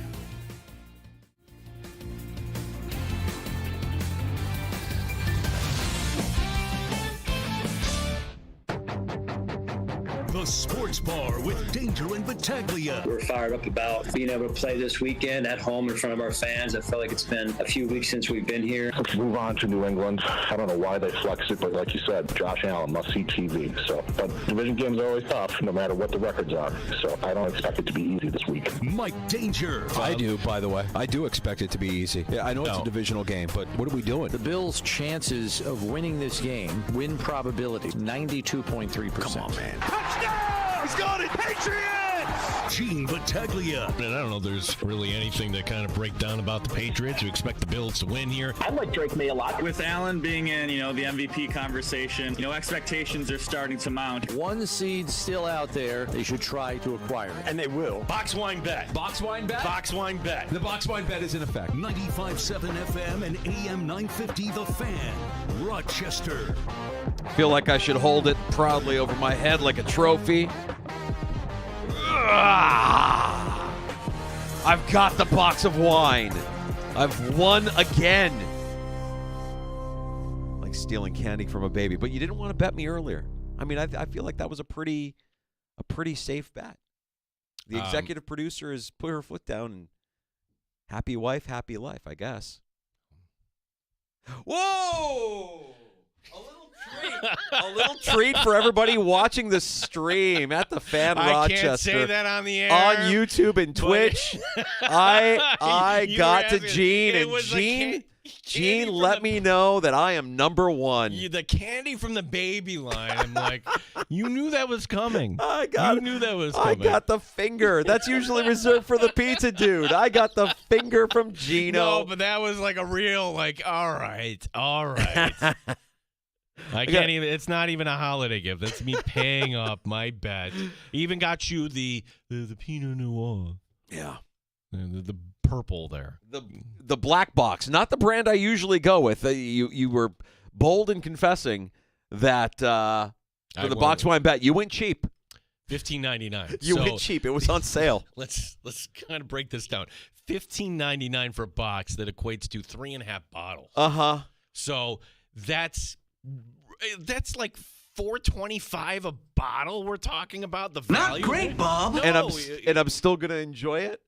The Sports Bar with Danger and Battaglia. We're fired up about being able to play this weekend at home in front of our fans. I feel like it's been a few weeks since we've been here. Let's move on to New England. I don't know why they flex it, but like you said, Josh Allen, must-see TV. But division games are always tough, no matter what the records are. So I don't expect it to be easy this week. Mike Danger. I do, by the way. I do expect it to be easy. Yeah, I know it's a divisional game, but what are we doing? The Bills' chances of winning this game, win probability, 92.3%. Come on, man. Touchdown! He's got it! Patriots! Gene Battaglia. And I don't know if there's really anything to kind of break down about the Patriots. You expect the Bills to win here. I like Drake May a lot. With Allen being in, the MVP conversation, expectations are starting to mount. One seed still out there. They should try to acquire it. And they will. Box wine bet. Box wine bet? Box wine bet. The box wine bet is in effect. 95.7 FM and AM 950 The Fan, Rochester. Feel like I should hold it proudly over my head like a trophy. I've got the box of wine. I've won again. Like stealing candy from a baby. But you didn't want to bet me earlier. I mean, I feel like that was a pretty safe bet. The executive producer has put her foot down and happy wife, happy life, I guess. Whoa! A little treat for everybody watching the stream at the Fan Rochester. I can't say that on the air. On YouTube and Twitch. I got to Gene, and Gene let me know that I am number one. The candy from the baby line. I'm like, you knew that was coming. I knew that was coming. I got the finger. That's usually reserved for the pizza dude. I got the finger from Gino. No, but that was like a real, all right. I can't even. It's not even a holiday gift. That's me paying up my bet. Even got you the Pinot Noir. Yeah, the purple there. The black box, not the brand I usually go with. You were bold in confessing that for the box wine bet, you went cheap. $15.99. You went cheap. It was on sale. Let's kind of break this down. $15.99 for a box that equates to 3.5 bottles. So that's like $4.25 a bottle. We're talking about the value. Not great, Bob. No, and I'm still gonna enjoy it.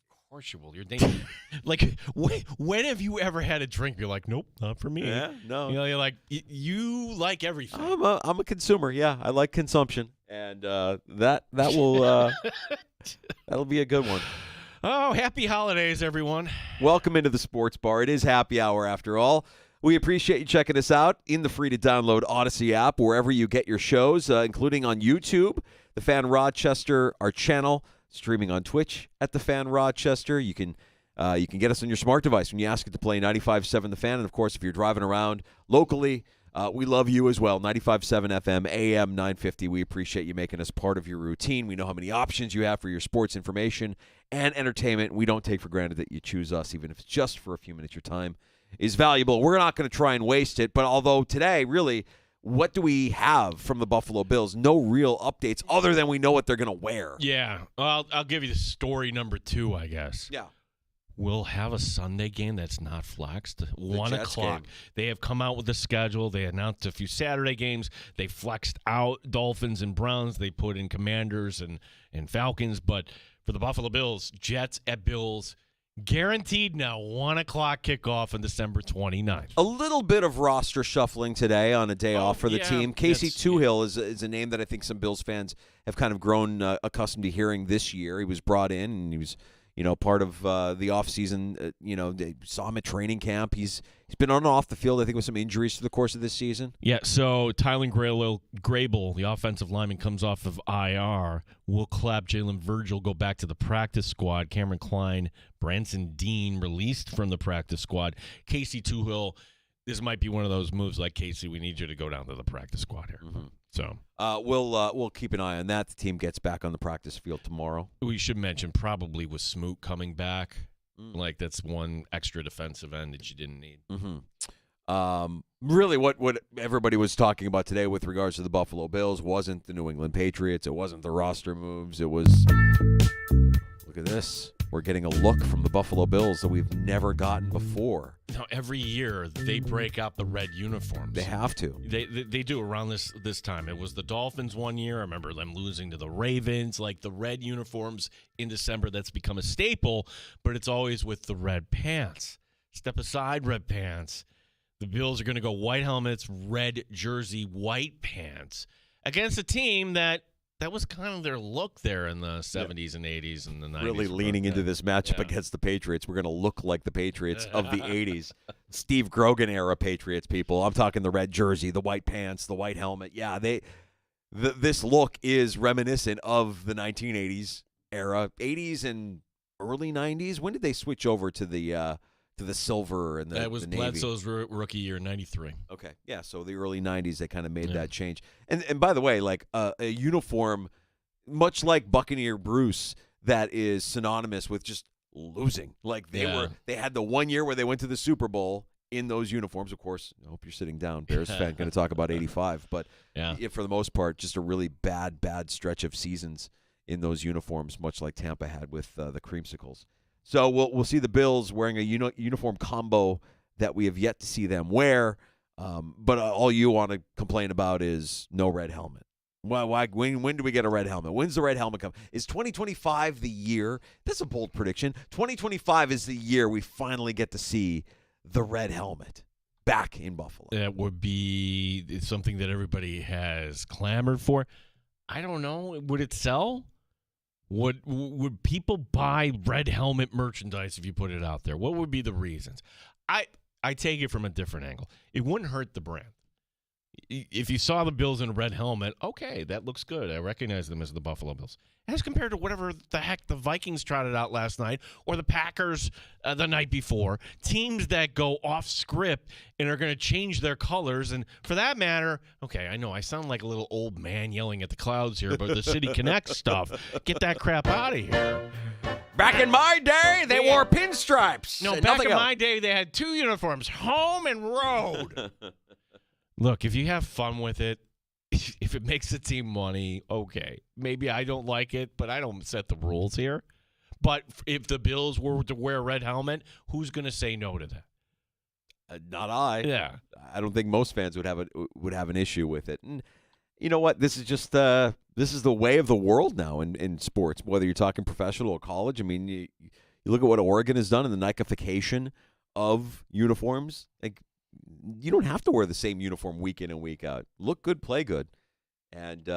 Of course you will. You're dangerous. Like, when have you ever had a drink? You're like, nope, not for me. Yeah, no. You're like, you like everything. I'm a consumer. Yeah, I like consumption, and that will that'll be a good one. Oh, happy holidays, everyone. Welcome into the Sports Bar. It is happy hour after all. We appreciate you checking us out in the free-to-download Odyssey app, wherever you get your shows, including on YouTube, The Fan Rochester, our channel, streaming on Twitch at The Fan Rochester. You can get us on your smart device when you ask it to play 95.7 The Fan. And, of course, if you're driving around locally, we love you as well. 95.7 FM, AM 950. We appreciate you making us part of your routine. We know how many options you have for your sports information and entertainment. We don't take for granted that you choose us, even if it's just for a few minutes. Your time is valuable. We're not going to try and waste it, but although today, really, what do we have from the Buffalo Bills? No real updates other than we know what they're going to wear. Yeah. Well, I'll give you story number 2, I guess. Yeah. We'll have a Sunday game that's not flexed. 1 o'clock. Game. They have come out with the schedule. They announced a few Saturday games. They flexed out Dolphins and Browns. They put in Commanders and Falcons. But for the Buffalo Bills, Jets at Bills. Guaranteed now, 1 o'clock kickoff on December 29th. A little bit of roster shuffling today on a day off for the team. Casey Tuhill is a name that I think some Bills fans have kind of grown accustomed to hearing this year. He was brought in, and he was part of the offseason. They saw him at training camp. He's been on and off the field, I think, with some injuries through the course of this season. Yeah, so Tylen Grable, the offensive lineman, comes off of IR. Will Clapp, Jalen Virgil go back to the practice squad. Cameron Klein, Branson Dean released from the practice squad. Casey Tuhill, this might be one of those moves like, Casey, we need you to go down to the practice squad here. Mm-hmm. So we'll keep an eye on that. The team gets back on the practice field tomorrow. We should mention probably with Smoot coming back, like that's one extra defensive end that you didn't need. Mm-hmm. Really, what everybody was talking about today with regards to the Buffalo Bills wasn't the New England Patriots. It wasn't the roster moves. It was, look at this. We're getting a look from the Buffalo Bills that we've never gotten before. Now, every year they break out the red uniforms. They have to. They do around this time. It was the Dolphins one year. I remember them losing to the Ravens. Like the red uniforms in December, that's become a staple, but it's always with the red pants. Step aside, red pants. The Bills are going to go white helmets, red jersey, white pants against a team that was kind of their look there in the 70s and 80s and the 90s. Really leaning into this matchup against the Patriots. We're going to look like the Patriots of the 80s. Steve Grogan era Patriots, people. I'm talking the red jersey, the white pants, the white helmet. Yeah, this look is reminiscent of the 1980s era. 80s and early 90s. When did they switch over to the silver and the That was the Navy? Bledsoe's rookie year, 93. Okay, yeah, so the early 90s, they kind of made that change. And by the way, like a uniform, much like Buccaneer Bruce, that is synonymous with just losing. Like they had the 1 year where they went to the Super Bowl in those uniforms. Of course, I hope you're sitting down, Bears fan, going to talk about 85. But for the most part, just a really bad stretch of seasons in those uniforms, much like Tampa had with the Creamsicles. So we'll see the Bills wearing a uniform combo that we have yet to see them wear. But all you want to complain about is no red helmet. Why? When do we get a red helmet? When's the red helmet come? Is 2025 the year? That's a bold prediction. 2025 is the year we finally get to see the red helmet back in Buffalo. That would be something that everybody has clamored for. I don't know. Would it sell? Would people buy red helmet merchandise if you put it out there? What would be the reasons? I take it from a different angle. It wouldn't hurt the brand. If you saw the Bills in a red helmet, okay, that looks good. I recognize them as the Buffalo Bills. As compared to whatever the heck the Vikings trotted out last night or the Packers the night before, teams that go off script and are going to change their colors. And for that matter, okay, I know I sound like a little old man yelling at the clouds here, but the City Connect stuff, get that crap out of here. Back in my day, they wore pinstripes. No, back in my day, they had two uniforms, home and road. Look, if you have fun with it, if it makes the team money, okay. Maybe I don't like it, but I don't set the rules here. But if the Bills were to wear a red helmet, who's going to say no to that? Not I. Yeah. I don't think most fans would have an issue with it. And you know what? This is just this is the way of the world now in sports, whether you're talking professional or college. I mean, you look at what Oregon has done in the Nikeification of uniforms. Like, you don't have to wear the same uniform week in and week out. Look good, play good. And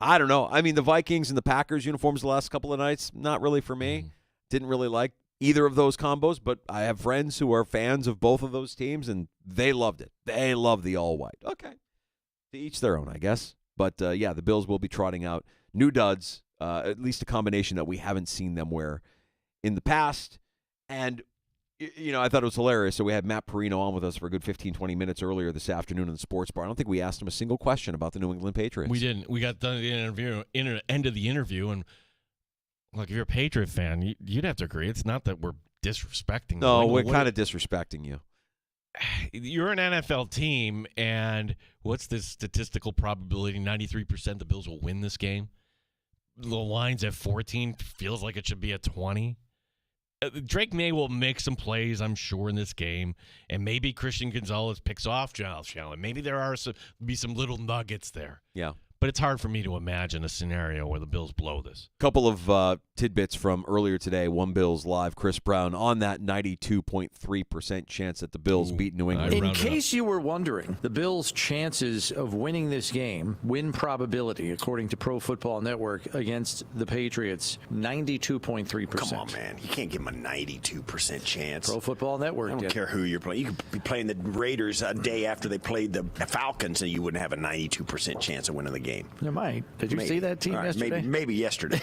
I don't know. I mean, the Vikings and the Packers uniforms the last couple of nights, not really for me. Didn't really like either of those combos, but I have friends who are fans of both of those teams, and they loved it. They love the all-white. Okay. To each their own, I guess. But, yeah, the Bills will be trotting out new duds, at least a combination that we haven't seen them wear in the past. And you know, I thought it was hilarious. So we had Matt Perino on with us for a good 15, 20 minutes earlier this afternoon in the sports bar. I don't think we asked him a single question about the New England Patriots. We didn't. We got done at the end of the interview, and look, if you're a Patriot fan, you'd have to agree. It's not that we're disrespecting. No, we're kind of disrespecting you. You're an NFL team, and what's the statistical probability? 93% the Bills will win this game. The line's at 14. Feels like it should be at 20. Drake May will make some plays, I'm sure, in this game, and maybe Christian Gonzalez picks off Josh Allen. Maybe there are be some little nuggets there. Yeah. But it's hard for me to imagine a scenario where the Bills blow this. Couple of tidbits from earlier today. One Bills Live, Chris Brown on that 92.3% chance that the Bills beat New England. In case you were wondering, the Bills' chances of winning this game, win probability, according to Pro Football Network, against the Patriots, 92.3%. Come on, man. You can't give them a 92% chance. Pro Football Network. I don't care who you're playing. You could be playing the Raiders a day after they played the Falcons, and you wouldn't have a 92% chance of winning the game. You might. Did you see that team yesterday? Maybe yesterday.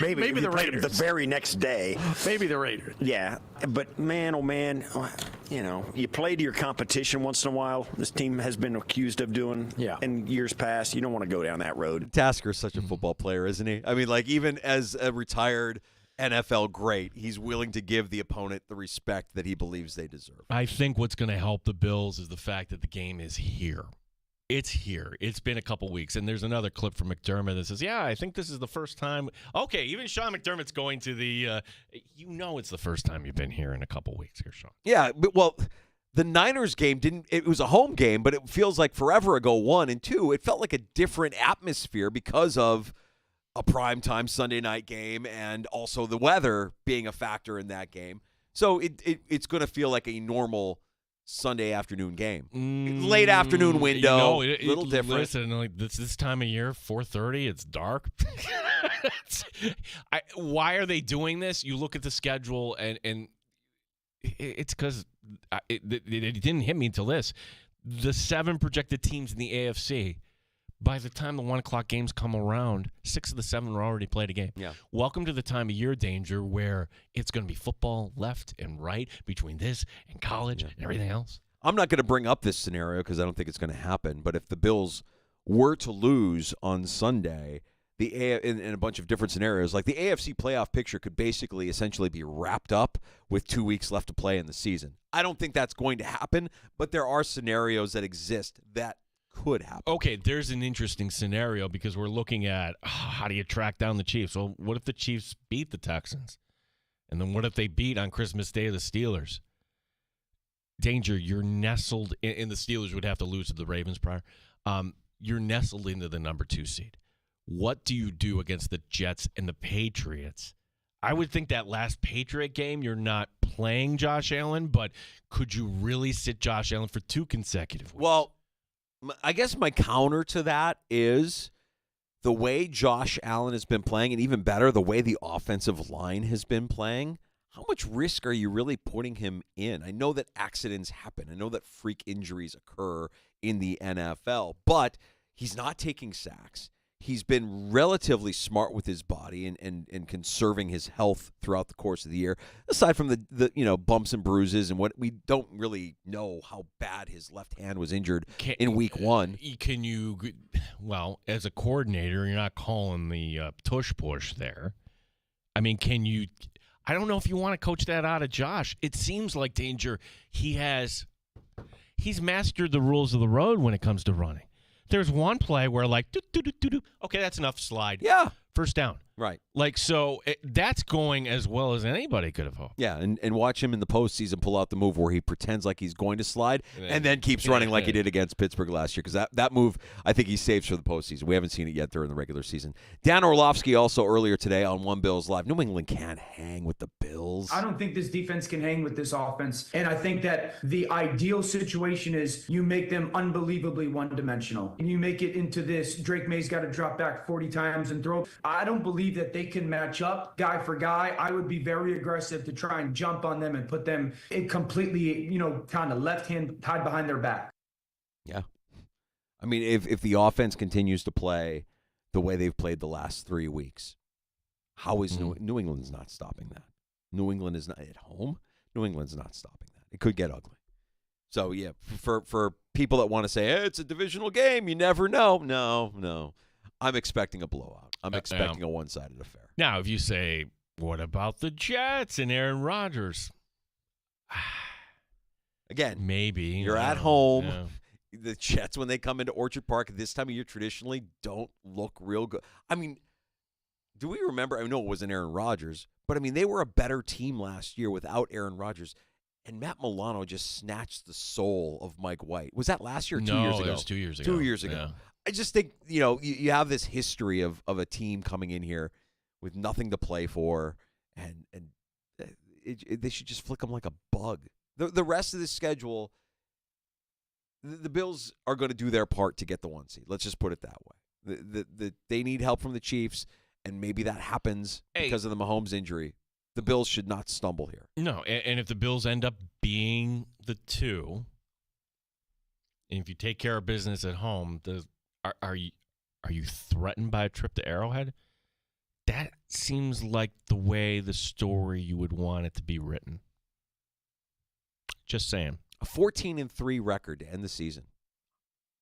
maybe the Raiders. The very next day. Maybe the Raiders. Yeah, but man, oh man, you play to your competition once in a while. This team has been accused of doing in years past. You don't want to go down that road. Tasker is such a football player, isn't he? I mean, like, even as a retired NFL great, he's willing to give the opponent the respect that he believes they deserve. I think what's going to help the Bills is the fact that the game is here. It's here. It's been a couple weeks. And there's another clip from McDermott that says, I think this is the first time. Okay, even Sean McDermott's going to the it's the first time you've been here in a couple weeks here, Sean. Yeah, but, well, the Niners game it was a home game, but it feels like forever ago, 1, and 2, it felt like a different atmosphere because of a primetime Sunday night game and also the weather being a factor in that game. So it's going to feel like a normal Sunday afternoon game. Late afternoon window, little different. Listen, like this time of year, 4:30, it's dark. Why are they doing this? You look at the schedule, and it's because it didn't hit me until this. The 7 projected teams in the AFC, by the time the 1 o'clock games come around, 6 of the 7 are already played a game. Yeah. Welcome to the time of year, Danger, where it's going to be football left and right between this and college and everything else. I'm not going to bring up this scenario because I don't think it's going to happen. But if the Bills were to lose on Sunday, in a bunch of different scenarios, like the AFC playoff picture could basically essentially be wrapped up with 2 weeks left to play in the season. I don't think that's going to happen, but there are scenarios that exist that could happen. Okay, there's an interesting scenario because we're looking at how do you track down the Chiefs? Well, what if the Chiefs beat the Texans? And then what if they beat on Christmas Day the Steelers? Danger, you're nestled in the Steelers would have to lose to the Ravens prior. You're nestled into the number 2 seed. What do you do against the Jets and the Patriots? I would think that last Patriot game, you're not playing Josh Allen, but could you really sit Josh Allen for 2 consecutive weeks? Well, I guess my counter to that is the way Josh Allen has been playing, and even better, the way the offensive line has been playing. How much risk are you really putting him in? I know that accidents happen. I know that freak injuries occur in the NFL, but he's not taking sacks. He's been relatively smart with his body and conserving his health throughout the course of the year, aside from the bumps and bruises and what we don't really know how bad his left hand was injured in week 1. Can you, as a coordinator, you're not calling the tush push there. I mean, can you, I don't know if you want to coach that out of Josh. It seems like Danger, he's mastered the rules of the road when it comes to running. There's one play where okay, that's enough, slide. Yeah. First down. Right. Like, so that's going as well as anybody could have hoped. Yeah, and watch him in the postseason pull out the move where he pretends like he's going to slide and then keeps running like he did against Pittsburgh last year, because that move, I think he saves for the postseason. We haven't seen it yet during the regular season. Dan Orlovsky also earlier today on One Bills Live. New England can't hang with the Bills. I don't think this defense can hang with this offense. And I think that the ideal situation is you make them unbelievably one-dimensional. And you make it into this, Drake May's got to drop back 40 times and throw. I don't believe that they can match up guy for guy. I would be very aggressive to try and jump on them and put them in completely, kind of left hand tied behind their back. Yeah. I mean, if the offense continues to play the way they've played the last 3 weeks, how is New England's not stopping that? New England is not at home. New England's not stopping that. It could get ugly. So, yeah, for people that want to say, hey, it's a divisional game, you never know. No. I'm expecting a blowout. I'm expecting a one-sided affair. Now, if you say, what about the Jets and Aaron Rodgers? Again, maybe. You're at home. Yeah. The Jets, when they come into Orchard Park this time of year, traditionally don't look real good. I mean, do we remember? I know it wasn't Aaron Rodgers, but I mean, they were a better team last year without Aaron Rodgers. And Matt Milano just snatched the soul of Mike White. Was that last year or 2 years ago? No, it was 2 years ago. 2 years ago. Yeah. I just think, you have this history of a team coming in here with nothing to play for, and they should just flick them like a bug. The rest of the schedule, the Bills are going to do their part to get the 1 seed. Let's just put it that way. They need help from the Chiefs, and maybe that happens because of the Mahomes injury. The Bills should not stumble here. No, and if the Bills end up being the 2, and if you take care of business at home, are you threatened by a trip to Arrowhead? That seems like the way the story you would want it to be written. Just saying. A 14-3 record to end the season.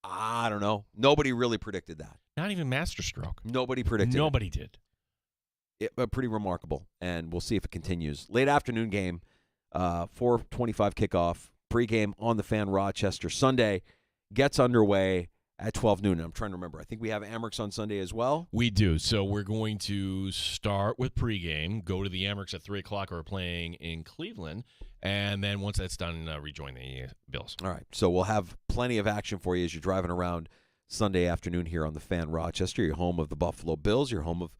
I don't know. Nobody really predicted that. Not even Masterstroke. Nobody predicted it. Nobody did. Pretty remarkable, and we'll see if it continues. Late afternoon game, 4:25 kickoff, pregame on the Fan Rochester. Sunday gets underway at 12 noon. I'm trying to remember. I think we have Amerks on Sunday as well. We do. So we're going to start with pregame, go to the Amerks at 3 o'clock. We're playing in Cleveland. And then once that's done, rejoin the Bills. All right. So we'll have plenty of action for you as you're driving around Sunday afternoon here on the Fan Rochester. Your home of the Buffalo Bills, your home of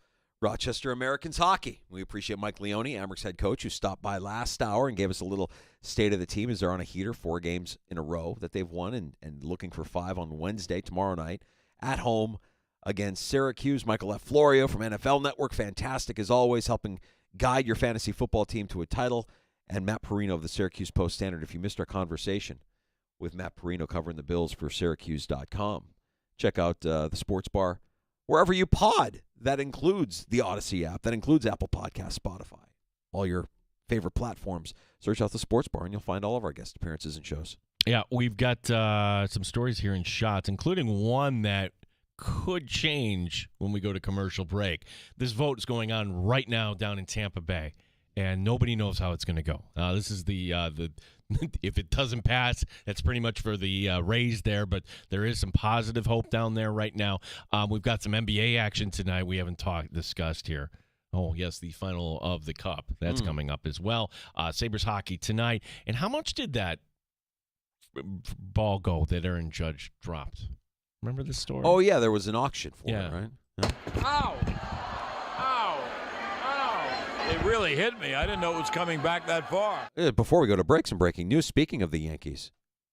Rochester Americans hockey. We appreciate Mike Leone, Amerks head coach, who stopped by last hour and gave us a little state of the team as they're on a heater, 4 games in a row that they've won, and looking for 5 on Wednesday, tomorrow night, at home against Syracuse. Michael F. Florio from NFL Network, fantastic as always, helping guide your fantasy football team to a title. And Matt Perino of the Syracuse Post-Standard. If you missed our conversation with Matt Perino covering the Bills for Syracuse.com, check out the Sports Bar wherever you pod. That includes the Odyssey app. That includes Apple Podcasts, Spotify, all your favorite platforms. Search out the Sports Bar, and you'll find all of our guest appearances and shows. Yeah, we've got some stories here in shots, including one that could change when we go to commercial break. This vote is going on right now down in Tampa Bay, and nobody knows how it's going to go. This is the if it doesn't pass, that's pretty much for the Rays there, but there is some positive hope down there right now. We've got some NBA action tonight we haven't discussed here. Oh, yes, the final of the Cup. That's coming up as well. Sabres hockey tonight. And how much did that ball go that Aaron Judge dropped? Remember this story? Oh, yeah, there was an auction for it, right? Yeah. Ow! Ow! Ow! It really hit me. I didn't know it was coming back that far. Before we go to break, some breaking news. Speaking of the Yankees,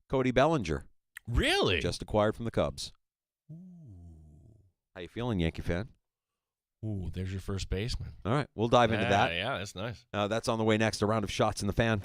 Cody Bellinger. Really? Just acquired from the Cubs. How you feeling, Yankee fan? Ooh, there's your first baseman. All right, we'll dive into that. Yeah, that's nice. That's on the way next. A round of shots in the Fan.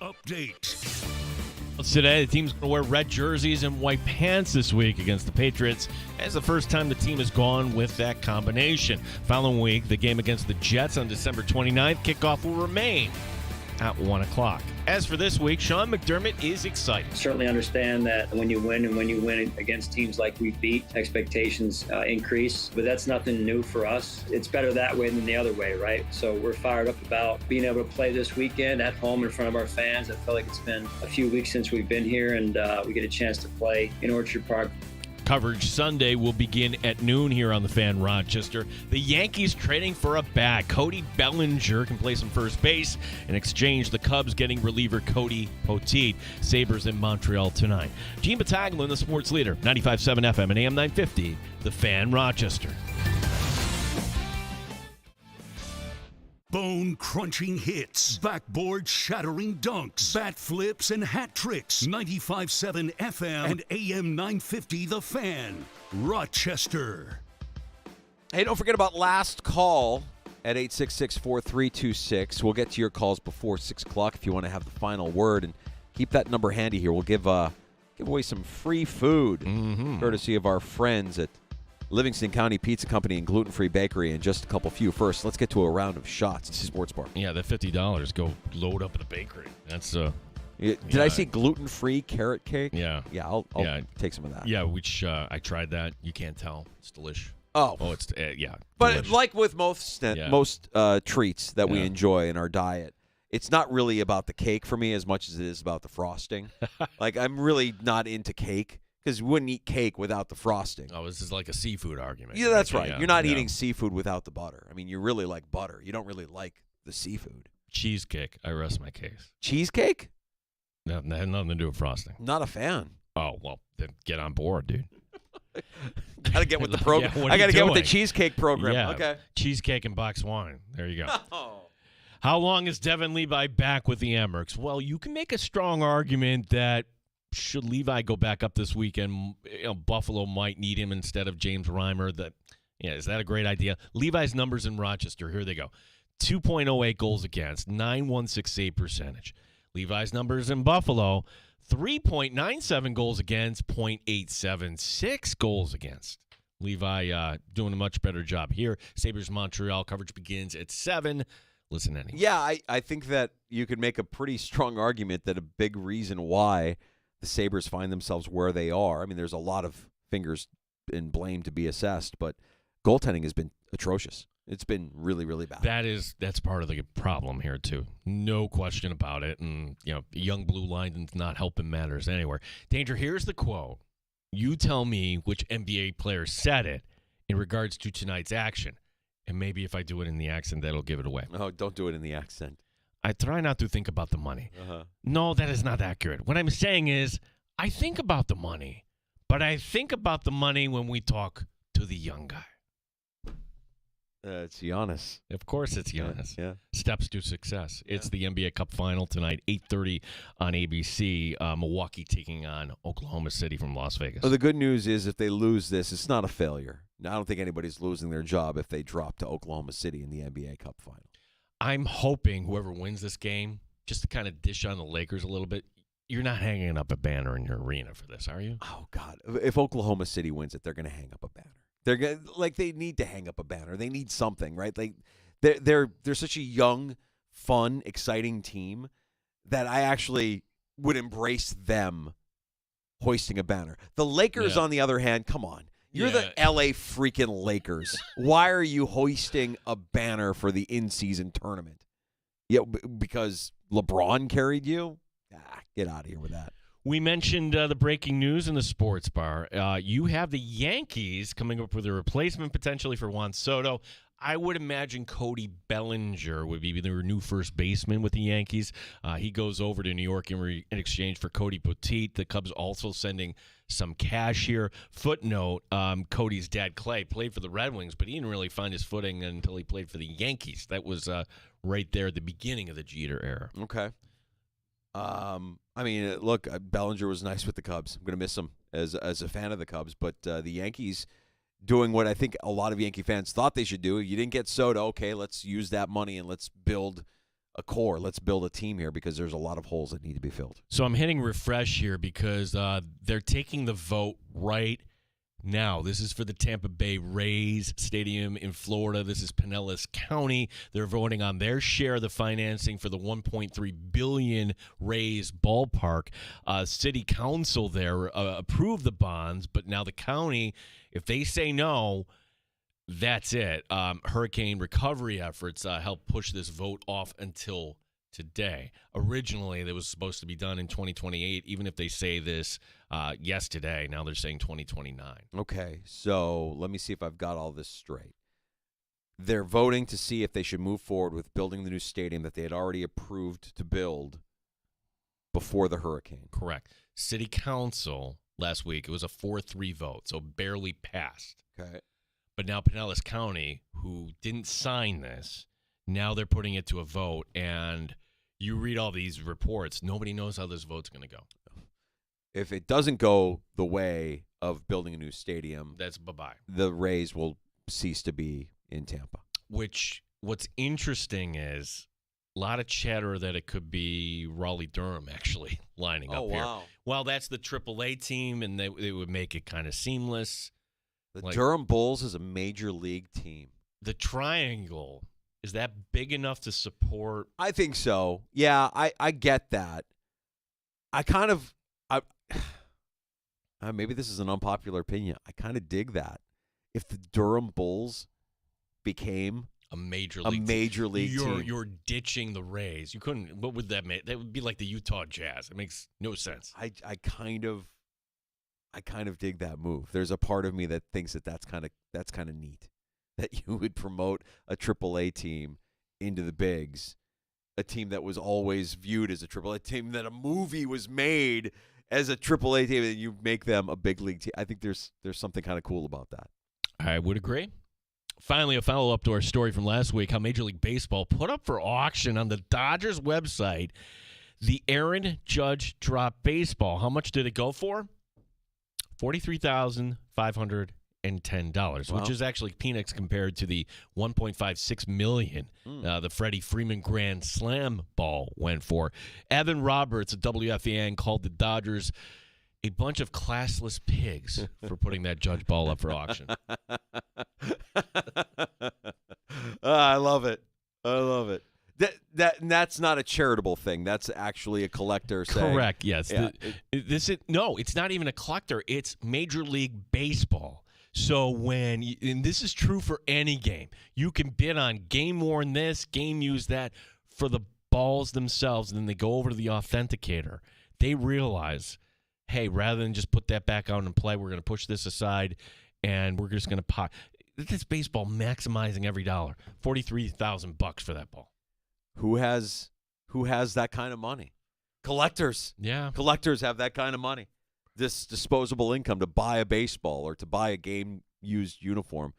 update. Today, the team's going to wear red jerseys and white pants this week against the Patriots. It's the first time the team has gone with that combination. Following week, the game against the Jets on December 29th, kickoff will remain at 1 o'clock. As for this week, Sean McDermott is excited. Certainly understand that when you win and when you win against teams like we beat, expectations increase, but that's nothing new for us. It's better that way than the other way, right? So we're fired up about being able to play this weekend at home in front of our fans. I feel like it's been a few weeks since we've been here, and we get a chance to play in Orchard Park. Coverage Sunday will begin at noon here on the Fan Rochester. The Yankees trading for a bat. Cody Bellinger can play some first base. In exchange, the Cubs getting reliever Cody Poteet. Sabres in Montreal tonight. Gene Battaglia, the sports leader, 95.7 FM and AM 950, the Fan Rochester. Bone-crunching hits, backboard-shattering dunks, bat flips, and hat tricks. 95.7 FM and AM 950 The Fan, Rochester. Hey, don't forget about last call at 866-4326. We'll get to your calls before 6 o'clock if you want to have the final word. And keep that number handy here. We'll give away some free food, courtesy of our friends at Livingston County Pizza Company and Gluten Free Bakery in just a couple few. First, let's get to a round of shots. It's the Sports Bar. Yeah, that $50 go load up at the bakery. That's Did I see gluten-free carrot cake? Yeah. Yeah, I'll take some of that. Yeah, which I tried that. You can't tell. It's delish. Oh, it's yeah. But delish. like with most treats that we enjoy in our diet, it's not really about the cake for me as much as it is about the frosting. Like, I'm really not into cake. Because we wouldn't eat cake without the frosting. Oh, this is like a seafood argument. Yeah, that's right. You're not eating seafood without the butter. I mean, you really like butter. You don't really like the seafood. Cheesecake, I rest my case. Cheesecake? No, that had nothing to do with frosting. Not a fan. Oh, well, then get on board, dude. Got to get with the program. I got to get with the cheesecake program. Yeah, okay. Cheesecake and box wine. There you go. How long is Devin Levi back with the Amerks? Well, you can make a strong argument that should Levi go back up this weekend, Buffalo might need him instead of James Reimer. Is that a great idea? Levi's numbers in Rochester, here they go. 2.08 goals against, 9.16 save percentage. Levi's numbers in Buffalo, 3.97 goals against, 0.876 goals against. Levi doing a much better job here. Sabres Montreal coverage begins at 7. Listen anyway. Yeah, I think that you could make a pretty strong argument that a big reason why the Sabres find themselves where they are. I mean, there's a lot of fingers and blame to be assessed, but goaltending has been atrocious. It's been really, really bad. That's part of the problem here, too. No question about it. And, young blue line is not helping matters anywhere. Danger, here's the quote. You tell me which NBA player said it in regards to tonight's action. And maybe if I do it in the accent, that'll give it away. Oh, don't do it in the accent. I try not to think about the money. No, that is not accurate. What I'm saying is I think about the money, but I think about the money when we talk to the young guy. It's Giannis. Of course it's Giannis. Yeah. Steps to success. Yeah. It's the NBA Cup Final tonight, 8:30 on ABC. Milwaukee taking on Oklahoma City from Las Vegas. Well, the good news is if they lose this, it's not a failure. Now, I don't think anybody's losing their job if they drop to Oklahoma City in the NBA Cup Final. I'm hoping whoever wins this game, just to kind of dish on the Lakers a little bit, you're not hanging up a banner in your arena for this, are you? Oh, God. If Oklahoma City wins it, they're going to hang up a banner. They need to hang up a banner. They need something, right? They're such a young, fun, exciting team that I actually would embrace them hoisting a banner. The Lakers, on the other hand, come on. You're the L.A. freaking Lakers. Why are you hoisting a banner for the in-season tournament? Yeah, because LeBron carried you? Get out of here with that. We mentioned the breaking news in the sports bar. You have the Yankees coming up with a replacement potentially for Juan Soto. I would imagine Cody Bellinger would be their new first baseman with the Yankees. He goes over to New York in exchange for Cody Poteet. The Cubs also sending some cash here. Footnote, Cody's dad, Clay, played for the Red Wings, but he didn't really find his footing until he played for the Yankees. That was right there at the beginning of the Jeter era. Okay. I mean, look, Bellinger was nice with the Cubs. I'm going to miss him as a fan of the Cubs, but the Yankees doing what I think a lot of Yankee fans thought they should do. You didn't get Soto. Okay, let's use that money and let's build a core. Let's build a team here because there's a lot of holes that need to be filled. So I'm hitting refresh here because they're taking the vote right now. This is for the Tampa Bay Rays Stadium in Florida. This is Pinellas County. They're voting on their share of the financing for the $1.3 billion Rays ballpark. City Council there approved the bonds, but now the county, if they say no, that's it. Hurricane recovery efforts helped push this vote off until today. Originally, it was supposed to be done in 2028, even if they say this yesterday. Now they're saying 2029. Okay, so let me see if I've got all this straight. They're voting to see if they should move forward with building the new stadium that they had already approved to build before the hurricane. Correct. City Council last week, it was a 4-3 vote, so barely passed. Okay. But now Pinellas County, who didn't sign this, now they're putting it to a vote, and you read all these reports, nobody knows how this vote's going to go. If it doesn't go the way of building a new stadium, that's bye-bye. The Rays will cease to be in Tampa. What's interesting is a lot of chatter that it could be Raleigh-Durham actually lining up here. Wow. Well, that's the AAA team, and it would make it kind of seamless. The Durham Bulls is a major league team. The Triangle, is that big enough to support? I think so. Yeah, I get that. Maybe this is an unpopular opinion. I kind of dig that. If the Durham Bulls became a major league team. You're ditching the Rays. You couldn't. What would that make? That would be like the Utah Jazz. It makes no sense. I kind of dig that move. There's a part of me that thinks that's kind of neat, that you would promote a AAA team into the bigs, a team that was always viewed as a AAA team, that a movie was made as a AAA team, and you make them a big league team. I think there's something kind of cool about that. I would agree. Finally, a follow-up to our story from last week, how Major League Baseball put up for auction on the Dodgers website the Aaron Judge drop baseball. How much did it go for? $43,510, Wow. which is actually peanuts compared to the $1.56 million the Freddie Freeman Grand Slam ball went for. Evan Roberts of WFAN called the Dodgers a bunch of classless pigs for putting that Judge ball up for auction. I love it. That's not a charitable thing. That's actually a collector saying. Correct, yes. Yeah. It's not even a collector. It's Major League Baseball. So and this is true for any game, you can bid on game worn this, game used that for the balls themselves, and then they go over to the authenticator. They realize, hey, rather than just put that back out and play, we're going to push this aside, and we're just going to pop. This baseball maximizing every dollar. $43,000 for that ball. Who has that kind of money? Collectors. Yeah. Collectors have that kind of money. This disposable income to buy a baseball or to buy a game-used uniform.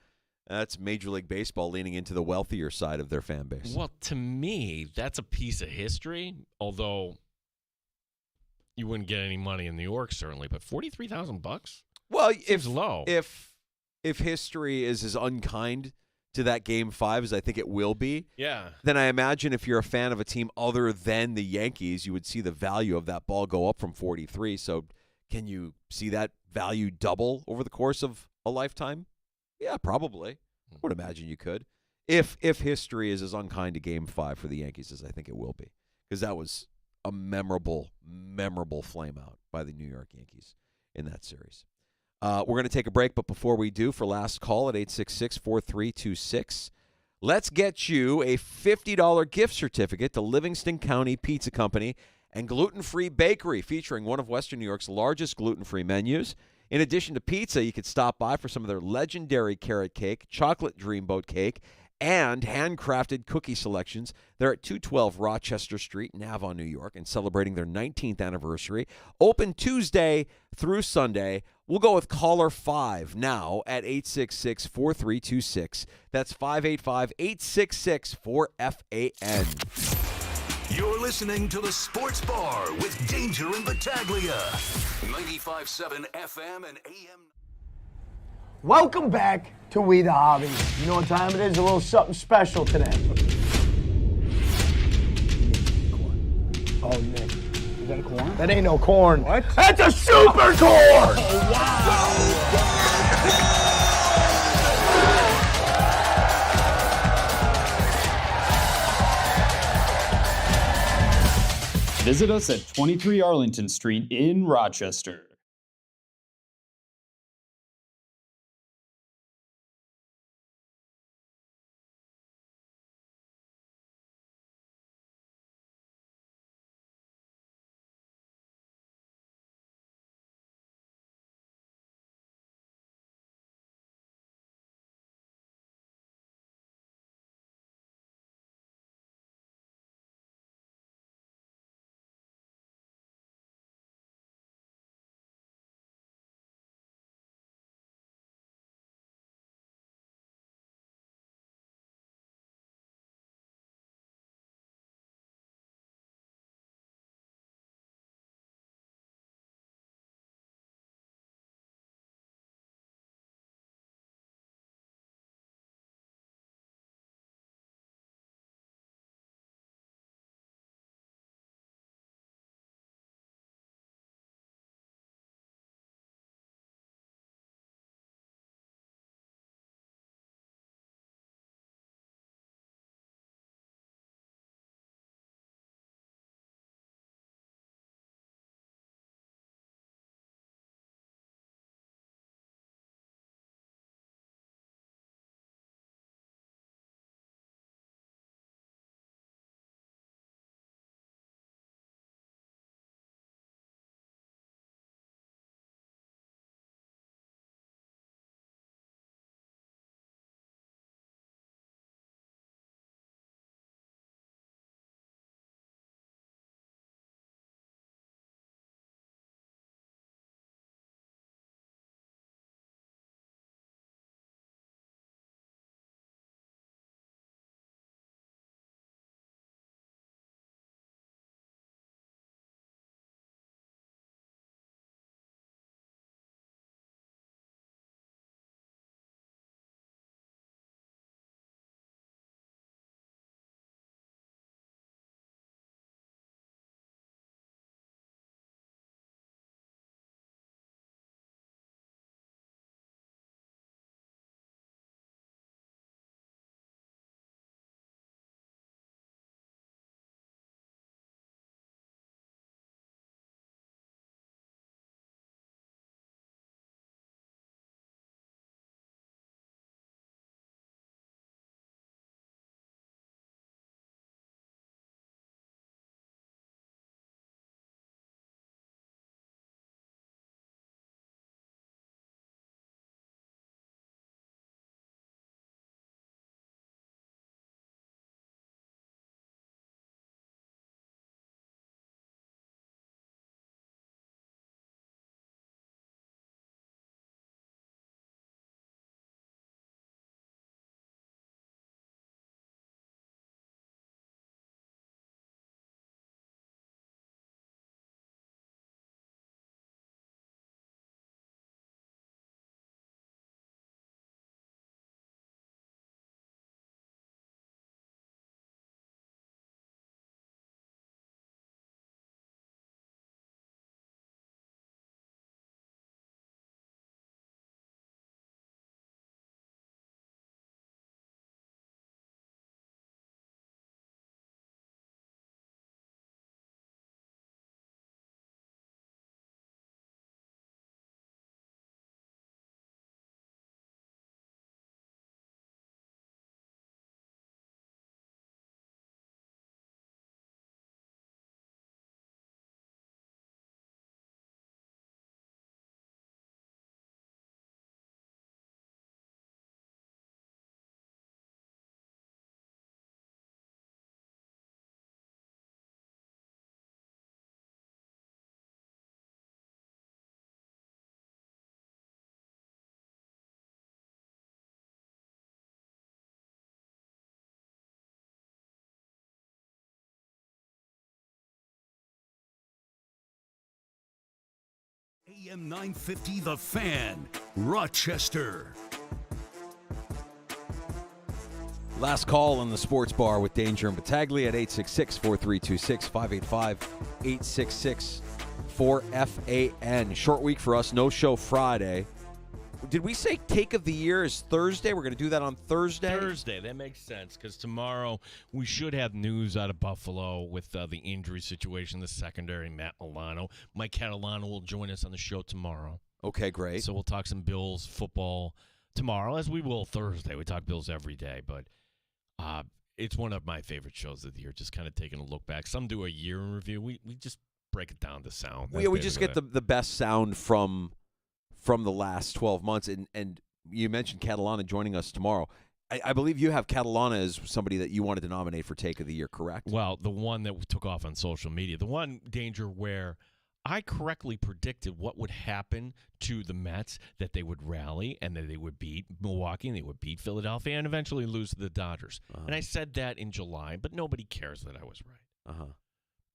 That's Major League Baseball leaning into the wealthier side of their fan base. Well, to me, that's a piece of history, although you wouldn't get any money in New York, certainly. But $43,000? Well, seems low. If history is as unkind to that Game 5 as I think it will be, yeah, then I imagine if you're a fan of a team other than the Yankees, you would see the value of that ball go up from 43. So can you see that value double over the course of a lifetime? Yeah, probably. I would imagine you could. If history is as unkind to Game 5 for the Yankees as I think it will be, because that was a memorable flameout by the New York Yankees in that series. We're going to take a break, but before we do, for last call at 866-4326, let's get you a $50 gift certificate to Livingston County Pizza Company and Gluten-Free Bakery, featuring one of Western New York's largest gluten-free menus. In addition to pizza, you could stop by for some of their legendary carrot cake, chocolate dreamboat cake, and handcrafted cookie selections. They're at 212 Rochester Street in Avon, New York, and celebrating their 19th anniversary. Open Tuesday through Sunday. We'll go with caller 5 now at 866-4326. That's 585-866-4FAN. You're listening to The Sports Bar with Danger and Battaglia. 95.7 FM and AM. Welcome back to We the Hobby. You know what time it is? A little something special today. Oh, Nick. Is that a corn? That ain't no corn. What? That's a super corn! Oh, wow! Visit us at 23 Arlington Street in Rochester. AM 950 The Fan, Rochester. Last call on the Sports Bar with Danger and Battaglia at 866-4326-585-866-4FAN. Short week for us. No show Friday. Did we say take of the year is Thursday? We're going to do that on Thursday? Thursday. That makes sense because tomorrow we should have news out of Buffalo with the injury situation, the secondary, Matt Milano. Mike Catalano will join us on the show tomorrow. Okay, great. So we'll talk some Bills football tomorrow, as we will Thursday. We talk Bills every day, but it's one of my favorite shows of the year, just kind of taking a look back. Some do a year in review. We just break it down to sound. We just get the best sound from the last 12 months. And you mentioned Catalana joining us tomorrow. I believe you have Catalana as somebody that you wanted to nominate for Take of the Year, correct? Well, the one that took off on social media, the one, Danger, where I correctly predicted what would happen to the Mets, that they would rally and that they would beat Milwaukee and they would beat Philadelphia and eventually lose to the Dodgers. And I said that in July, but nobody cares that I was right.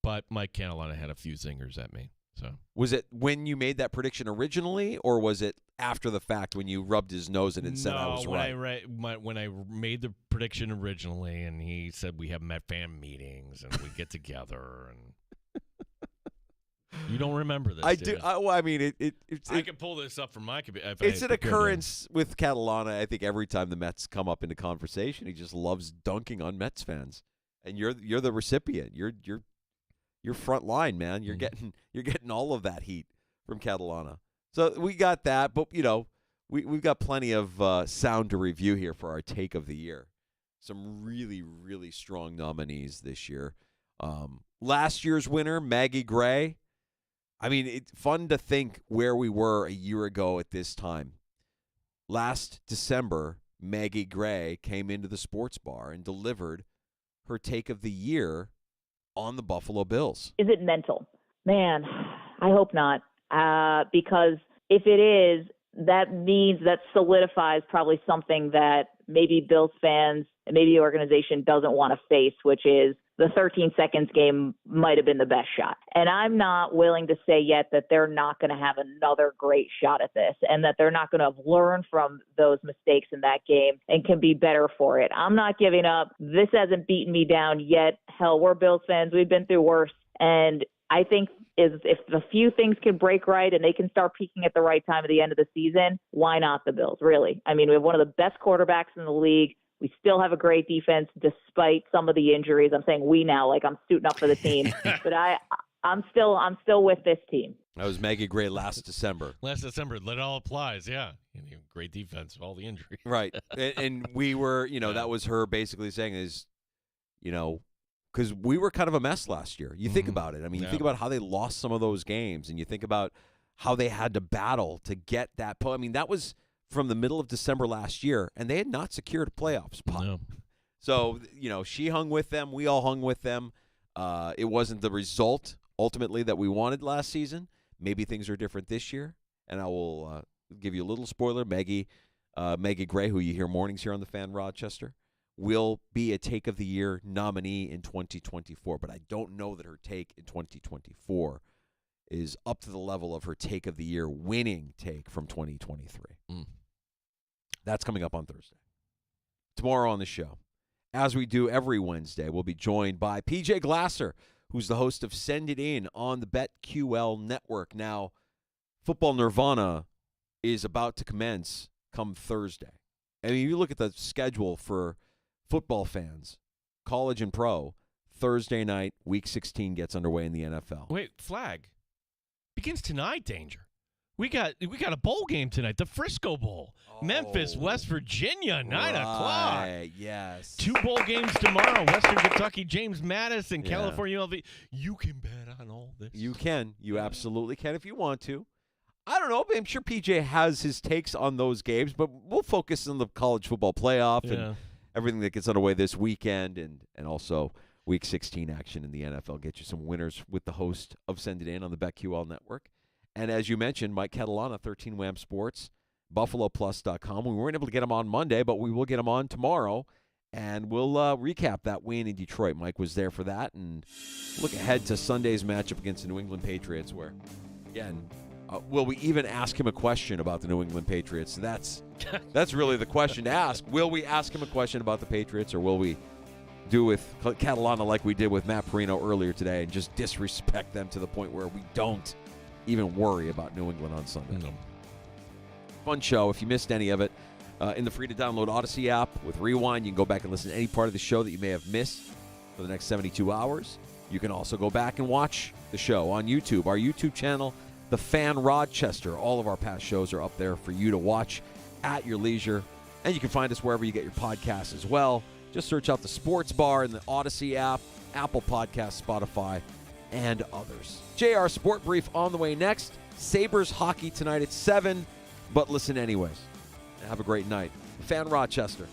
But Mike Catalana had a few zingers at me. So was it when you made that prediction originally, or was it after the fact when you rubbed his nose in it and said I was right? When I made the prediction originally, and he said we have Met fan meetings and we get together, and you don't remember this? I do. I mean, I can pull this up from my computer. It's an occurrence with Catalana. I think every time the Mets come up into conversation, he just loves dunking on Mets fans, and you're the recipient. You're front line, man. You're getting all of that heat from Catalana. So we got that, but we've got plenty of sound to review here for our Take of the Year. Some really, really strong nominees this year. Last year's winner, Maggie Gray. I mean, it's fun to think where we were a year ago at this time. Last December, Maggie Gray came into the Sports Bar and delivered her Take of the Year on the Buffalo Bills. Is it mental? Man, I hope not. Because if it is, that means that solidifies probably something that maybe Bills fans and maybe the organization doesn't want to face, which is the 13 seconds game might have been the best shot. And I'm not willing to say yet that they're not going to have another great shot at this and that they're not going to have learned from those mistakes in that game and can be better for it. I'm not giving up. This hasn't beaten me down yet. Hell, we're Bills fans. We've been through worse. And I think if a few things can break right and they can start peaking at the right time at the end of the season, why not the Bills, really? I mean, we have one of the best quarterbacks in the league. We still have a great defense despite some of the injuries. I'm saying we now, like I'm suiting up for the team. But I'm still with this team. That was Maggie Gray last December. Last December, that all applies, yeah. Great defense, all the injuries. Right. And we were, that was her basically saying is, because we were kind of a mess last year. You think about it. I mean, you think about how they lost some of those games, and you think about how they had to battle to get that. I mean, that was from the middle of December last year, and they had not secured a playoff spot. No. So, she hung with them. We all hung with them. It wasn't the result, ultimately, that we wanted last season. Maybe things are different this year, and I will give you a little spoiler. Maggie Gray, who you hear mornings here on the Fan Rochester, will be a Take of the Year nominee in 2024, but I don't know that her take in 2024 is up to the level of her Take of the Year winning take from 2023. That's coming up on Thursday. Tomorrow on the show, as we do every Wednesday, we'll be joined by PJ Glasser, who's the host of Send It In on the BetQL network. Now, Football Nirvana is about to commence come Thursday. I mean, you look at the schedule for football fans, college and pro, Thursday night, Week 16 gets underway in the NFL. Wait, flag. Begins tonight, Danger. We got a bowl game tonight, the Frisco Bowl. Memphis, West Virginia, 9 o'clock. Yes. 2 bowl games tomorrow. Western Kentucky, James Madison, California LV. You can bet on all this. You can. You absolutely can if you want to. I don't know. I'm sure PJ has his takes on those games, but we'll focus on the college football playoff and everything that gets underway this weekend and also Week 16 action in the NFL. Get you some winners with the host of Send It In on the BetQL network. And as you mentioned, Mike Catalana, 13 Wham Sports, BuffaloPlus.com. We weren't able to get him on Monday, but we will get him on tomorrow, and we'll recap that win in Detroit. Mike was there for that, and look ahead to Sunday's matchup against the New England Patriots, where, again, Will we even ask him a question about the New England Patriots? That's really the question to ask. Will we ask him a question about the Patriots, or will we do with Catalana like we did with Matt Perino earlier today and just disrespect them to the point where we don't even worry about New England on Sunday? No. Fun show. If you missed any of it, in the free-to-download Odyssey app with Rewind, you can go back and listen to any part of the show that you may have missed for the next 72 hours. You can also go back and watch the show on YouTube, our YouTube channel, The Fan Rochester. All of our past shows are up there for you to watch at your leisure. And you can find us wherever you get your podcasts as well. Just search out the Sports Bar in the Odyssey app, Apple Podcasts, Spotify, and others. JR Sport Brief on the way next. Sabres hockey tonight at 7, but listen anyways. Have a great night. Fan Rochester.